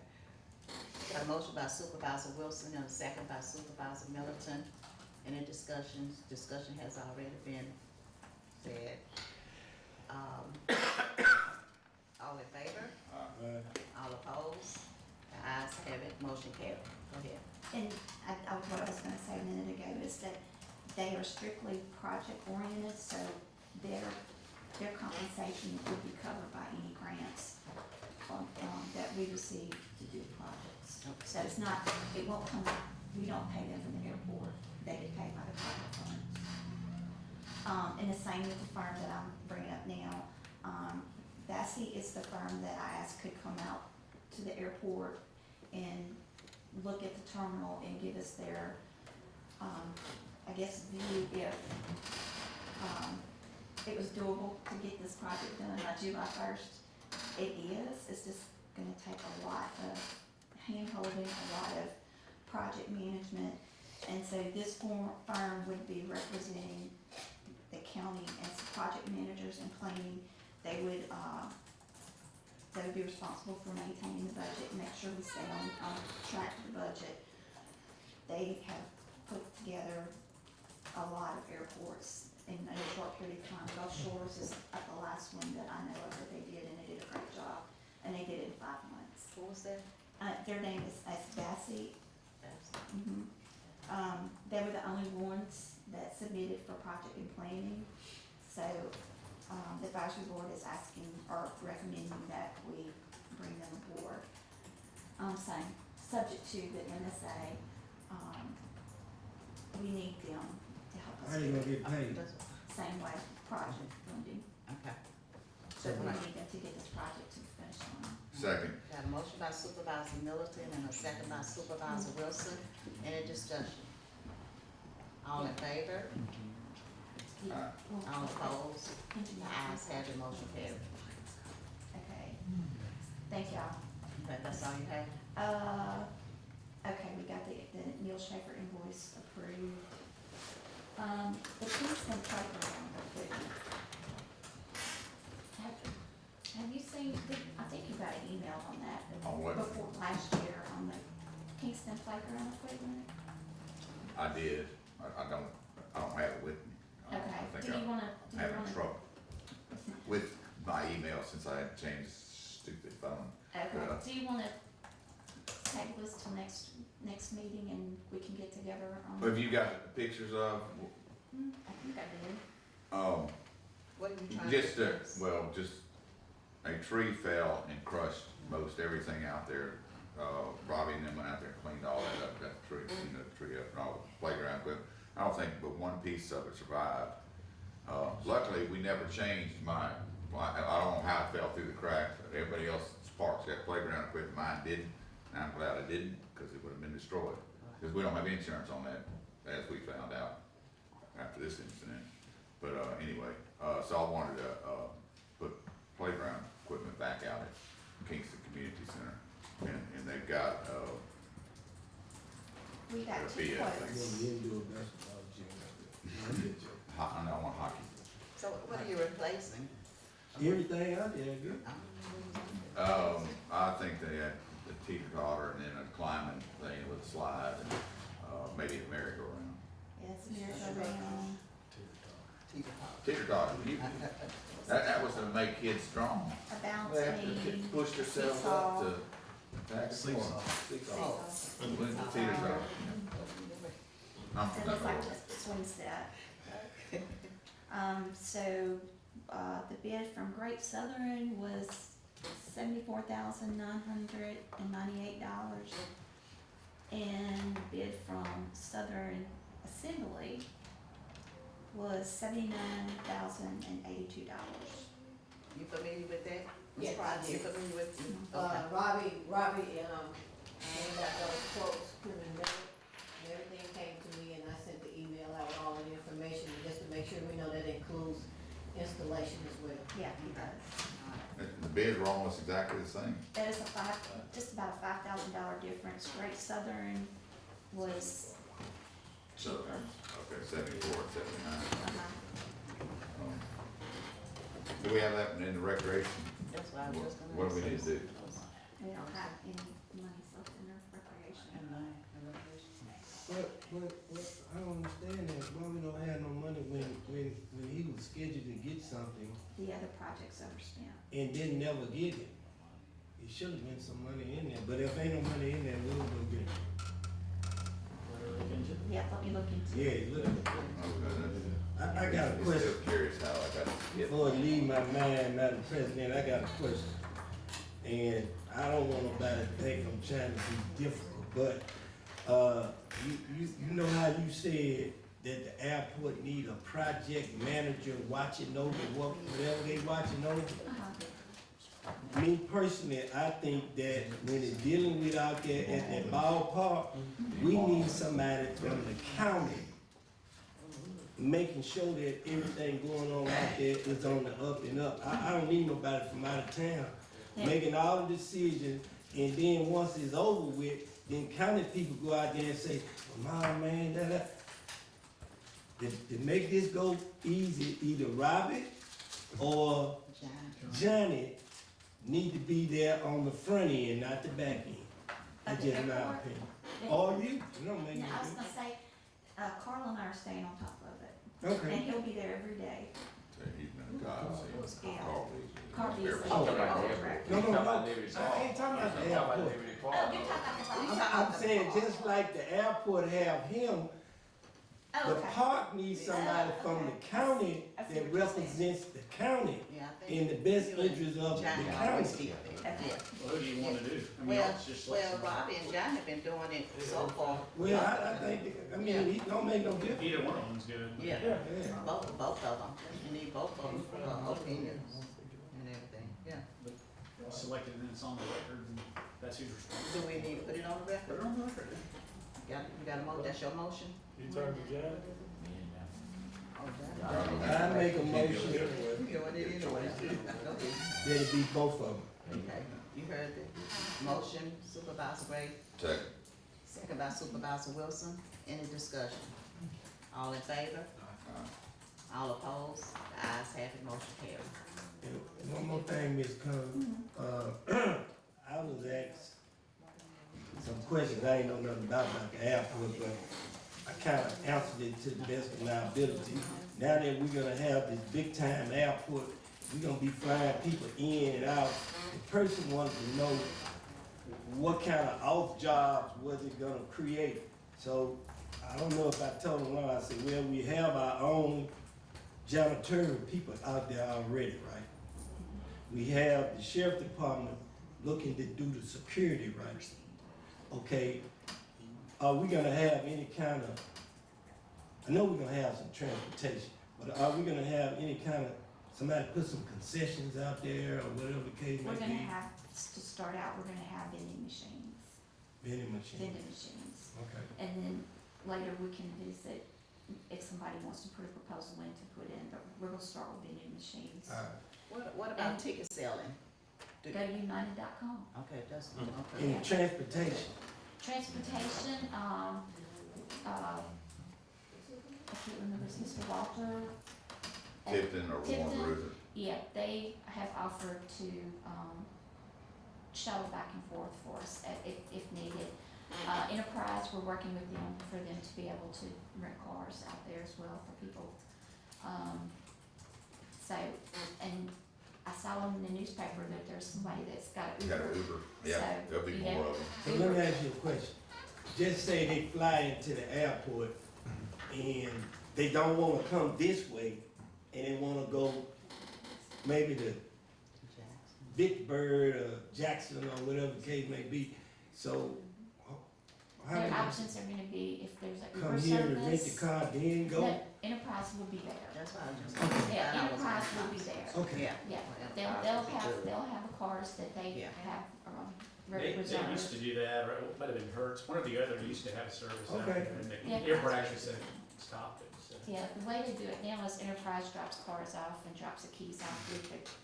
S5: Got a motion by Supervisor Wilson and a second by Supervisor Middleton. Any discussions? Discussion has already been said. All in favor? All opposed? The ayes have it, motion carried. Go ahead.
S8: And what I was gonna say a minute ago is that they are strictly project oriented, so their compensation would be covered by any grants that we receive to do projects. So it's not, it won't come, we don't pay them from the airport, they get paid by the project funds. And the same with the firm that I'm bringing up now. Bassey is the firm that I asked could come out to the airport and look at the terminal and give us their, I guess, view if, it was doable to get this project done by July 1st. It is, it's just gonna take a lot of hand-holding, a lot of project management. And so this firm would be representing the county as project managers and planning. They would be responsible for maintaining the budget, make sure we stay on track with the budget. They have put together a lot of airports in a short period of time. Gulf Shores is the last one that I know of that they did, and they did a great job, and they did it in 5 months.
S5: What was that?
S8: Their name is Bassey. They were the only ones that submitted for project and planning, so, the advisory board is asking, or recommending that we bring them aboard. Same, subject to the MSA, we need them to help us.
S6: How you gonna get paid?
S8: Same way, project funding,
S5: Okay.
S8: so we need them to get this project to the finish line.
S13: Second.
S5: Got a motion by Supervisor Middleton and a second by Supervisor Wilson. Any discussion? All in favor? All opposed? The ayes have it, motion carried.
S8: Okay, thank y'all.
S5: Okay, that's all you have?
S8: Okay, we got the Neil Schaefer invoice approved. The Kingston playground equipment. Have you seen, I think you got an email on that.
S13: On what?
S8: Before, last year, on the Kingston playground equipment.
S13: I did, I don't have it with me.
S8: Okay,
S13: I
S8: do
S13: think
S8: you wanna,
S13: I'm having trouble with my email since I had changed this stupid phone.
S8: Okay, do you wanna table this till next meeting and we can get together on?
S13: Have you got the pictures of,
S8: I think I did.
S5: What are you trying to
S13: just,
S5: fix?
S13: just a tree fell and crushed most everything out there. Robbie and them went out there and cleaned all that up, got the tree, cleaned the tree up and all the playground equipment. I don't think but one piece of it survived. Luckily, we never changed I don't know how it fell through the cracks, but everybody else's parks got playground equipment, mine didn't. And I'm glad I didn't, because it would have been destroyed. Because we don't have insurance on that, as we found out after this incident. But, anyway, so I wanted to, put playground equipment back out at Kingston Community Center. And they've got,
S8: We got
S13: a
S8: two
S13: bid, I think.
S8: quotes.
S13: I know, I want hockey.
S5: So what are you replacing?
S6: Everything out there, good.
S13: I think they had the teeter-totter and then a climbing thing with a slide and, maybe a merry-go-round.
S8: Yes, merry-go-round.
S13: Teeter-totter, that was to make kids strong.
S8: A bounce
S13: They have to
S8: beam,
S13: push themselves up to back and forth.
S8: Seesaw.
S13: With the teeter-totter. I'm
S8: It looks like
S13: familiar.
S8: a swing set. So, the bid from Great Southern was $74,998. And the bid from Southern Assembly was $79,082.
S5: You familiar with that?
S19: Yes, I
S5: You
S19: do.
S5: familiar with?
S19: Robbie, came back those quotes, put them in there, and everything came to me, and I sent the email out with all the information, just to make sure we know that includes installation as well.
S8: Yeah, he does.
S13: The bids were almost exactly the same.
S8: That is just about a $5,000 difference. Great Southern was
S13: So,
S8: cheaper.
S13: okay, 74 and 79.
S8: Uh-huh.
S13: Do we have that in the recreation?
S5: That's what I was just gonna.
S13: What do we need to do?
S8: We don't have any money left in our recreation.
S6: But, I don't understand that, why we don't have no money when he was scheduled to get something
S8: The other projects overspent.
S6: and didn't never get it? It should have been some money in there, but if ain't no money in there, we'll go get it.
S8: Yeah, let me look into it.
S6: Yeah, look, I got a
S13: I'm
S6: question.
S13: still curious how I got to get.
S6: Before I leave my mind, Madam President, I got a question. And I don't want nobody to think I'm trying to be difficult, but, you know how you said that the airport need a project manager watching over whatever they watching over? Me personally, I think that when it's dealing with out there at that ballpark, we need somebody from the county making sure that everything going on out there is on the up and up. I don't need nobody from out of town making all the decisions, and then once it's over with, then county people go out there and say, well, man, to make this go easy, either Robbie or Johnny need to be there on the front end, not the back end. That's just my opinion. Or you don't make
S8: No,
S6: any
S8: I was gonna
S6: difference.
S8: say, Carl and I are staying on top of it.
S6: Okay.
S8: And he'll be there every day.
S13: He's been a godsend.
S8: Yeah.
S13: Carl
S8: Carl is the
S6: Oh,
S8: director.
S6: No, I ain't talking about the airport.
S8: Oh, you're talking about
S6: I'm saying, just like the airport have him,
S8: Oh,
S6: the
S8: okay.
S6: park needs somebody from the county
S8: I see
S6: that
S8: what you're saying.
S6: represents the county
S5: Yeah, I think
S6: in the best
S5: you and
S6: interest of the
S5: Johnny
S6: county.
S5: always did that.
S8: Okay.
S5: Yeah.
S7: Well, who do you wanna do? I mean,
S5: Well,
S7: it's just like
S5: Robbie and Johnny have been doing it so far.
S6: Well, I think, it don't make no difference.
S7: either one of them's good.
S5: Yeah,
S6: Yeah.
S5: both of them. You need both of them, opinions and everything, yeah.
S7: Selected and it's on the record, and that's who's responsible.
S5: Do we need to put it on the record?
S7: Put it on the record.
S5: You got a that's your motion?
S21: You talking to John?
S6: I make a motion
S5: You doing it anyway.
S6: that it be both of them.
S5: Okay, you heard the motion, Supervisor Gray,
S13: Second.
S5: second by Supervisor Wilson. Any discussion? All in favor? All opposed? The ayes have it, motion carries.
S6: And one more thing, Ms. Cone, I was asked some questions I ain't know nothing about the airport, but I kinda answered it to the best of my ability. Now that we're gonna have this big time airport, we're gonna be flying people in and out. The person wanted to know what kind of off jobs was it gonna create. So I don't know if I told them wrong. I said, well, we have our own janitorial people out there already, right? We have the sheriff department looking to do the security, right? Okay, are we gonna have any kind of, I know we're gonna have some transportation, but are we gonna have any kind of, somebody put some concessions out there or whatever the case may
S8: We're
S6: be?
S8: gonna have, to start out, we're gonna have vending machines.
S6: Vending machine.
S8: Vending machines.
S6: Okay.
S8: And then later we can visit if somebody wants to put a proposal in to put in, but we're gonna start with vending machines.
S5: What about ticket selling?
S8: Go to united.com.
S5: Okay, that's,
S6: And
S5: okay.
S6: transportation.
S8: Transportation, I can't remember, it's Mr. Walter.
S13: Tipton or
S8: Tipton.
S13: Warren Ruther.
S8: Yeah, they have offered to, shuttle back and forth for us if needed. Enterprise, we're working with them for them to be able to rent cars out there as well for people. So, and I saw in the newspaper that there's somebody that's got
S13: You got
S8: Uber.
S13: an Uber, yeah,
S8: So,
S13: there'll be
S8: yeah.
S13: more of them.
S6: So let me ask you a question. Just say they fly into the airport and they don't wanna come this way, and they wanna go maybe to Vicksburg or Jackson or whatever the case may be, so. How
S8: Their
S6: do
S8: options are gonna be if there's a
S6: you
S8: Uber
S6: come here and rent the
S8: service.
S6: car, then go?
S8: No, Enterprise will be there.
S5: That's what I was just.
S8: Yeah, Enterprise will be there.
S6: Okay.
S8: Yeah, they'll have the cars that they
S5: Yeah.
S8: have,
S7: They used
S8: reserved.
S7: to do that, or it might have been Hertz, one or the other used to have a service out
S6: Okay.
S7: there, and
S8: Yeah.
S7: they, Airport actually said stop it, so.
S8: Yeah, the way they do it now is Enterprise drops cars off and drops the keys off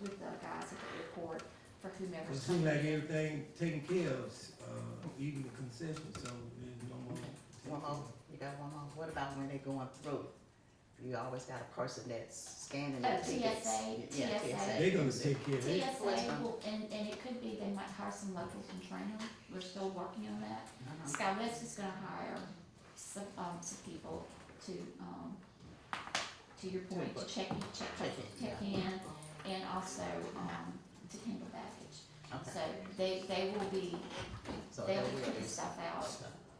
S8: with the guys at the airport for
S6: It
S8: whomever's
S6: seems
S8: coming.
S6: like everything taken care of, even the concession, so there's no more.
S5: One more, you got one more. What about when they going through? You always got a person that's scanning
S8: Oh,
S5: their tickets.
S8: TSA.
S6: They're gonna take care of it.
S8: TSA will, and it could be they might hire some locals and train them, we're still working on that.
S5: Uh-huh.
S8: SkyWest is gonna hire some people to your point, to check in, and also, to handle baggage.
S5: Okay.
S8: So they will be,
S5: So
S8: they'll
S5: they
S8: be
S5: will
S8: putting
S5: be-
S8: stuff out.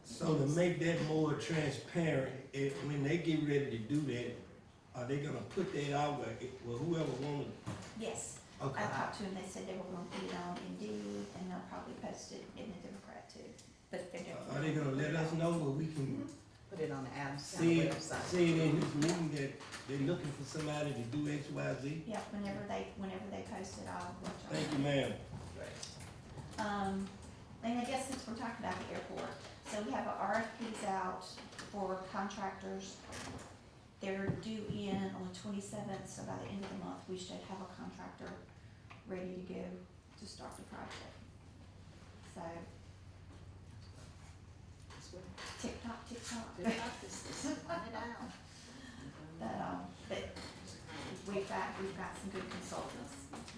S6: So to make that more transparent, when they get ready to do that, are they gonna put that out where whoever wanna?
S8: Yes,
S6: Okay.
S8: I talked to them, they said they were gonna put it on Indeed, and they'll probably post it in the Democrat too, but they're definitely.
S6: Are they gonna let us know where we can
S5: Put it on the Adams
S6: see
S5: County
S6: it,
S5: website.
S6: see it in this meeting that they're looking for somebody to do X, Y, Z?
S8: Yeah, whenever they post it, I'll let y'all know.
S6: Thank you, ma'am.
S8: And I guess since we're talking about the airport, so we have RFPs out for contractors. They're due in on the 27th, so by the end of the month, we should have a contractor ready to go to start the project. So, tick tock, tick tock.
S5: This is run it out.
S8: But we've got some good consultants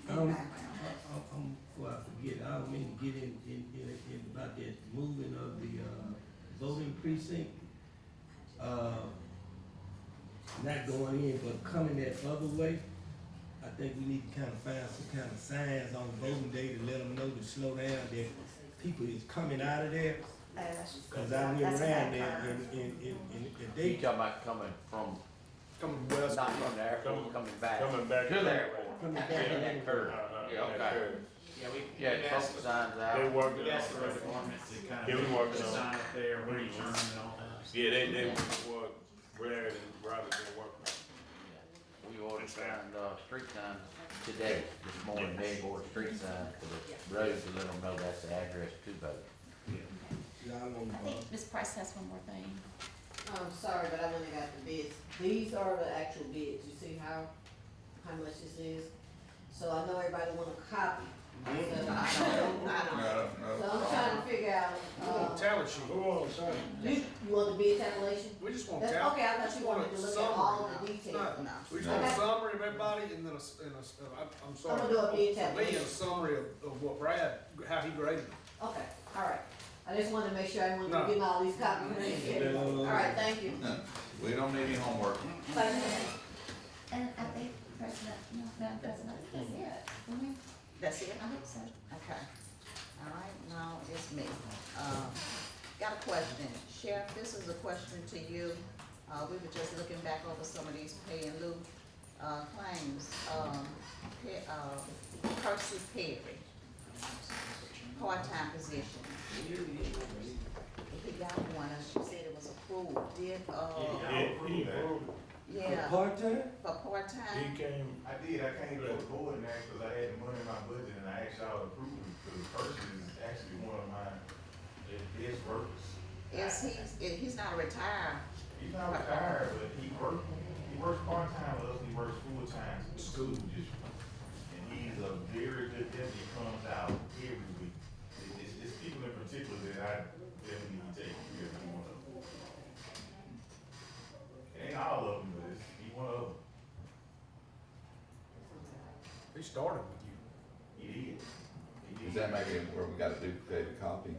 S8: in the background.
S6: Before I forget, I don't mean to get in about that moving of the, voting precinct. Not going in, but coming that other way. I think we need to kind of find some kind of signs on voting day to let them know to slow down, that people is coming out of there. Cause I went
S8: That's a
S6: around
S8: bad
S6: there
S8: turn.
S6: and
S10: You
S6: they,
S10: talking about coming from,
S4: Coming west.
S10: not from the airport, coming back?
S21: Coming back.
S10: To the airport.
S6: Coming back.
S10: Yeah, that curve. Yeah, okay.
S7: Yeah, we,
S10: Yeah,
S7: we've
S10: focus
S7: asked,
S10: signs out.
S21: They working
S7: we've asked the road
S21: on
S7: department to kind
S21: Yeah, we
S7: of
S21: working
S7: put a
S21: on it.
S7: sign up there, where you turn and all that.
S21: Yeah, they what Brad and Robert been working on.
S10: We ordered street signs today, this morning, they ordered street signs for the road to let them know that's the address to vote.
S6: y'all want
S8: I think Ms. Price has one more thing.
S19: I'm sorry, but I only got the bids. These are the actual bids. You see how much this is? So I know everybody want a copy. So I don't. So I'm trying to figure out,
S4: We want a tally sheet.
S19: you want the bid tabulation?
S4: We just want
S19: That's,
S4: tally.
S19: okay, I thought you wanted to look at all the details.
S5: No.
S4: We just want a
S19: Okay.
S4: summary of everybody and then I'm sorry.
S19: I'm gonna do a bid
S4: For me,
S19: tabulation.
S4: a summary of what Brad, how he graded them.
S19: Okay, all right. I just wanted to make sure I wanted
S4: No.
S19: to give all these copies. All right, thank you.
S13: No, we don't need any homework.
S19: Thank you.
S8: And I think President, Madam President, that's it.
S5: That's it?
S8: I hope so.
S5: Okay. All right, now it's me. Got a question. Sheriff, this is a question to you. We were just looking back over some of these pay in lieu, claims. Percy Perry, part-time position. He got one, and she said it was approved. Did,
S21: He approved it.
S5: yeah,
S6: part-time?
S5: for part-time?
S21: He came,
S2: I did, I came to the board and asked, cause I had the money in my budget, and I asked y'all to approve it, cause the person is actually one of my best workers.
S5: He's not retired.
S2: He's not retired, but he works part-time with us, he works full-time in school district. And he's a very good deputy, he comes out every week. It's people in particular that I definitely need to take care of, one of them. It ain't all of them, but he's one of them.
S4: He started with you.
S2: He did.
S13: Does that make it where we got a duplicated copy?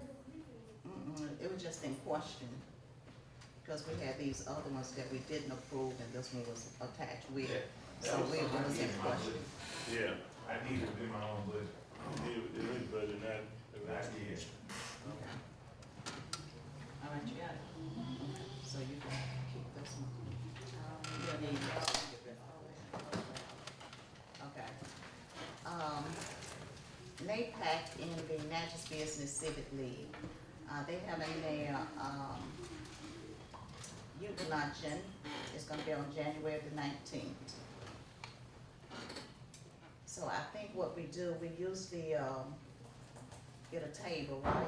S5: It was just in question, because we had these other ones that we didn't approve, and this one was attached with it. So it was in question.
S21: yeah,
S2: I need it in my own budget.
S21: it is better than
S2: I did.
S5: Okay. All right, you got it. So you can keep the need, okay. NAPAC in the Natchez Business Civic League, they having their, youth luncheon. It's gonna be on January the 19th. So I think what we do, we usually, get a table, right?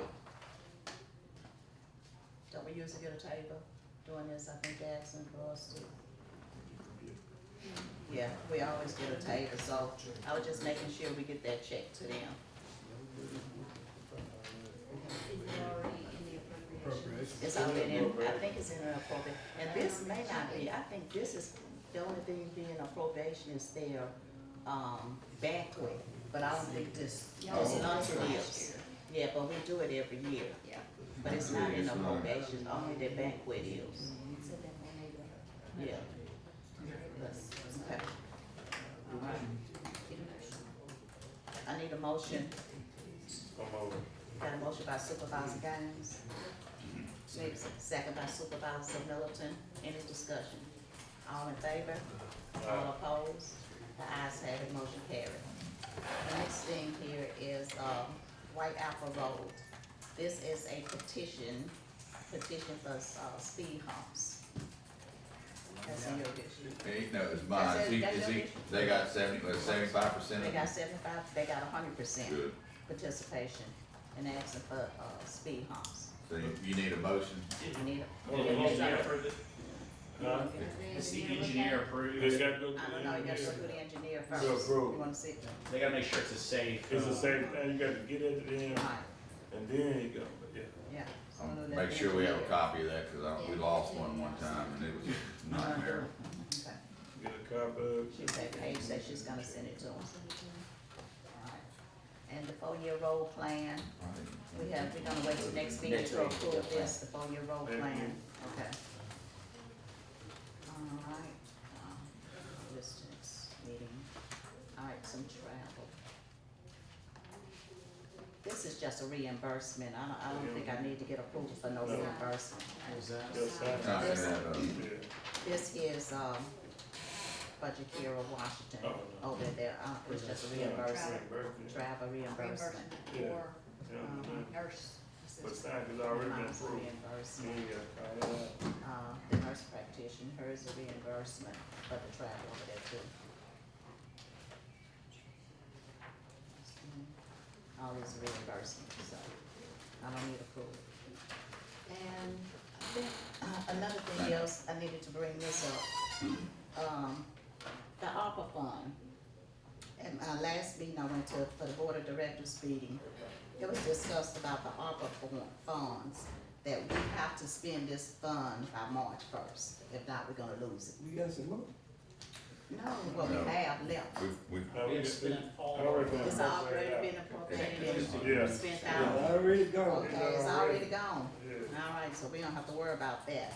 S5: Don't we usually get a table doing this? I think they're asking for us to. Yeah, we always get a table, so I was just making sure we get that check to them. It's already in, I think it's in the appropriation, and this may not be, I think this is, the only thing being appropriation is their, banquet, but I don't think this lunch is. Yeah, but we do it every year. Yeah. But it's not in appropriation, only the banquet is. Yeah. Okay. All right. I need a motion. Got a motion by Supervisor Gaines. Second by Supervisor Middleton. Any discussion? All in favor? All opposed? The ayes have it, motion carried. The next thing here is, White Apple Road. This is a petition for, speed humps. That's in your district.
S13: No, it's mine.
S5: That's it, that's your
S13: He,
S5: district?
S13: they got 75%.
S5: They got 75, they got 100%
S13: Good.
S5: participation in asking for, speed humps.
S13: So you need a motion?
S5: You need a,
S7: Did the engineer approve it? Is the engineer approved?
S21: They got to go
S5: I don't know, you gotta go through the engineer
S21: To
S5: first.
S21: approve.
S5: You wanna see?
S7: They gotta make sure it's a safe.
S21: It's the same thing, you got to get it in,
S5: Right,
S21: and then you go, but yeah.
S5: yeah. So
S13: I'll
S5: we'll let
S13: make
S5: the
S13: sure we have a
S5: engineer-
S13: copy of that, cause we lost one time and it was a nightmare.
S5: Okay.
S21: Get a copy of it.
S5: She said, Paige said she's gonna send it to him. Alright. And the 4-year road plan, we're gonna wait till next meeting
S7: Next
S5: to
S7: meeting,
S5: approve
S7: yeah.
S5: this, the 4-year road
S21: Thank
S5: plan,
S21: you.
S5: okay. Alright, this next meeting, alright, some travel. This is just a reimbursement, I don't think I need to get approval for no reimbursement.
S7: What was that?
S21: Yes, sir.
S13: Not
S5: This-
S13: that,
S21: Yeah.
S5: This is, Budget Bureau Washington,
S21: Oh,
S5: over there, it's just a reimbursement, travel reimbursement.
S21: Yeah.
S19: For,
S21: Yeah.
S19: nurse
S21: But
S19: assistant.
S21: sign is already been
S5: Mine's a
S21: approved.
S5: reimbursement.
S21: You ain't gotta call it out.
S5: The nurse practitioner, hers a reimbursement for the travel over there too. All these reimbursements, so I don't need approval. And I think, another thing else, I needed to bring this up. The ARPA fund. At my last meeting I went to, for the board of directors meeting, it was discussed about the ARPA funds, that we have to spend this fund by March 1st. If not, we're gonna lose it.
S6: We got some more.
S5: No, what we
S13: No.
S5: have left.
S13: we've,
S7: It's been all.
S21: Already been
S5: It's already been appropriated
S21: Yeah.
S5: and spent
S6: Yeah,
S5: out.
S6: already gone.
S5: Okay, it's already gone.
S21: Yeah.
S5: All right, so we don't have to worry about that.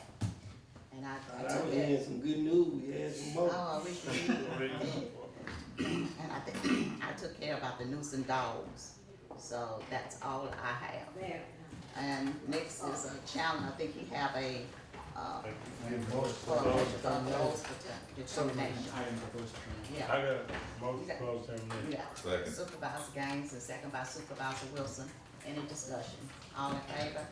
S5: And I
S6: I
S5: took
S6: was
S5: that.
S6: hearing some good news, we had some more.
S5: Oh, I wish we did. And I think, I took care about the nuisance dogs. So that's all I have. And next is a challenge, I think you have a, for those determination.
S7: Item proposed to
S5: Yeah.
S21: I got a motion to close termination.
S5: Yeah.
S13: Second.
S5: Supervisor Gaines and second by Supervisor Wilson. Any discussion? All in favor?